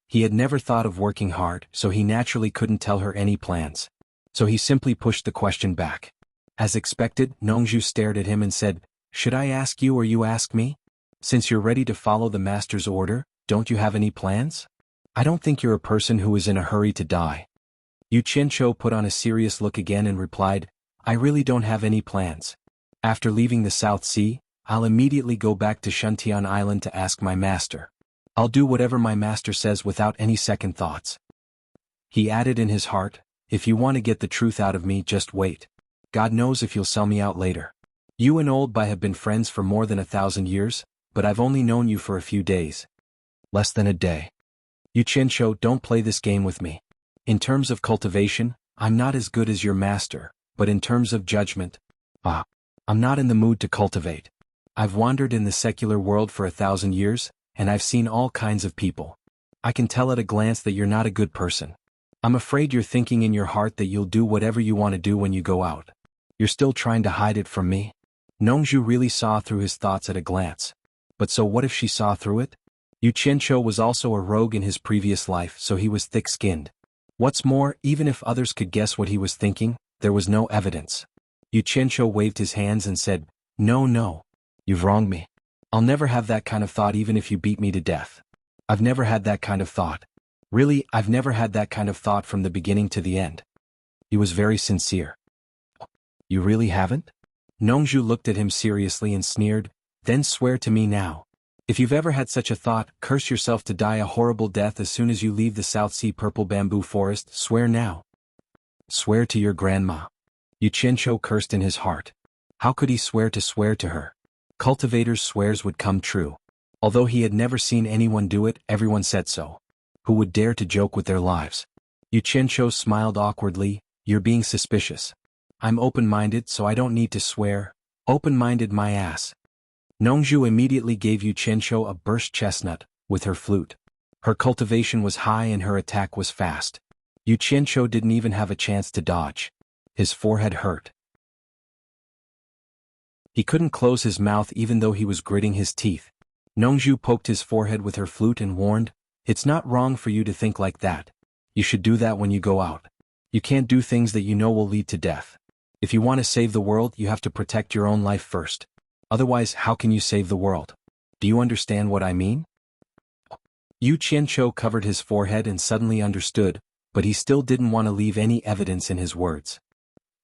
He had never thought of working hard, so he naturally couldn't tell her any plans. So he simply pushed the question back. As expected, Nongzhu stared at him and said, "Should I ask you or you ask me? Since you're ready to follow the master's order, don't you have any plans? I don't think you're a person who is in a hurry to die." Yu Qianqiu put on a serious look again and replied, "I really don't have any plans. After leaving the South Sea, I'll immediately go back to Shuntian Island to ask my master. I'll do whatever my master says without any second thoughts." He added in his heart, "If you want to get the truth out of me, just wait. God knows if you'll sell me out later. You and Old Bai have been friends for more than 1,000 years, but I've only known you for a few days. Less than a day. Yu Qianqiu, don't play this game with me. In terms of cultivation, I'm not as good as your master, but in terms of judgment, I'm not in the mood to cultivate. I've wandered in the secular world for 1,000 years, and I've seen all kinds of people. I can tell at a glance that you're not a good person. I'm afraid you're thinking in your heart that you'll do whatever you want to do when you go out. You're still trying to hide it from me?" Nongzhu really saw through his thoughts at a glance. But so what if she saw through it? Yu Qianqiu was also a rogue in his previous life, so he was thick-skinned. What's more, even if others could guess what he was thinking, there was no evidence. Yu Qianqiu waved his hands and said, No, you've wronged me. I'll never have that kind of thought even if you beat me to death. I've never had that kind of thought. Really, I've never had that kind of thought from the beginning to the end." He was very sincere. "You really haven't?" Nongzhu looked at him seriously and sneered, "Then swear to me now. If you've ever had such a thought, curse yourself to die a horrible death as soon as you leave the South Sea purple bamboo forest. Swear now." "Swear to your grandma." Yu Qianqiu cursed in his heart. How could he swear to her? Cultivators' swears would come true. Although he had never seen anyone do it, everyone said so. Who would dare to joke with their lives? Yu Qianqiu smiled awkwardly, "You're being suspicious. I'm open-minded, so I don't need to swear. Open-minded my ass." Nongzhu immediately gave Yu Qianqiu a burst chestnut, with her flute. Her cultivation was high and her attack was fast. Yu Qianqiu didn't even have a chance to dodge. His forehead hurt. He couldn't close his mouth even though he was gritting his teeth. Nongzhu poked his forehead with her flute and warned, "It's not wrong for you to think like that. You should do that when you go out. You can't do things that you know will lead to death. If you want to save the world, you have to protect your own life first. Otherwise, how can you save the world? Do you understand what I mean?" Yu Qianqiu covered his forehead and suddenly understood, but he still didn't want to leave any evidence in his words.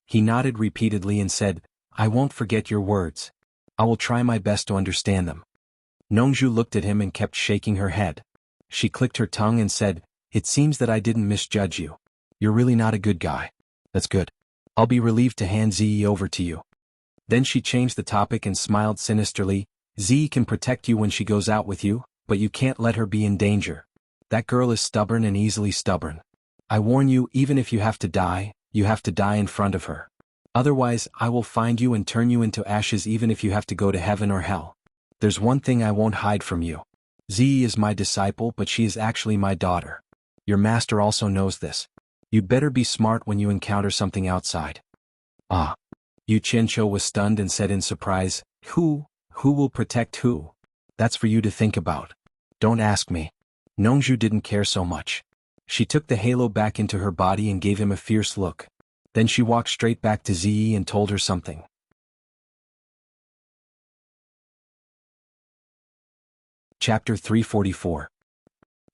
He nodded repeatedly and said, "I won't forget your words. I will try my best to understand them." Nongzhu looked at him and kept shaking her head. She clicked her tongue and said, "It seems that I didn't misjudge you. You're really not a good guy. That's good. I'll be relieved to hand Ziyi over to you." Then she changed the topic and smiled sinisterly, "Ziyi can protect you when she goes out with you, but you can't let her be in danger. That girl is stubborn and easily stubborn. I warn you, even if you have to die in front of her. Otherwise, I will find you and turn you into ashes even if you have to go to heaven or hell. There's one thing I won't hide from you. Ziyi is my disciple, but she is actually my daughter. Your master also knows this. You'd better be smart when you encounter something outside. Ah. Yu Qianqiu was stunned and said in surprise, Who will protect who? That's for you to think about. Don't ask me. Nongzhu didn't care so much. She took the halo back into her body and gave him a fierce look. Then she walked straight back to Ziyi and told her something. Chapter 344.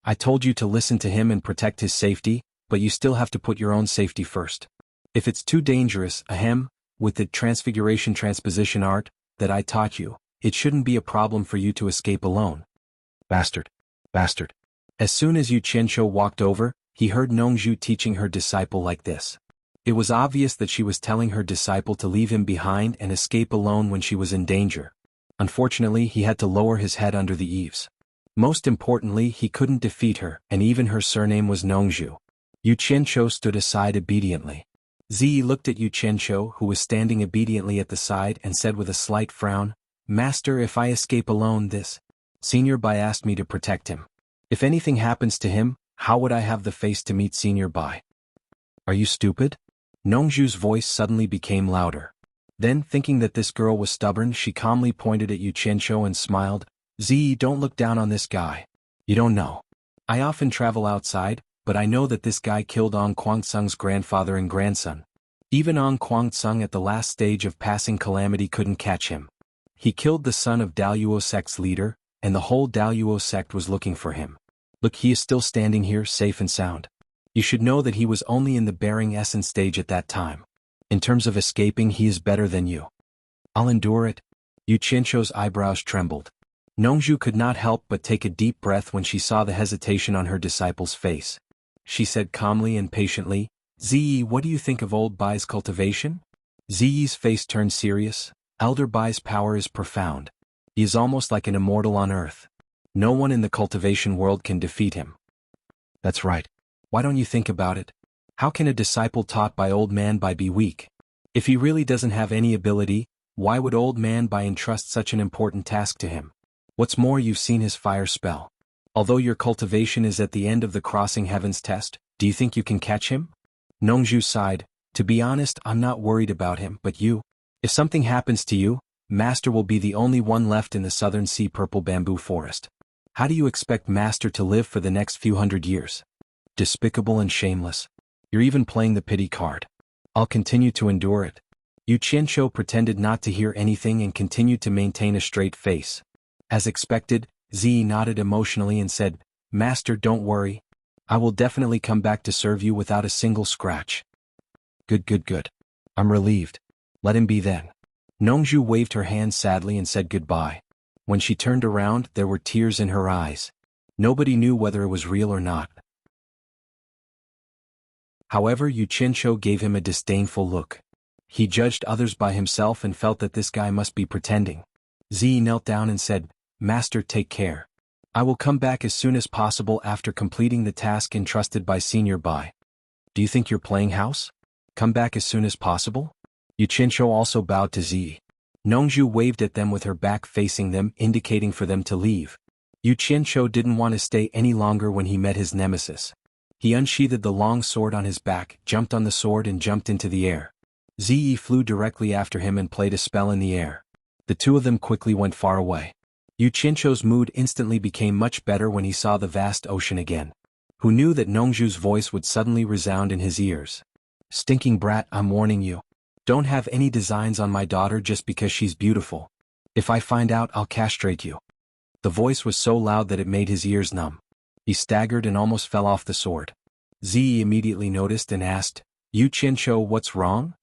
I told you to listen to him and protect his safety, but you still have to put your own safety first. If it's too dangerous, with the transfiguration transposition art that I taught you, it shouldn't be a problem for you to escape alone. Bastard. As soon as Yu Qianqiu walked over, he heard Nongzhu teaching her disciple like this. It was obvious that she was telling her disciple to leave him behind and escape alone when she was in danger. Unfortunately, he had to lower his head under the eaves. Most importantly, he couldn't defeat her, and even her surname was Nongzhu. Yu Qianqiu stood aside obediently. Ziyi looked at Yu Qianqiu, who was standing obediently at the side, and said with a slight frown, Master, if I escape alone, this Senior Bai asked me to protect him. If anything happens to him, how would I have the face to meet Senior Bai? Are you stupid? Nongzhu's voice suddenly became louder. Then, thinking that this girl was stubborn, she calmly pointed at Yu Qianqiu and smiled, Ziyi, don't look down on this guy. You don't know. I often travel outside, but I know that this guy killed Ong Guangceng's grandfather and grandson. Even Ong Guangceng at the last stage of passing calamity couldn't catch him. He killed the son of Daluo sect's leader, and the whole Daluo sect was looking for him. Look, he is still standing here, safe and sound. You should know that he was only in the bearing essence stage at that time. In terms of escaping, he is better than you. I'll endure it. Yu Qianqiu's eyebrows trembled. Nongzhu could not help but take a deep breath when she saw the hesitation on her disciple's face. She said calmly and patiently, Ziyi, what do you think of old Bai's cultivation? Ziyi's face turned serious. Elder Bai's power is profound. He is almost like an immortal on earth. No one in the cultivation world can defeat him. That's right. Why don't you think about it? How can a disciple taught by old man Bai be weak? If he really doesn't have any ability, why would old man Bai entrust such an important task to him? What's more, you've seen his fire spell. Although your cultivation is at the end of the crossing heavens test, do you think you can catch him? Nongzhu sighed. To be honest, I'm not worried about him, but you? If something happens to you, Master will be the only one left in the southern sea purple bamboo forest. How do you expect Master to live for the next few hundred years? Despicable and shameless. You're even playing the pity card. I'll continue to endure it. Yu Qianqiu pretended not to hear anything and continued to maintain a straight face. As expected, Ziyi nodded emotionally and said, Master, don't worry. I will definitely come back to serve you without a single scratch. Good. I'm relieved. Let him be then. Nongzhu waved her hand sadly and said goodbye. When she turned around, there were tears in her eyes. Nobody knew whether it was real or not. However, Yu Qianqiu gave him a disdainful look. He judged others by himself and felt that this guy must be pretending. Ziyi knelt down and said, Master, take care. I will come back as soon as possible after completing the task entrusted by Senior Bai. Do you think you're playing house? Come back as soon as possible? Yu Qianqiu also bowed to Ziyi. Nongzhu waved at them with her back facing them, indicating for them to leave. Yu Qianqiu didn't want to stay any longer when he met his nemesis. He unsheathed the long sword on his back, jumped on the sword and jumped into the air. Ziyi flew directly after him and played a spell in the air. The two of them quickly went far away. Yu Qianqiu's mood instantly became much better when he saw the vast ocean again. Who knew that Nongzhu's voice would suddenly resound in his ears? Stinking brat, I'm warning you. Don't have any designs on my daughter just because she's beautiful. If I find out, I'll castrate you. The voice was so loud that it made his ears numb. He staggered and almost fell off the sword. Ziyi immediately noticed and asked, Yu Qianqiu, what's wrong?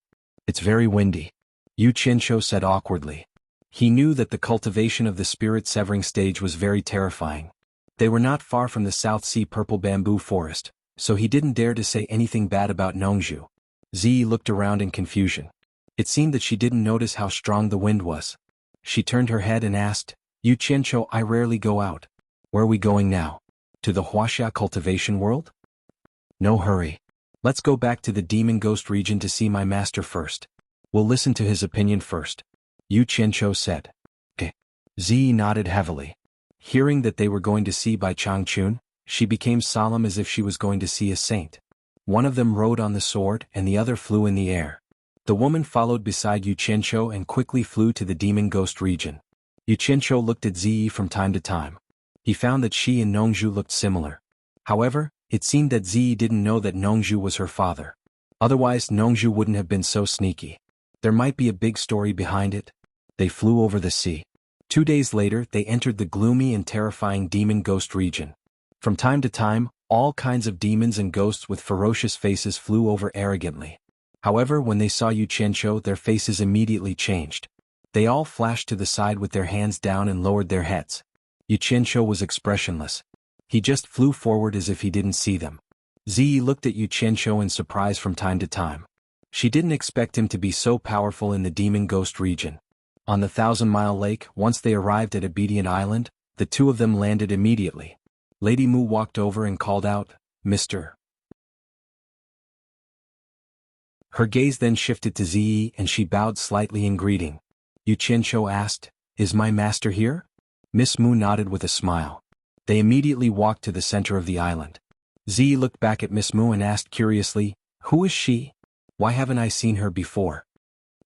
It's very windy. Yu Qianqiu said awkwardly. He knew that the cultivation of the spirit-severing stage was very terrifying. They were not far from the South Sea purple bamboo forest, so he didn't dare to say anything bad about Nongzhu. Ziyi looked around in confusion. It seemed that she didn't notice how strong the wind was. She turned her head and asked, Yu Qianqiu, I rarely go out. Where are we going now? To the wuxia cultivation world? No hurry. Let's go back to the demon ghost region to see my master first. We'll listen to his opinion first, Yu Qianzhou said. Okay. Zi nodded heavily. Hearing that they were going to see Bai Changchun, she became solemn as if she was going to see a saint. One of them rode on the sword and the other flew in the air. The woman followed beside Yu Qianzhou and quickly flew to the demon ghost region. Yu Qianzhou looked at Zi from time to time. He found that she and Nongzhu looked similar. However, it seemed that Zi didn't know that Nongzhu was her father. Otherwise, Nongzhu wouldn't have been so sneaky. There might be a big story behind it. They flew over the sea. 2 days later, they entered the gloomy and terrifying demon ghost region. From time to time, all kinds of demons and ghosts with ferocious faces flew over arrogantly. However, when they saw Yu Qianzhou, their faces immediately changed. They all flashed to the side with their hands down and lowered their heads. Yu Qianzhou was expressionless. He just flew forward as if he didn't see them. Zi looked at Yu Qianzhou in surprise from time to time. She didn't expect him to be so powerful in the demon ghost region. On the 1,000-mile lake, once they arrived at Obedient Island, the two of them landed immediately. Lady Mu walked over and called out, "Mr." Her gaze then shifted to Zi and she bowed slightly in greeting. Yu Qianzhou asked, "Is my master here?" Miss Mu nodded with a smile. They immediately walked to the center of the island. Zi looked back at Miss Mu and asked curiously, "Who is she? Why haven't I seen her before?"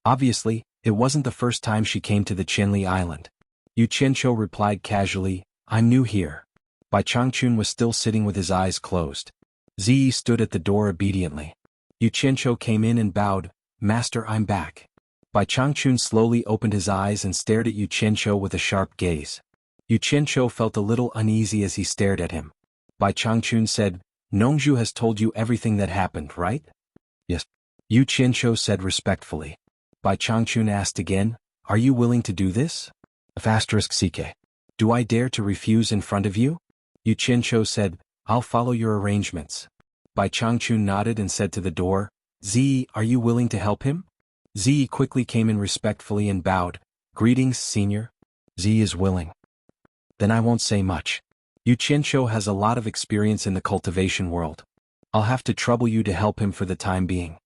Obviously, it wasn't the first time she came to the Qianli Island. Yu Qianzhou replied casually, "I'm new here." Bai Changchun was still sitting with his eyes closed. Zi stood at the door obediently. Yu Qianzhou came in and bowed, "Master, I'm back." Bai Changchun slowly opened his eyes and stared at Yu Qianzhou with a sharp gaze. Yu Qianzhou felt a little uneasy as he stared at him. Bai Changchun said, "Nongzhu has told you everything that happened, right?" "Yes," Yu Qianzhou said respectfully. Bai Changchun asked again, "Are you willing to do this?" *CK. "Do I dare to refuse in front of you?" Yu Qianzhou said, "I'll follow your arrangements." Bai Changchun nodded and said to the door, "Zi, are you willing to help him?" Zi quickly came in respectfully and bowed, "Greetings, senior." "Zi is willing." "Then I won't say much. Yu Qianzhou has a lot of experience in the cultivation world. I'll have to trouble you to help him for the time being.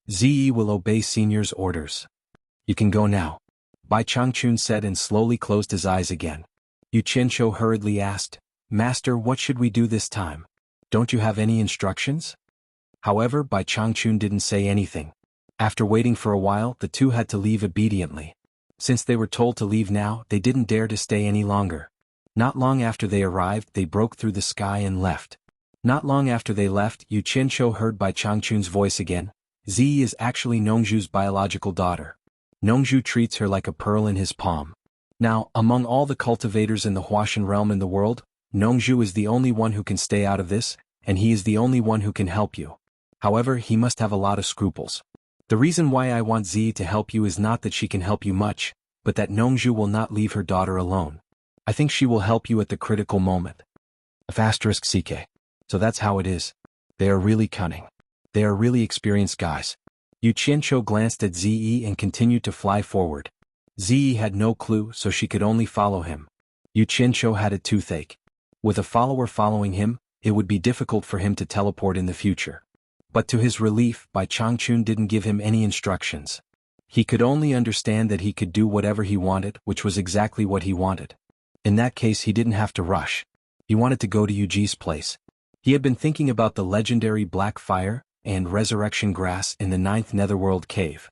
Zi will obey senior's orders. You can go now," Bai Changchun said and slowly closed his eyes again. Yu Qianzhou hurriedly asked, "Master, what should we do this time? Don't you have any instructions?" However, Bai Changchun didn't say anything. After waiting for a while, the two had to leave obediently. Since they were told to leave now, they didn't dare to stay any longer. Not long after they arrived, they broke through the sky and left. Not long after they left, Yu Qianzhou heard Bai Changchun's voice again. Zi is actually Nongzhu's biological daughter. Nongzhu treats her like a pearl in his palm. Now, among all the cultivators in the Huashan realm in the world, Nongzhu is the only one who can stay out of this, and he is the only one who can help you. However, he must have a lot of scruples. The reason why I want Zi to help you is not that she can help you much, but that Nongzhu will not leave her daughter alone. I think she will help you at the critical moment. *CK. So that's how it is. They are really cunning. They are really experienced guys. Yu Qianzhou glanced at Zi and continued to fly forward. Zi had no clue, so she could only follow him. Yu Qianzhou had a toothache. With a follower following him, it would be difficult for him to teleport in the future. But to his relief, Bai Changchun didn't give him any instructions. He could only understand that he could do whatever he wanted, which was exactly what he wanted. In that case, he didn't have to rush. He wanted to go to Yuji's place. He had been thinking about the legendary black fire and resurrection grass in the 9th Netherworld cave.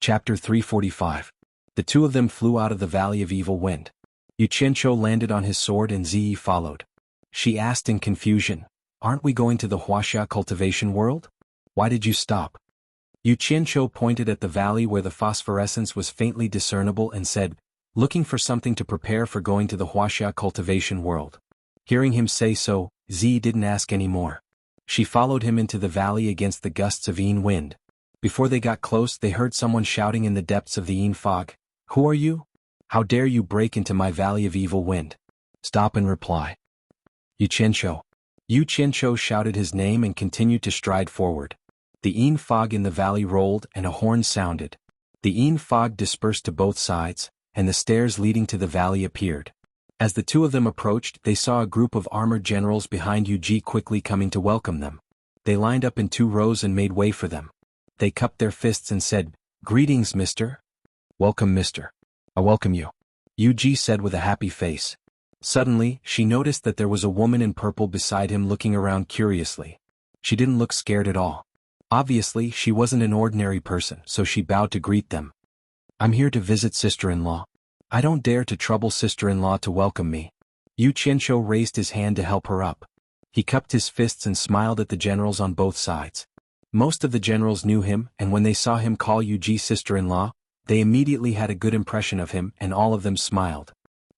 Chapter 345. The two of them flew out of the Valley of Evil Wind. Yu Qianzhou landed on his sword and Zi followed. She asked in confusion, "Aren't we going to the wuxia cultivation world? Why did you stop?" Yu Qianzhou pointed at the valley where the phosphorescence was faintly discernible and said, "Looking for something to prepare for going to the wuxia cultivation world." Hearing him say so, Zi didn't ask any more. She followed him into the valley against the gusts of Yin wind. Before they got close, they heard someone shouting in the depths of the Yin fog, "Who are you? How dare you break into my Valley of Evil Wind? Stop and reply." Yu Qianzhou. Yu Qianzhou shouted his name and continued to stride forward. The Yin fog in the valley rolled and a horn sounded. The The Een fog dispersed to both sides, and the stairs leading to the valley appeared. As the two of them approached, they saw a group of armored generals behind Yuji quickly coming to welcome them. They lined up in 2 rows and made way for them. They cupped their fists and said, "Greetings, mister." "Welcome, mister. I welcome you," Yuji said with a happy face. Suddenly, she noticed that there was a woman in purple beside him looking around curiously. She didn't look scared at all. Obviously, she wasn't an ordinary person, so she bowed to greet them. "I'm here to visit sister-in-law. I don't dare to trouble sister-in-law to welcome me." Yu Qianzhou raised his hand to help her up. He cupped his fists and smiled at the generals on both sides. Most of the generals knew him, and when they saw him call Yuji sister-in-law, they immediately had a good impression of him, and all of them smiled.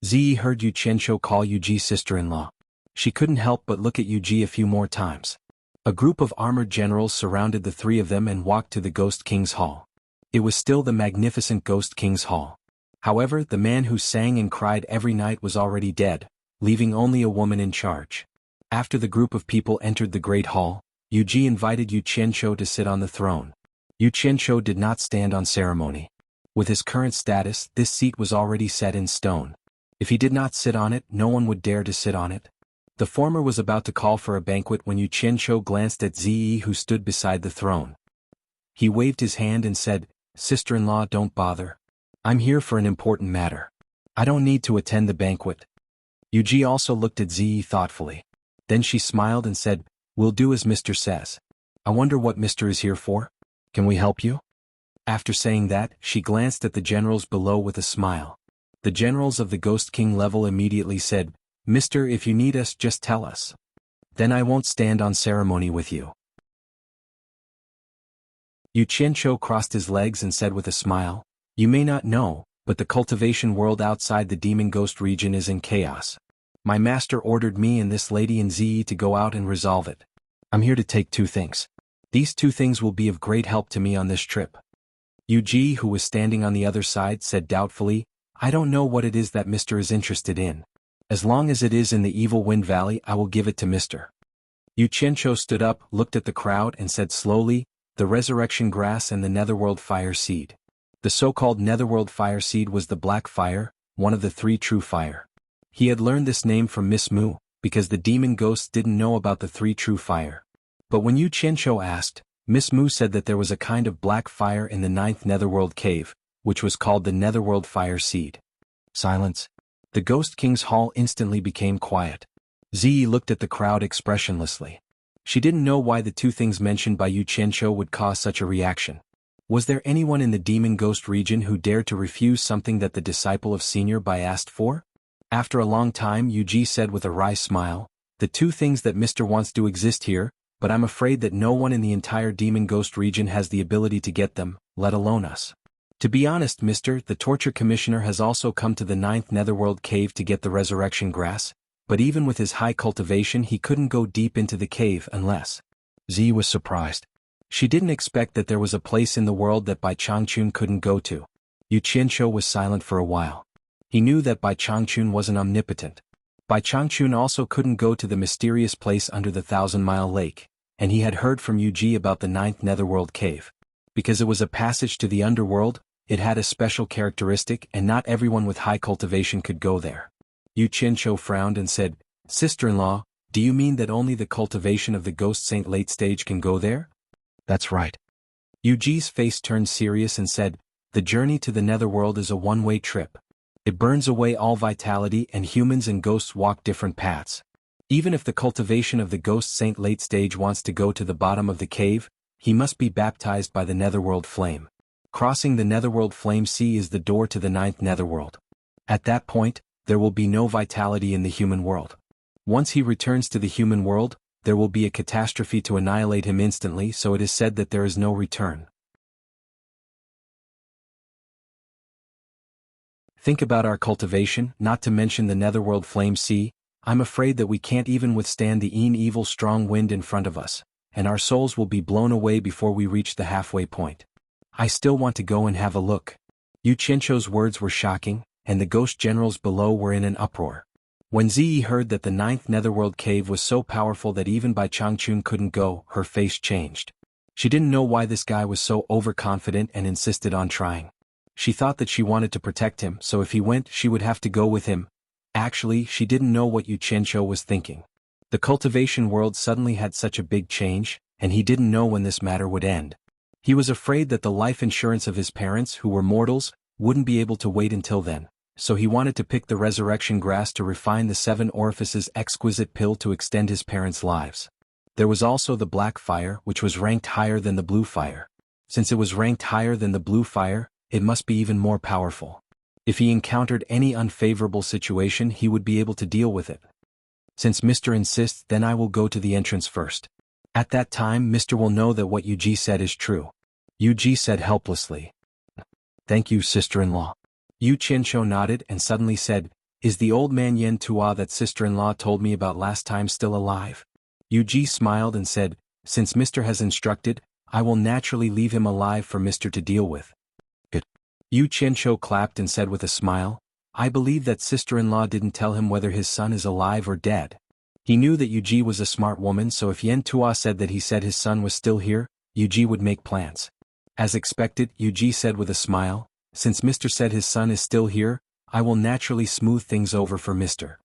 Ziyi heard Yu Qianzhou call Yuji sister-in-law. She couldn't help but look at Yuji a few more times. A group of armored generals surrounded the 3 of them and walked to the Ghost King's Hall. It was still the magnificent Ghost King's Hall. However, the man who sang and cried every night was already dead, leaving only a woman in charge. After the group of people entered the Great Hall, Yuji invited Yu Qianzhou to sit on the throne. Yu Qianzhou did not stand on ceremony. With his current status, this seat was already set in stone. If he did not sit on it, no one would dare to sit on it. The former was about to call for a banquet when Yu Qianzhou glanced at Ziyi who stood beside the throne. He waved his hand and said, "Sister-in-law, don't bother. I'm here for an important matter. I don't need to attend the banquet." Yuji also looked at Ziyi thoughtfully. Then she smiled and said, "We'll do as Mr. says. I wonder what Mr. is here for? Can we help you?" After saying that, she glanced at the generals below with a smile. The generals of the Ghost King level immediately said, "Mister, if you need us, just tell us. Then I won't stand on ceremony with you." Yu Qianzhou crossed his legs and said with a smile, "You may not know, but the cultivation world outside the demon ghost region is in chaos. My master ordered me and this lady and Ziyi to go out and resolve it. I'm here to take 2 things. These 2 things will be of great help to me on this trip." Yuji, who was standing on the other side, said doubtfully, "I don't know what it is that Mr. is interested in. As long as it is in the Evil Wind Valley, I will give it to Mr." Yu Qianzhou stood up, looked at the crowd and said slowly, "The resurrection grass and the netherworld fire seed." The so-called netherworld fire seed was the black fire, one of the 3 true fire. He had learned this name from Miss Mu, because the demon ghosts didn't know about the 3 true fire. But when Yu Qianzhou asked, Miss Mu said that there was a kind of black fire in the 9th netherworld cave, which was called the netherworld fire seed. Silence. The Ghost King's Hall instantly became quiet. Ziyi looked at the crowd expressionlessly. She didn't know why the 2 things mentioned by Yu Qianzhou would cause such a reaction. Was there anyone in the demon ghost region who dared to refuse something that the disciple of Senior Bai asked for? After a long time, Yuji said with a wry smile, "The 2 things that Mr. wants do exist here, but I'm afraid that no one in the entire demon ghost region has the ability to get them, let alone us. To be honest, Mr., the torture commissioner has also come to the 9th netherworld cave to get the resurrection grass, but even with his high cultivation he couldn't go deep into the cave unless." Ziyi was surprised. She didn't expect that there was a place in the world that Bai Changchun couldn't go to. Yu Qianzhou was silent for a while. He knew that Bai Changchun wasn't omnipotent. Bai Changchun also couldn't go to the mysterious place under the 1,000-mile lake, and he had heard from Yuji about the 9th netherworld cave. Because it was a passage to the underworld, it had a special characteristic and not everyone with high cultivation could go there. Yu Qianzhou frowned and said, "Sister-in-law, do you mean that only the cultivation of the Ghost Saint late stage can go there?" "That's right." Yuji's face turned serious and said, "The journey to the netherworld is a one-way trip. It burns away all vitality and humans and ghosts walk different paths. Even if the cultivation of the Ghost Saint late stage wants to go to the bottom of the cave, he must be baptized by the netherworld flame. Crossing the netherworld flame sea is the door to the 9th netherworld. At that point, there will be no vitality in the human world. Once he returns to the human world, there will be a catastrophe to annihilate him instantly, so it is said that there is no return. Think about our cultivation, not to mention the netherworld flame sea. I'm afraid that we can't even withstand the evil strong wind in front of us, and our souls will be blown away before we reach the halfway point. I still want to go and have a look." Yu Qianzhou's words were shocking, and the ghost generals below were in an uproar. When Ziyi heard that the 9th netherworld cave was so powerful that even Bai Changchun couldn't go, her face changed. She didn't know why this guy was so overconfident and insisted on trying. She thought that she wanted to protect him, so if he went she would have to go with him. Actually, she didn't know what Yu Qianqiu was thinking. The cultivation world suddenly had such a big change, and he didn't know when this matter would end. He was afraid that the life insurance of his parents, who were mortals, wouldn't be able to wait until then, so he wanted to pick the resurrection grass to refine the 7 orifices exquisite pill to extend his parents' lives. There was also the black fire, which was ranked higher than the blue fire. Since it was ranked higher than the blue fire, it must be even more powerful. If he encountered any unfavorable situation, he would be able to deal with it. Since Mr. insists, then I will go to the entrance first. At that time Mr. will know that what Yuji said is true. Yuji said helplessly. Thank you, sister-in-law. Yu Qianqiu nodded and suddenly said, Is the old man Yen Tua that sister-in-law told me about last time still alive? Yuji smiled and said, Since Mr. has instructed, I will naturally leave him alive for Mr. to deal with. Good. Yu Qianqiu clapped and said with a smile, I believe that sister-in-law didn't tell him whether his son is alive or dead. He knew that Yuji was a smart woman, so if Yen Tua said that he said his son was still here, Yuji would make plans. As expected, Yuji said with a smile, Since Mr. said his son is still here, I will naturally smooth things over for Mr.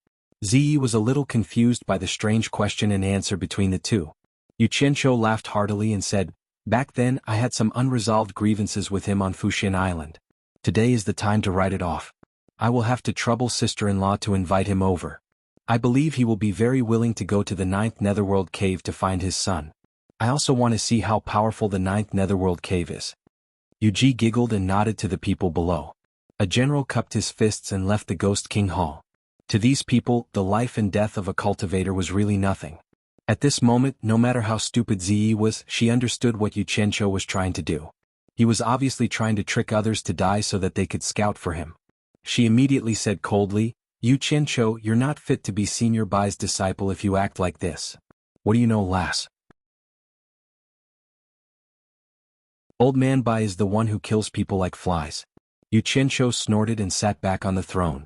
Ziyi was a little confused by the strange question and answer between the two. Yu Qianqiu laughed heartily and said, Back then I had some unresolved grievances with him on Fuxian Island. Today is the time to write it off. I will have to trouble sister-in-law to invite him over. I believe he will be very willing to go to the 9th Netherworld cave to find his son. I also want to see how powerful the 9th Netherworld cave is. Yuji giggled and nodded to the people below. A general cupped his fists and left the Ghost King Hall. To these people, the life and death of a cultivator was really nothing. At this moment, no matter how stupid Ziyi was, she understood what Yu Qianqiu was trying to do. He was obviously trying to trick others to die so that they could scout for him. She immediately said coldly, Yu Qianqiu, you're not fit to be Senior Bai's disciple if you act like this. What do you know, lass? Old man Bai is the one who kills people like flies. Yu Qianqiu snorted and sat back on the throne.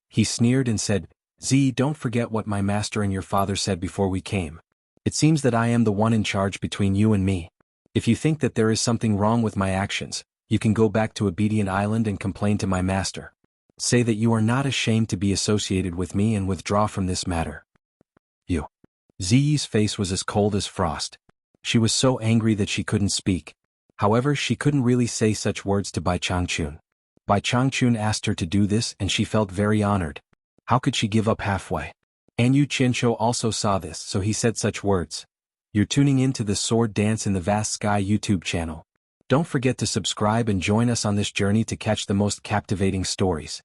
He sneered and said, Ziyi, don't forget what my master and your father said before we came. It seems that I am the one in charge between you and me. If you think that there is something wrong with my actions, you can go back to Obedient Island and complain to my master. Say that you are not ashamed to be associated with me and withdraw from this matter. You. Ziyi's face was as cold as frost. She was so angry that she couldn't speak. However, she couldn't really say such words to Bai Changchun. Bai Changchun asked her to do this and she felt very honored. How could she give up halfway? And Yu Qianqiu also saw this, so he said such words. You're tuning in to the Sword Dance in the Vast Sky YouTube channel. Don't forget to subscribe and join us on this journey to catch the most captivating stories.